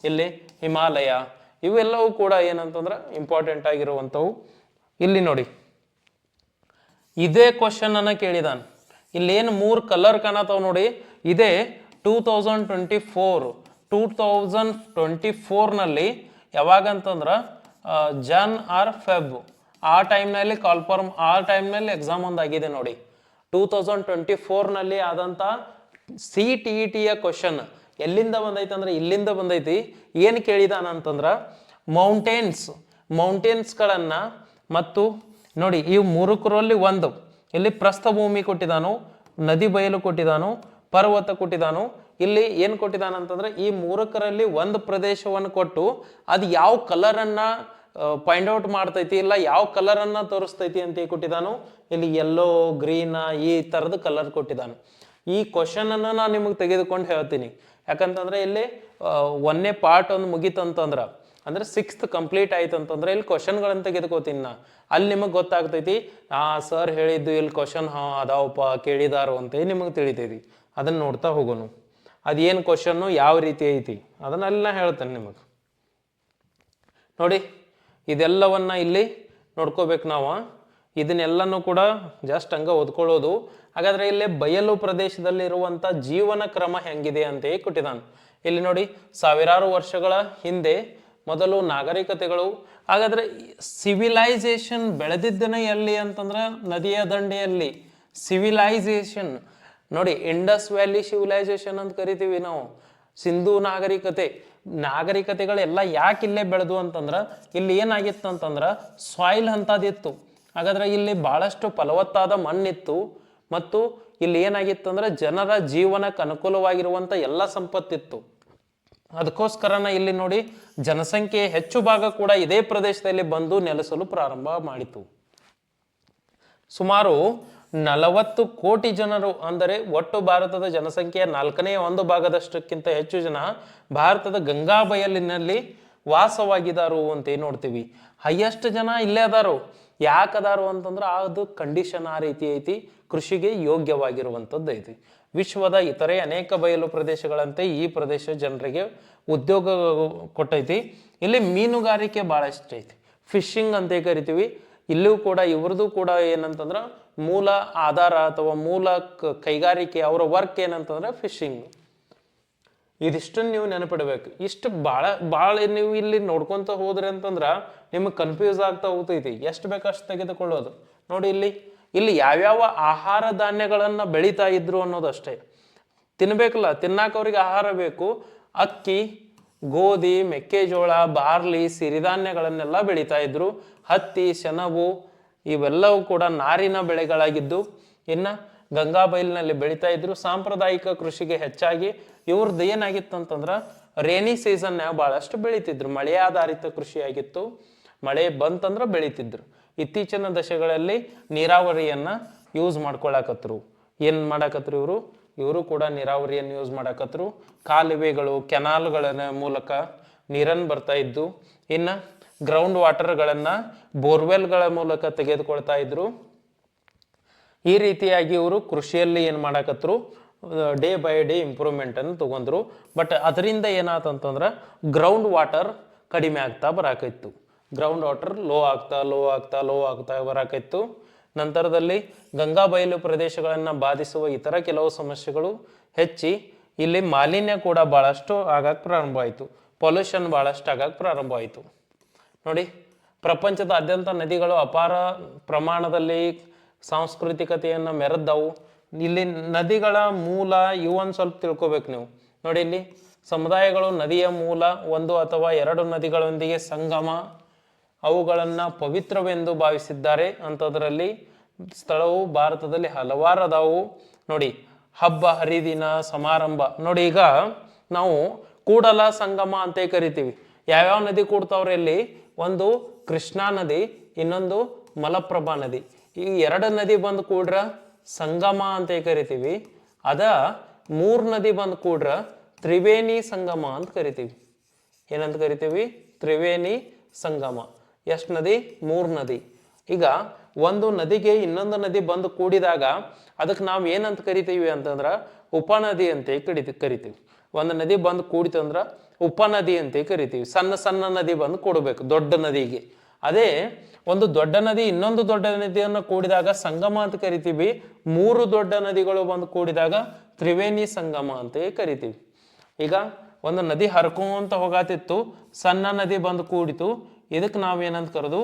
ಇಲ್ಲಿ ಹಿಮಾಲಯ, ಇವೆಲ್ಲವೂ ಕೂಡ ಏನಂತಂದ್ರೆ ಇಂಪಾರ್ಟೆಂಟ್ ಆಗಿರುವಂಥವು. ಇಲ್ಲಿ ನೋಡಿ ಇದೇ ಕ್ವಶನ್ ಅನ್ನ ಕೇಳಿದಾನ. ಇಲ್ಲೇನು 3 ಕಲರ್ ಕಾಣತಾವ ನೋಡಿ, ಇದೇ 2024 ನಲ್ಲಿ ಯಾವಾಗಂತಂದ್ರ ಜನ್ ಆರ್ ಫೆಬ್ ಆ ಟೈಮ್ನಲ್ಲಿ ಕಾಲ್ಫಾರ್ಮ್, ಆ ಟೈಮ್ನಲ್ಲಿ ಎಕ್ಸಾಮ್ ಒಂದಾಗಿದೆ ನೋಡಿ. 2024 ನಲ್ಲಿ ಆದಂತ CTET ಯ ಕ್ವಶನ್ ಎಲ್ಲಿಂದ ಬಂದೈತಿ ಅಂದ್ರೆ ಇಲ್ಲಿಂದ ಬಂದೈತಿ. ಏನು ಕೇಳಿದಾನ ಅಂತಂದ್ರ ಮೌಂಟೇನ್ಸ್ಗಳನ್ನ ಮತ್ತು ನೋಡಿ ಈ 3 ಒಂದು ಇಲ್ಲಿ ಪ್ರಸ್ಥಭೂಮಿ ಕೊಟ್ಟಿದಾನು, ನದಿ ಬಯಲು ಕೊಟ್ಟಿದಾನು, ಪರ್ವತ ಕೊಟ್ಟಿದಾನು. ಇಲ್ಲಿ ಏನು ಕೊಟ್ಟಿದಾನ ಅಂತಂದ್ರೆ ಈ 3 ಒಂದು ಪ್ರದೇಶವನ್ನು ಕೊಟ್ಟು ಅದು ಯಾವ ಕಲರ್ ಅನ್ನ ಪಾಯಿಂಟ್ ಔಟ್ ಮಾಡ್ತೈತಿ, ಇಲ್ಲ ಯಾವ ಕಲರ್ ಅನ್ನ ತೋರಿಸ್ತೈತಿ ಅಂತ ಕೊಟ್ಟಿದಾನು. ಇಲ್ಲಿ ಯೆಲ್ಲೋ, ಗ್ರೀನ್, ಈ ತರದ ಕಲರ್ ಕೊಟ್ಟಿದ್ದಾನೆ. ಈ ಕ್ವಶನ್ ಅನ್ನ ನಾನು ನಿಮಗೆ ತೆಗೆದುಕೊಂಡು ಹೇಳ್ತೀನಿ. ಯಾಕಂತಂದ್ರೆ ಇಲ್ಲಿ 1ನೇ ಪಾರ್ಟ್ ಒಂದು ಮುಗೀತಂತಂದ್ರ ಅಂದ್ರೆ 6th ಕಂಪ್ಲೀಟ್ ಆಯ್ತು ಅಂತಂದ್ರೆ ಇಲ್ಲಿ ಕ್ವಶನ್ಗಳನ್ನ ತೆಗೆದುಕೋತೀನಿ ನಾ. ಅಲ್ಲಿ ನಿಮಗೆ ಗೊತ್ತಾಗ್ತೈತಿ ಸರ್ ಹೇಳಿದ್ದು ಇಲ್ಲಿ ಕ್ವಶನ್ ಅದಾವಪ್ಪ ಕೇಳಿದಾರು ಅಂತ ನಿಮಗೆ ತಿಳಿತೈತಿ. ಅದನ್ನ ನೋಡ್ತಾ ಹೋಗೋನು, ಅದೇನು ಕ್ವಶನ್ನು ಯಾವ ರೀತಿ ಐತಿ ಅದನ್ನೆಲ್ಲ ಹೇಳ್ತೇನೆ ನಿಮಗೆ. ನೋಡಿ ಇದೆಲ್ಲವನ್ನ ಇಲ್ಲಿ ನೋಡ್ಕೋಬೇಕು ನಾವು. ಇದನ್ನೆಲ್ಲನೂ ಕೂಡ ಜಸ್ಟ್ ಹಂಗ ಓದ್ಕೊಳ್ಳೋದು. ಹಾಗಾದ್ರೆ ಇಲ್ಲಿ ಬಯಲು ಪ್ರದೇಶದಲ್ಲಿ ಇರುವಂತ ಜೀವನ ಕ್ರಮ ಹೆಂಗಿದೆ ಅಂತ ಕೊಟ್ಟಿದ್ದಾನೆ. ಇಲ್ಲಿ ನೋಡಿ ಸಾವಿರಾರು ವರ್ಷಗಳ ಹಿಂದೆ ಮೊದಲು ನಾಗರಿಕತೆಗಳು, ಹಾಗಾದ್ರೆ ಸಿವಿಲೈಸೇಷನ್ ಬೆಳೆದಿದ್ದನೇ ಎಲ್ಲಿ ಅಂತಂದ್ರೆ ನದಿಯ ದಂಡೆಯಲ್ಲಿ. ಸಿವಿಲೈಸೇಷನ್ ನೋಡಿ ಇಂಡಸ್ ವ್ಯಾಲಿ ಸಿವಿಲೈಸೇಷನ್ ಅಂತ ಕರಿತೀವಿ ನಾವು. ಸಿಂಧೂ ನಾಗರಿಕತೆಗಳೆಲ್ಲ ಯಾಕೆ ಇಲ್ಲೇ ಬೆಳೆದು ಅಂತಂದ್ರ ಇಲ್ಲಿ ಏನಾಗಿತ್ತು ಅಂತಂದ್ರ ಸಾಯಿಲ್ ಅಂತದಿತ್ತು. ಹಾಗಾದ್ರೆ ಇಲ್ಲಿ ಬಹಳಷ್ಟು ಫಲವತ್ತಾದ ಮಣ್ಣಿತ್ತು ಮತ್ತು ಇಲ್ಲಿ ಏನಾಗಿತ್ತು ಅಂದ್ರೆ ಜನರ ಜೀವನಕ್ಕೆ ಅನುಕೂಲವಾಗಿರುವಂತ ಎಲ್ಲ ಸಂಪತ್ತಿತ್ತು. ಅದಕ್ಕೋಸ್ಕರನ ಇಲ್ಲಿ ನೋಡಿ ಜನಸಂಖ್ಯೆ ಹೆಚ್ಚು ಭಾಗ ಕೂಡ ಇದೇ ಪ್ರದೇಶದಲ್ಲಿ ಬಂದು ನೆಲೆಸಲು ಪ್ರಾರಂಭ ಮಾಡಿತು. ಸುಮಾರು 40 ಕೋಟಿ ಜನರು, ಅಂದರೆ ಒಟ್ಟು ಭಾರತದ ಜನಸಂಖ್ಯೆಯ 1/4 ಹೆಚ್ಚು ಜನ ಭಾರತದ ಗಂಗಾ ಬಯಲಿನಲ್ಲಿ ವಾಸವಾಗಿದಾರು ಅಂತ ನೋಡ್ತೀವಿ. ಹೈಯೆಸ್ಟ್ ಜನ ಇಲ್ಲೇ ಅದಾರು. ಯಾಕದಾರು ಅಂತಂದ್ರೆ ಅದು ಕಂಡೀಷನ್ ಆ ರೀತಿ ಐತಿ, ಕೃಷಿಗೆ ಯೋಗ್ಯವಾಗಿರುವಂಥದ್ದು ಐತಿ. ವಿಶ್ವದ ಇತರೆ ಅನೇಕ ಬಯಲು ಪ್ರದೇಶಗಳಂತೆ ಈ ಪ್ರದೇಶ ಜನರಿಗೆ ಉದ್ಯೋಗ ಕೊಟ್ಟೈತಿ. ಇಲ್ಲಿ ಮೀನುಗಾರಿಕೆ ಬಹಳಷ್ಟು ಐತಿ, ಫಿಶಿಂಗ್ ಅಂತ ಕರಿತೀವಿ. ಇಲ್ಲೂ ಕೂಡ ಇವ್ರದ್ದು ಕೂಡ ಏನಂತಂದ್ರೆ ಮೂಲ ಆಧಾರ ಅಥವಾ ಮೂಲ ಕೈಗಾರಿಕೆ, ಅವರ ವರ್ಕ್ ಏನಂತಂದ್ರೆ ಫಿಶಿಂಗ್. ಇದಿಷ್ಟನ್ನು ನೀವು ನೆನಪಿಡ್ಬೇಕು. ಇಷ್ಟು ಭಾಳ ನೀವು ಇಲ್ಲಿ ನೋಡ್ಕೊಂತ ಹೋದ್ರಿ ಅಂತಂದ್ರ ನಿಮಗೆ ಕನ್ಫ್ಯೂಸ್ ಆಗ್ತಾ ಹೋಗ್ತೈತಿ. ಎಷ್ಟು ಬೇಕಷ್ಟು ತೆಗೆದುಕೊಳ್ಳೋದು. ನೋಡಿ ಇಲ್ಲಿ ಯಾವ್ಯಾವ ಆಹಾರ ಧಾನ್ಯಗಳನ್ನ ಬೆಳೀತಾ ಇದ್ರು ಅನ್ನೋದಷ್ಟೇ. ತಿನ್ಬೇಕಲ್ಲ, ತಿನ್ನಾಕ ಅವ್ರಿಗೆ ಆಹಾರ ಬೇಕು. ಅಕ್ಕಿ, ಗೋಧಿ, ಮೆಕ್ಕೆಜೋಳ, ಬಾರ್ಲಿ, ಸಿರಿಧಾನ್ಯಗಳನ್ನೆಲ್ಲ ಬೆಳೀತಾ ಇದ್ರು. ಹತ್ತಿ, ಸೆಣಬು ಇವೆಲ್ಲವೂ ಕೂಡ ನಾರಿನ ಬೆಳೆಗಳಾಗಿದ್ದು ಇನ್ನ ಗಂಗಾ ಬಯಲಿನಲ್ಲಿ ಬೆಳೀತಾ ಇದ್ರು. ಸಾಂಪ್ರದಾಯಿಕ ಕೃಷಿಗೆ ಹೆಚ್ಚಾಗಿ ಇವ್ರದ್ದು ಏನಾಗಿತ್ತು ಅಂತಂದ್ರ ರೇನಿ ಸೀಸನ್ಯಾಗ ಬಹಳಷ್ಟು ಬೆಳೀತಿದ್ರು. ಮಳೆ ಆಧಾರಿತ ಕೃಷಿ ಆಗಿತ್ತು. ಮಳೆ ಬಂತಂದ್ರ ಬೆಳೀತಿದ್ರು. ಇತ್ತೀಚಿನ ದಶಕಗಳಲ್ಲಿ ನೀರಾವರಿಯನ್ನ ಯೂಸ್ ಮಾಡ್ಕೊಳಕತ್ರು. ಏನ್ ಮಾಡಾಕತ್ರು ಇವರು ಕೂಡ ನೀರಾವರಿಯನ್ನು ಯೂಸ್ ಮಾಡಾಕತ್ರು. ಕಾಲುವೆಗಳು, ಕೆನಾಲ್ಗಳ ಮೂಲಕ ನೀರನ್ನು ಬರ್ತಾ ಇದ್ದು. ಇನ್ನ ಗ್ರೌಂಡ್ ವಾಟರ್ಗಳನ್ನ ಬೋರ್ವೆಲ್ಗಳ ಮೂಲಕ ತೆಗೆದುಕೊಳ್ತಾ ಇದ್ರು. ಈ ರೀತಿಯಾಗಿ ಇವರು ಕೃಷಿಯಲ್ಲಿ ಏನ್ ಮಾಡಾಕತ್ರು, ಡೇ ಬೈ ಡೇ ಇಂಪ್ರೂವ್ಮೆಂಟ್ ಅನ್ನು ತಗೊಂಡ್ರು. ಬಟ್ ಅದರಿಂದ ಏನಾತಂತಂದ್ರ ಗ್ರೌಂಡ್ ವಾಟರ್ ಕಡಿಮೆ ಆಗ್ತಾ ಬರಾಕೈತ್ತು. ಗ್ರೌಂಡ್ ವಾಟರ್ ಲೋ ಆಗ್ತಾ ಬರಾಕೈತ್ತು. ನಂತರದಲ್ಲಿ ಗಂಗಾ ಬಯಲು ಪ್ರದೇಶಗಳನ್ನ ಬಾಧಿಸುವ ಇತರ ಕೆಲವು ಸಮಸ್ಯೆಗಳು ಹೆಚ್ಚಿ ಇಲ್ಲಿ ಮಾಲಿನ್ಯ ಕೂಡ ಬಹಳಷ್ಟು ಆಗಕ್ಕೆ ಪ್ರಾರಂಭ ಆಯಿತು. ಪೊಲ್ಯೂಷನ್ ಬಹಳಷ್ಟು ಆಗಕ್ಕೆ ಪ್ರಾರಂಭ ಆಯಿತು. ನೋಡಿ, ಪ್ರಪಂಚದಾದ್ಯಂತ ನದಿಗಳು ಅಪಾರ ಪ್ರಮಾಣದಲ್ಲಿ ಸಾಂಸ್ಕೃತಿಕತೆಯನ್ನು ಮೆರೆದವು. ಇಲ್ಲಿ ನದಿಗಳ ಮೂಲ ಇವೊಂದು ಸ್ವಲ್ಪ ತಿಳ್ಕೊಬೇಕು ನೀವು. ನೋಡಿ ಇಲ್ಲಿ ಸಮುದಾಯಗಳು ನದಿಯ ಮೂಲ, ಒಂದು ಅಥವಾ ಎರಡು ನದಿಗಳೊಂದಿಗೆ ಸಂಗಮ, ಅವುಗಳನ್ನು ಪವಿತ್ರವೆಂದು ಭಾವಿಸಿದ್ದಾರೆ ಅಂಥದ್ರಲ್ಲಿ ಸ್ಥಳವು ಭಾರತದಲ್ಲಿ ಹಲವಾರು ಅದಾವು. ನೋಡಿ ಹಬ್ಬ ಹರಿದಿನ ಸಮಾರಂಭ. ನೋಡಿ ಈಗ ನಾವು ಕೂಡಲ ಸಂಗಮ ಅಂತ ಕರಿತೀವಿ. ಯಾವ್ಯಾವ ನದಿ ಕೂಡ್ತಾವ್ರೆ ಇಲ್ಲಿ? ಒಂದು ಕೃಷ್ಣಾ ನದಿ, ಇನ್ನೊಂದು ಮಲಪ್ರಭಾ ನದಿ. ಈ ಎರಡು ನದಿ ಬಂದು ಕೂಡ್ರ ಸಂಗಮ ಅಂತ ಕರಿತೀವಿ. ಅದ ಮೂರು ನದಿ ಬಂದು ಕೂಡ್ರ ತ್ರಿವೇಣಿ ಸಂಗಮ ಅಂತ ಕರಿತೀವಿ. ಏನಂತ ಕರಿತೀವಿ? ತ್ರಿವೇಣಿ ಸಂಗಮ. ಎಷ್ಟು ನದಿ? ಮೂರು ನದಿ. ಈಗ ಒಂದು ನದಿಗೆ ಇನ್ನೊಂದು ನದಿ ಬಂದು ಕೂಡಿದಾಗ ಅದಕ್ಕೆ ನಾವು ಏನಂತ ಕರಿತೀವಿ ಅಂತಂದ್ರೆ ಉಪನದಿ ಅಂತ ಕರಿತೀವಿ. ಒಂದು ನದಿ ಬಂದು ಕೂಡಿತಂದ್ರ ಉಪನದಿ ಅಂತ ಕರಿತೀವಿ. ಸಣ್ಣ ಸಣ್ಣ ನದಿ ಬಂದು ಕೂಡಬೇಕು ದೊಡ್ಡ ನದಿಗೆ. ಅದೇ ಒಂದು ದೊಡ್ಡ ನದಿ ಇನ್ನೊಂದು ದೊಡ್ಡ ನದಿಯನ್ನು ಕೂಡಿದಾಗ ಸಂಗಮ ಅಂತ ಕರಿತೀವಿ. ಮೂರು ದೊಡ್ಡ ನದಿಗಳು ಬಂದು ಕೂಡಿದಾಗ ತ್ರಿವೇಣಿ ಸಂಗಮ ಅಂತ ಕರಿತೀವಿ. ಈಗ ಒಂದು ನದಿ ಹರ್ಕೊಂತ ಹೋಗಾತಿತ್ತು, ಸಣ್ಣ ನದಿ ಬಂದು ಕೂಡಿತು, ಇದಕ್ಕೆ ನಾವೇನಂತ ಕರೆದು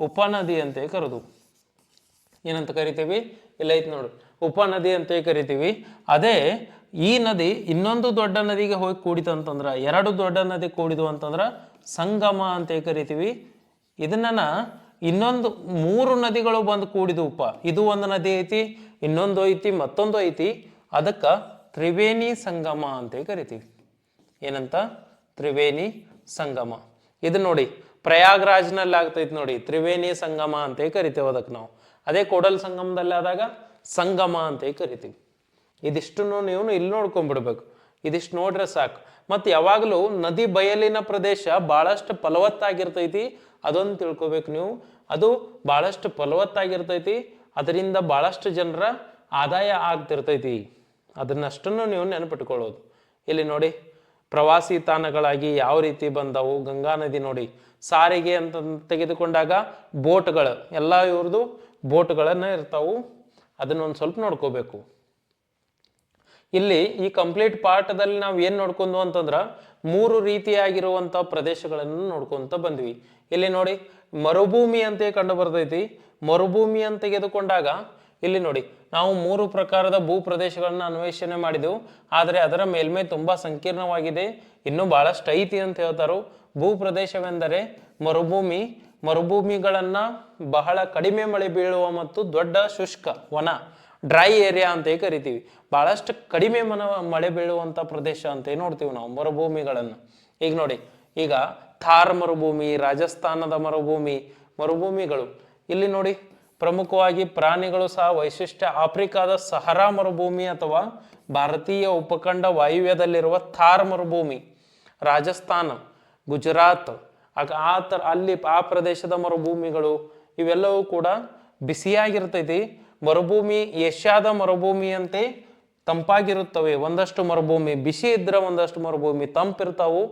ಉಪನದಿ ಅಂತ ಕರೆದು. ಏನಂತ ಕರಿತೀವಿ? ಇಲ್ಲ ಐತಿ ನೋಡು, ಉಪನದಿ ಅಂತ ಕರಿತೀವಿ. ಅದೇ ಈ ನದಿ ಇನ್ನೊಂದು ದೊಡ್ಡ ನದಿಗೆ ಹೋಗಿ ಕೂಡಿತಂತಂದ್ರ, ಎರಡು ದೊಡ್ಡ ನದಿ ಕೂಡಿದು ಅಂತಂದ್ರ ಸಂಗಮ ಅಂತ ಕರಿತೀವಿ. ಇದನ್ನ ಇನ್ನೊಂದು ಮೂರು ನದಿಗಳು ಬಂದು ಕೂಡಿದು ಇದು ಒಂದು ನದಿ ಐತಿ, ಇನ್ನೊಂದು ಐತಿ, ಮತ್ತೊಂದು ಐತಿ, ಅದಕ್ಕೆ ತ್ರಿವೇಣಿ ಸಂಗಮ ಅಂತ ಕರಿತೀವಿ. ಏನಂತ? ತ್ರಿವೇಣಿ ಸಂಗಮ. ಇದು ನೋಡಿ ಪ್ರಯಾಗ್ರಾಜ್ನಲ್ಲಿ ಆಗ್ತೈತಿ ನೋಡಿ, ತ್ರಿವೇಣಿ ಸಂಗಮ ಅಂತ ಕರಿತೇವೆ ಅದಕ್ಕೆ ನಾವು. ಅದೇ ಕೂಡಲ ಸಂಗಮದಲ್ಲಿ ಆದಾಗ ಸಂಗಮ ಅಂತ ಕರಿತೀವಿ. ಇದಿಷ್ಟನ್ನು ನೀವು ಇಲ್ಲಿ ನೋಡ್ಕೊಂಡ್ಬಿಡ್ಬೇಕು. ಇದಿಷ್ಟು ನೋಡ್ರೆ ಸಾಕು. ಮತ್ತು ಯಾವಾಗಲೂ ನದಿ ಬಯಲಿನ ಪ್ರದೇಶ ಬಹಳಷ್ಟು ಫಲವತ್ತಾಗಿರ್ತೈತಿ, ಅದೊಂದು ತಿಳ್ಕೊಬೇಕು ನೀವು. ಅದು ಬಹಳಷ್ಟು ಫಲವತ್ತಾಗಿರ್ತೈತಿ, ಅದರಿಂದ ಬಹಳಷ್ಟು ಜನರ ಆದಾಯ ಆಗ್ತಿರ್ತೈತಿ. ಅದನ್ನಷ್ಟನ್ನು ನೀವು ನೆನಪಿಟ್ಕೊಳ್ಳೋದು. ಇಲ್ಲಿ ನೋಡಿ ಪ್ರವಾಸಿ ತಾಣಗಳಾಗಿ ಯಾವ ರೀತಿ ಬಂದವು. ಗಂಗಾ ನದಿ ನೋಡಿ, ಸಾರಿಗೆ ಅಂತ ತೆಗೆದುಕೊಂಡಾಗ ಬೋಟ್ಗಳು ಎಲ್ಲ ಇವ್ರದ್ದು ಬೋಟ್ಗಳನ್ನ ಇರ್ತಾವು. ಅದನ್ನೊಂದು ಸ್ವಲ್ಪ ನೋಡ್ಕೋಬೇಕು. ಇಲ್ಲಿ ಈ ಕಂಪ್ಲೀಟ್ ಪಾಠದಲ್ಲಿ ನಾವು ಏನು ನೋಡ್ಕೊಂಡು ಅಂತಂದ್ರೆ ಮೂರು ರೀತಿಯಾಗಿರುವಂಥ ಪ್ರದೇಶಗಳನ್ನು ನೋಡ್ಕೊಂತ ಬಂದ್ವಿ. ಇಲ್ಲಿ ನೋಡಿ ಮರುಭೂಮಿ ಅಂತ ಕಂಡು ಬರ್ತೈತಿ. ಮರುಭೂಮಿ ಅಂತ ತೆಗೆದುಕೊಂಡಾಗ ಇಲ್ಲಿ ನೋಡಿ ನಾವು ಮೂರು ಪ್ರಕಾರದ ಭೂ ಪ್ರದೇಶಗಳನ್ನ ಅನ್ವೇಷಣೆ ಮಾಡಿದೆವು. ಆದರೆ ಅದರ ಮೇಲ್ಮೈ ತುಂಬಾ ಸಂಕೀರ್ಣವಾಗಿದೆ, ಇನ್ನೂ ಬಹಳಷ್ಟು ಐತಿ ಅಂತ ಹೇಳ್ತಾರೋ. ಭೂ ಪ್ರದೇಶವೆಂದರೆ ಮರುಭೂಮಿ. ಮರುಭೂಮಿಗಳನ್ನ ಬಹಳ ಕಡಿಮೆ ಮಳೆ ಬೀಳುವ ಮತ್ತು ದೊಡ್ಡ ಶುಷ್ಕ ವನ, ಡ್ರೈ ಏರಿಯಾ ಅಂತ ಕರಿತೀವಿ. ಬಹಳಷ್ಟು ಕಡಿಮೆ ಮಳೆ ಬೀಳುವಂತ ಪ್ರದೇಶ ಅಂತ ನೋಡ್ತೀವಿ ನಾವು ಮರುಭೂಮಿಗಳನ್ನು. ಈಗ ನೋಡಿ, ಈಗ ಥಾರ್ ಮರುಭೂಮಿ, ರಾಜಸ್ಥಾನದ ಮರುಭೂಮಿಗಳು. ಇಲ್ಲಿ ನೋಡಿ ಪ್ರಮುಖವಾಗಿ ಪ್ರಾಣಿಗಳು ಸಹ ವೈಶಿಷ್ಟ್ಯ. ಆಫ್ರಿಕಾದ ಸಹರಾ ಮರುಭೂಮಿ ಅಥವಾ ಭಾರತೀಯ ಉಪಖಂಡ ವಾಯುವ್ಯದಲ್ಲಿರುವ ಥಾರ್ ಮರುಭೂಮಿ, ರಾಜಸ್ಥಾನ, ಗುಜರಾತ್, ಅಲ್ಲಿ ಆ ಪ್ರದೇಶದ ಮರುಭೂಮಿಗಳು ಇವೆಲ್ಲವೂ ಕೂಡ ಬಿಸಿಯಾಗಿರ್ತೈತಿ. ಮರುಭೂಮಿ ಏಷ್ಯಾದ ಮರುಭೂಮಿ ಅಂತೆ ತಂಪಾಗಿರುತ್ತವೆ. ಒಂದಷ್ಟು ಮರುಭೂಮಿ ಬಿಸಿ ಇದ್ರೆ ಒಂದಷ್ಟು ಮರುಭೂಮಿ ತಂಪಿರ್ತಾವು.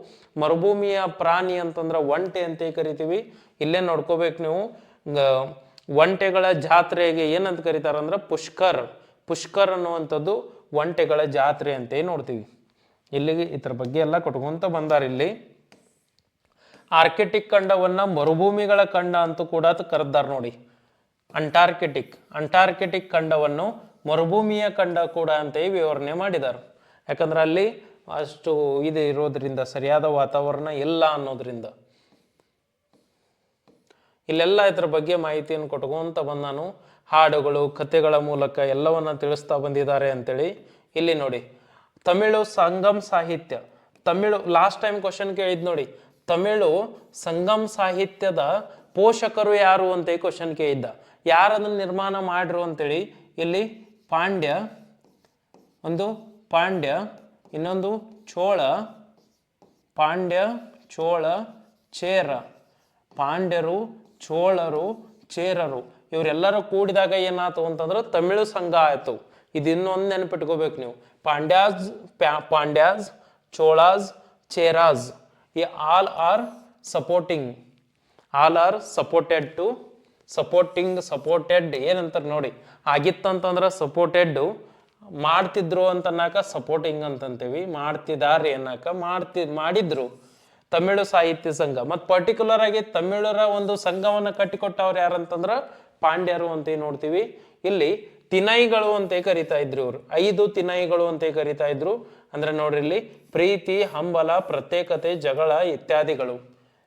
ಮರುಭೂಮಿಯ ಪ್ರಾಣಿ ಅಂತಂದ್ರೆ ಒಂಟೆ ಅಂತ ಕರಿತೀವಿ. ಇಲ್ಲೇ ನೋಡ್ಕೋಬೇಕು ನೀವು. ಒಂಟೆಗಳ ಜಾತ್ರೆಗೆ ಏನಂತ ಕರೀತಾರಂದ್ರೆ ಪುಷ್ಕರ್ ಅನ್ನುವಂಥದ್ದು ಒಂಟೆಗಳ ಜಾತ್ರೆ ಅಂತ ನೋಡ್ತೀವಿ. ಇಲ್ಲಿಗೆ ಇದ್ರ ಬಗ್ಗೆ ಎಲ್ಲ ಕೊಟ್ಕೊಂತ ಬಂದಾರ. ಇಲ್ಲಿ ಆರ್ಕಿಟಿಕ್ ಖಂಡವನ್ನ ಮರುಭೂಮಿಗಳ ಖಂಡ ಅಂತ ಕೂಡ ಕರೆದಾರ ನೋಡಿ. ಅಂಟಾರ್ಕಿಟಿಕ್ ಖಂಡವನ್ನು ಮರುಭೂಮಿಯ ಖಂಡ ಕೂಡ ಅಂತ ವಿವರಣೆ ಮಾಡಿದ್ದಾರೆ. ಯಾಕಂದ್ರೆ ಅಲ್ಲಿ ಅಷ್ಟು ಇದು ಇರೋದ್ರಿಂದ, ಸರಿಯಾದ ವಾತಾವರಣ ಇಲ್ಲ ಅನ್ನೋದ್ರಿಂದ. ಇಲ್ಲೆಲ್ಲ ಇದ್ರ ಬಗ್ಗೆ ಮಾಹಿತಿಯನ್ನು ಕೊಟ್ಕೊಂತ ಬಂದಾನು. ಹಾಡುಗಳು, ಕಥೆಗಳ ಮೂಲಕ ಎಲ್ಲವನ್ನ ತಿಳಿಸ್ತಾ ಬಂದಿದ್ದಾರೆ ಅಂತೇಳಿ. ಇಲ್ಲಿ ನೋಡಿ ತಮಿಳು ಸಂಗಮ್ ಸಾಹಿತ್ಯ. ತಮಿಳು ಲಾಸ್ಟ್ ಟೈಮ್ ಕ್ವಶನ್ ಕೇಳಿದ್ ನೋಡಿ, ತಮಿಳು ಸಂಗಮ್ ಸಾಹಿತ್ಯದ ಪೋಷಕರು ಯಾರು ಅಂತ ಕ್ವಶನ್ ಕೇಳಿದ್ದ. ಯಾರದನ್ನು ನಿರ್ಮಾಣ ಮಾಡ್ರು ಅಂತೇಳಿ. ಇಲ್ಲಿ ಪಾಂಡ್ಯ, ಇನ್ನೊಂದು ಚೋಳ, ಚೇರ. ಪಾಂಡ್ಯರು, ಚೋಳರು, ಚೇರರು ಇವರೆಲ್ಲರೂ ಕೂಡಿದಾಗ ಏನಾಯ್ತು ಅಂತಂದ್ರೆ ತಮಿಳು ಸಂಘ ಆಯ್ತು. ಇದು ಇನ್ನೊಂದು ನೆನಪಿಟ್ಕೋಬೇಕು ನೀವು. ಪಾಂಡ್ಯಾಸ್, ಚೋಳಾಸ್, ಚೇರಾಸ್, ಈ ಆಲ್ ಆರ್ ಸಪೋರ್ಟೆಡ್ ಏನಂತಾರೆ ನೋಡಿ. ಆಗಿತ್ತಂತಂದ್ರೆ ಸಪೋರ್ಟೆಡ್, ಮಾಡ್ತಿದ್ರು ಅಂತನಾಕ ಸಪೋರ್ಟಿಂಗ್ ಅಂತಂತೀವಿ. ಮಾಡ್ತಿದ್ದಾರೆ ಅನ್ನಕ ಮಾಡಿದ್ರು. ತಮಿಳು ಸಾಹಿತ್ಯ ಸಂಘ. ಮತ್ತು ಪರ್ಟಿಕ್ಯುಲರ್ ಆಗಿ ತಮಿಳರ ಒಂದು ಸಂಘವನ್ನ ಕಟ್ಟಿಕೊಟ್ಟವ್ರು ಯಾರಂತಂದ್ರ ಪಾಂಡ್ಯರು ಅಂತ ನೋಡ್ತೀವಿ. ಇಲ್ಲಿ ತಿನೈಗಳು ಅಂತ ಕರಿತಾ ಇದ್ರು ಇವರು. 5 ತಿನೈಗಳು ಅಂತ ಕರಿತಾ ಇದ್ರು. ಅಂದ್ರೆ ನೋಡ್ರಿ ಇಲ್ಲಿ ಪ್ರೀತಿ, ಹಂಬಲ, ಪ್ರತ್ಯೇಕತೆ, ಜಗಳ ಇತ್ಯಾದಿಗಳು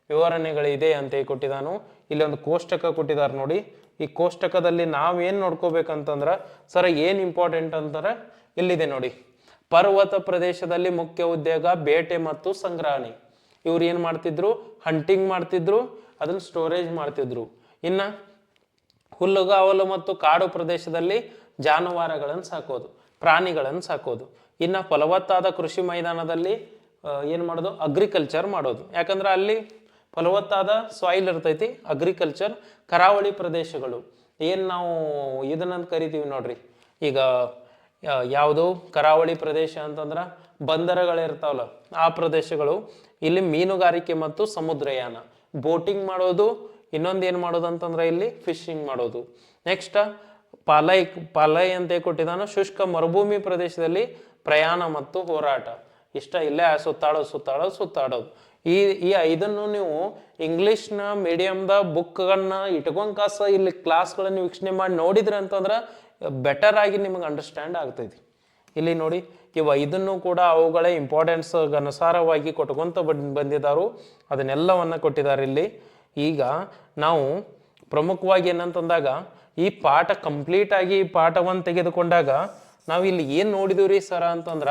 ವಿವರಣೆಗಳಿದೆ ಅಂತ ಕೊಟ್ಟಿದ್ದಾನು. ಇಲ್ಲಿ ಒಂದು ಕೋಷ್ಟಕ ಕೊಟ್ಟಿದ್ದಾರೆ ನೋಡಿ. ಈ ಕೋಷ್ಟಕದಲ್ಲಿ ನಾವೇನ್ ನೋಡ್ಕೋಬೇಕಂತಂದ್ರ ಸರ್ ಏನ್ ಇಂಪಾರ್ಟೆಂಟ್ ಅಂತಾರೆ ಇಲ್ಲಿದೆ ನೋಡಿ. ಪರ್ವತ ಪ್ರದೇಶದಲ್ಲಿ ಮುಖ್ಯ ಉದ್ಯೋಗ ಬೇಟೆ ಮತ್ತು ಸಂಗ್ರಹಣೆ. ಇವ್ರು ಏನ್ ಮಾಡ್ತಿದ್ರು? ಹಂಟಿಂಗ್ ಮಾಡ್ತಿದ್ರು, ಅದನ್ನ ಸ್ಟೋರೇಜ್ ಮಾಡ್ತಿದ್ರು. ಇನ್ನ ಹುಲ್ಲುಗಾವಲು ಮತ್ತು ಕಾಡು ಪ್ರದೇಶದಲ್ಲಿ ಜಾನುವಾರುಗಳನ್ನು ಸಾಕೋದು, ಪ್ರಾಣಿಗಳನ್ನು ಸಾಕೋದು. ಇನ್ನ ಫಲವತ್ತಾದ ಕೃಷಿ ಮೈದಾನದಲ್ಲಿ ಏನ್ ಮಾಡೋದು? ಅಗ್ರಿಕಲ್ಚರ್ ಮಾಡೋದು. ಯಾಕಂದ್ರೆ ಅಲ್ಲಿ ಫಲವತ್ತಾದ ಸಾಯಿಲ್ ಇರ್ತೈತಿ. ಅಗ್ರಿಕಲ್ಚರ್. ಕರಾವಳಿ ಪ್ರದೇಶಗಳು ಏನ್ ನಾವು ಇದನ್ನಂತ ಕರಿತೀವಿ ನೋಡ್ರಿ. ಈಗ ಯಾವುದು ಕರಾವಳಿ ಪ್ರದೇಶ ಅಂತಂದ್ರ ಬಂದರಗಳಿರ್ತಾವಲ್ಲ ಆ ಪ್ರದೇಶಗಳು. ಇಲ್ಲಿ ಮೀನುಗಾರಿಕೆ ಮತ್ತು ಸಮುದ್ರಯಾನ, ಬೋಟಿಂಗ್ ಮಾಡೋದು. ಇನ್ನೊಂದು ಏನ್ ಮಾಡೋದು ಅಂತಂದ್ರೆ ಇಲ್ಲಿ ಫಿಶಿಂಗ್ ಮಾಡೋದು. ನೆಕ್ಸ್ಟ್ ಪಾಲೈ ಅಂತ ಕೊಟ್ಟಿದ್ದಾನು. ಶುಷ್ಕ ಮರುಭೂಮಿ ಪ್ರದೇಶದಲ್ಲಿ ಪ್ರಯಾಣ ಮತ್ತು ಹೋರಾಟ. ಇಷ್ಟ ಇಲ್ಲೇ ಸುತ್ತಾಡೋದು. ಈ ಐದನ್ನು ನೀವು ಇಂಗ್ಲಿಷ್ನ ಮೀಡಿಯಮ್ದ ಬುಕ್ಗಳನ್ನ ಇಟ್ಕೊಂಡ್ ಕಾಸ ಇಲ್ಲಿ ಕ್ಲಾಸ್ಗಳನ್ನ ವೀಕ್ಷಣೆ ಮಾಡಿ ನೋಡಿದ್ರೆ ಅಂತಂದ್ರೆ ಬೆಟರ್ ಆಗಿ ನಿಮಗೆ ಅಂಡರ್ಸ್ಟ್ಯಾಂಡ್ ಆಗ್ತೈತಿ. ಇಲ್ಲಿ ನೋಡಿ, ಇವು ಐದನ್ನು ಕೂಡ ಅವುಗಳ ಇಂಪಾರ್ಟೆನ್ಸ್ ಅನುಸಾರವಾಗಿ ಕೊಟ್ಕೊಂತ ಬಂದಿದ್ದಾರು. ಅದನ್ನೆಲ್ಲವನ್ನ ಕೊಟ್ಟಿದ್ದಾರೆ ಇಲ್ಲಿ. ಈಗ ನಾವು ಪ್ರಮುಖವಾಗಿ ಏನಂತಂದಾಗ ಈ ಪಾಠ ಕಂಪ್ಲೀಟ್ ಆಗಿ ಈ ಪಾಠವನ್ನು ತೆಗೆದುಕೊಂಡಾಗ ನಾವು ಇಲ್ಲಿ ಏನು ನೋಡಿದೀವ್ರಿ ಸರ ಅಂತಂದ್ರ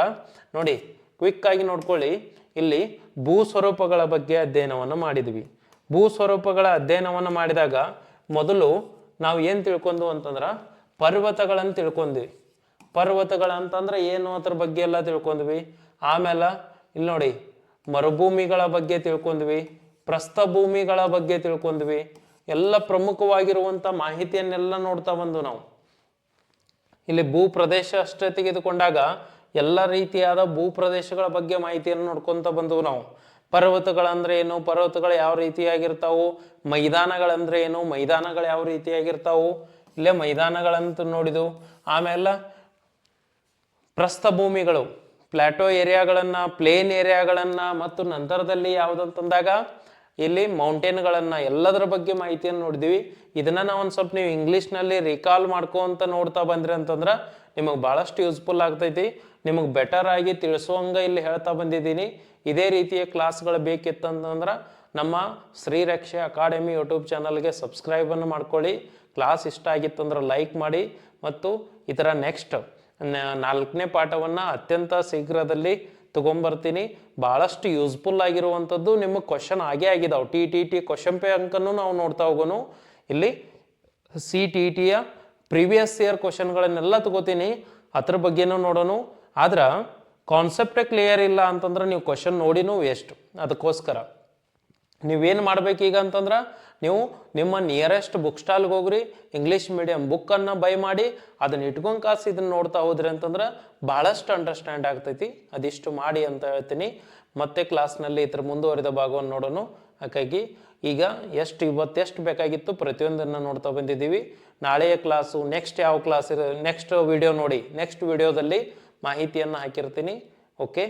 ನೋಡಿ, ಕ್ವಿಕ್ ಆಗಿ ನೋಡ್ಕೊಳ್ಳಿ. ಇಲ್ಲಿ ಭೂ ಸ್ವರೂಪಗಳ ಬಗ್ಗೆ ಅಧ್ಯಯನವನ್ನು ಮಾಡಿದ್ವಿ. ಭೂ ಸ್ವರೂಪಗಳ ಅಧ್ಯಯನವನ್ನು ಮಾಡಿದಾಗ ಮೊದಲು ನಾವು ಏನು ತಿಳ್ಕೊಂಡು ಅಂತಂದ್ರ ಪರ್ವತಗಳನ್ನು ತಿಳ್ಕೊಂಡ್ವಿ. ಪರ್ವತಗಳಂತಂದ್ರೆ ಏನು ಅದ್ರ ಬಗ್ಗೆ ಎಲ್ಲ ತಿಳ್ಕೊಂಡ್ವಿ. ಆಮೇಲೆ ಇಲ್ಲಿ ನೋಡಿ ಮರುಭೂಮಿಗಳ ಬಗ್ಗೆ ತಿಳ್ಕೊಂಡ್ವಿ, ಪ್ರಸ್ಥಭೂಮಿಗಳ ಬಗ್ಗೆ ತಿಳ್ಕೊಂಡ್ವಿ. ಎಲ್ಲ ಪ್ರಮುಖವಾಗಿರುವಂತ ಮಾಹಿತಿಯನ್ನೆಲ್ಲ ನೋಡ್ತಾ ಬಂದು ನಾವು ಇಲ್ಲಿ ಭೂ ಪ್ರದೇಶ ಅಷ್ಟೇ ತೆಗೆದುಕೊಂಡಾಗ ಎಲ್ಲ ರೀತಿಯಾದ ಭೂ ಪ್ರದೇಶಗಳ ಬಗ್ಗೆ ಮಾಹಿತಿಯನ್ನು ನೋಡ್ಕೊಂತ ಬಂದವು ನಾವು. ಪರ್ವತಗಳಂದ್ರೆ ಏನು, ಪರ್ವತಗಳು ಯಾವ ರೀತಿಯಾಗಿರ್ತಾವು, ಮೈದಾನಗಳಂದ್ರೆ ಏನು, ಮೈದಾನಗಳು ಯಾವ ರೀತಿಯಾಗಿರ್ತಾವು, ಇಲ್ಲೇ ಮೈದಾನಗಳಂತ ನೋಡಿದವು. ಆಮೇಲೆ ಪ್ರಸ್ಥಭೂಮಿಗಳು, ಪ್ಲಾಟೋ ಏರಿಯಾಗಳನ್ನ, ಪ್ಲೇನ್ ಏರಿಯಾಗಳನ್ನ, ಮತ್ತು ನಂತರದಲ್ಲಿ ಯಾವುದಂತಂದಾಗ ಇಲ್ಲಿ ಮೌಂಟೇನ್ಗಳನ್ನ, ಎಲ್ಲದರ ಬಗ್ಗೆ ಮಾಹಿತಿಯನ್ನು ನೋಡಿದ್ವಿ. ಇದನ್ನ ನಾವು ಒಂದು ಸ್ವಲ್ಪ ನೀವು ಇಂಗ್ಲೀಷ್ನಲ್ಲಿ ರಿಕಾಲ್ ಮಾಡ್ಕೊಂತ ನೋಡ್ತಾ ಬಂದ್ರಿ ಅಂತಂದ್ರೆ ನಿಮಗೆ ಬಹಳಷ್ಟು ಯೂಸ್ಫುಲ್ ಆಗ್ತೈತಿ. ನಿಮಗೆ ಬೆಟರ್ ಆಗಿ ತಿಳಿಸುವಂಗ ಇಲ್ಲಿ ಹೇಳ್ತಾ ಬಂದಿದ್ದೀನಿ. ಇದೇ ರೀತಿಯ ಕ್ಲಾಸ್ಗಳು ಬೇಕಿತ್ತಂತಂದ್ರೆ ನಮ್ಮ ಶ್ರೀರಕ್ಷೆ ಅಕಾಡೆಮಿ ಯೂಟ್ಯೂಬ್ ಚಾನಲ್ಗೆ ಸಬ್ಸ್ಕ್ರೈಬನ್ನು ಮಾಡ್ಕೊಳ್ಳಿ. ಕ್ಲಾಸ್ ಇಷ್ಟ ಆಗಿತ್ತಂದ್ರೆ ಲೈಕ್ ಮಾಡಿ. ಮತ್ತು ಈ ಥರ ನೆಕ್ಸ್ಟ್ 4ನೇ ಪಾಠವನ್ನು ಅತ್ಯಂತ ಶೀಘ್ರದಲ್ಲಿ ತಗೊಂಬರ್ತೀನಿ. ಭಾಳಷ್ಟು ಯೂಸ್ಫುಲ್ ಆಗಿರುವಂಥದ್ದು ನಿಮಗೆ ಕ್ವಶನ್ ಆಗಿದಾವೆ. ಟಿ ಕ್ವಶನ್ ಅಂಕನ್ನು ನಾವು ನೋಡ್ತಾ ಹೋಗೋನು. ಇಲ್ಲಿ CTETಯ ಪ್ರೀವಿಯಸ್ ಇಯರ್ ಕ್ವಶನ್ಗಳನ್ನೆಲ್ಲ ತಗೋತೀನಿ, ಅದ್ರ ಬಗ್ಗೆನೂ ನೋಡೋಣ. ಆದ್ರೆ ಕಾನ್ಸೆಪ್ಟೇ ಕ್ಲಿಯರ್ ಇಲ್ಲ ಅಂತಂದ್ರೆ ನೀವು ಕ್ವಶನ್ ನೋಡಿನೂ ವೇಸ್ಟ್. ಅದಕ್ಕೋಸ್ಕರ ನೀವೇನು ಮಾಡ್ಬೇಕೀಗ ಅಂತಂದ್ರೆ ನೀವು ನಿಮ್ಮ ನಿಯರೆಸ್ಟ್ ಬುಕ್ ಸ್ಟಾಲ್ಗೆ ಹೋಗ್ರಿ, ಇಂಗ್ಲೀಷ್ ಮೀಡಿಯಂ ಬುಕ್ಕನ್ನು ಬೈ ಮಾಡಿ ಅದನ್ನ ಇಟ್ಕೊಂಡು ಕಾಸು ಇದನ್ನ ನೋಡ್ತಾ ಹೋದ್ರಿ ಅಂತಂದ್ರೆ ಭಾಳಷ್ಟು ಅಂಡರ್ಸ್ಟ್ಯಾಂಡ್ ಆಗ್ತೈತಿ. ಅದಿಷ್ಟು ಮಾಡಿ ಅಂತ ಹೇಳ್ತೀನಿ. ಮತ್ತೆ ಕ್ಲಾಸ್ನಲ್ಲಿ ಇದ್ರ ಮುಂದುವರಿದ ಭಾಗವನ್ನು ನೋಡೋಣ. ಹಾಗಾಗಿ ಈಗ ಇವತ್ತೆಷ್ಟು ಬೇಕಾಗಿತ್ತು ಪ್ರತಿಯೊಂದನ್ನು ನೋಡ್ತಾ ಬಂದಿದ್ದೀವಿ. ನಾಳೆಯ ಕ್ಲಾಸು ನೆಕ್ಸ್ಟ್ ಯಾವ ಕ್ಲಾಸ್ ನೆಕ್ಸ್ಟ್ ವಿಡಿಯೋ ನೋಡಿ, ನೆಕ್ಸ್ಟ್ ವಿಡಿಯೋದಲ್ಲಿ ಮಾಹಿತಿಯನ್ನು ಹಾಕಿರ್ತೀನಿ. Okay,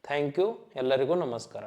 thank you. ಎಲ್ಲರಿಗೂ ನಮಸ್ಕಾರ.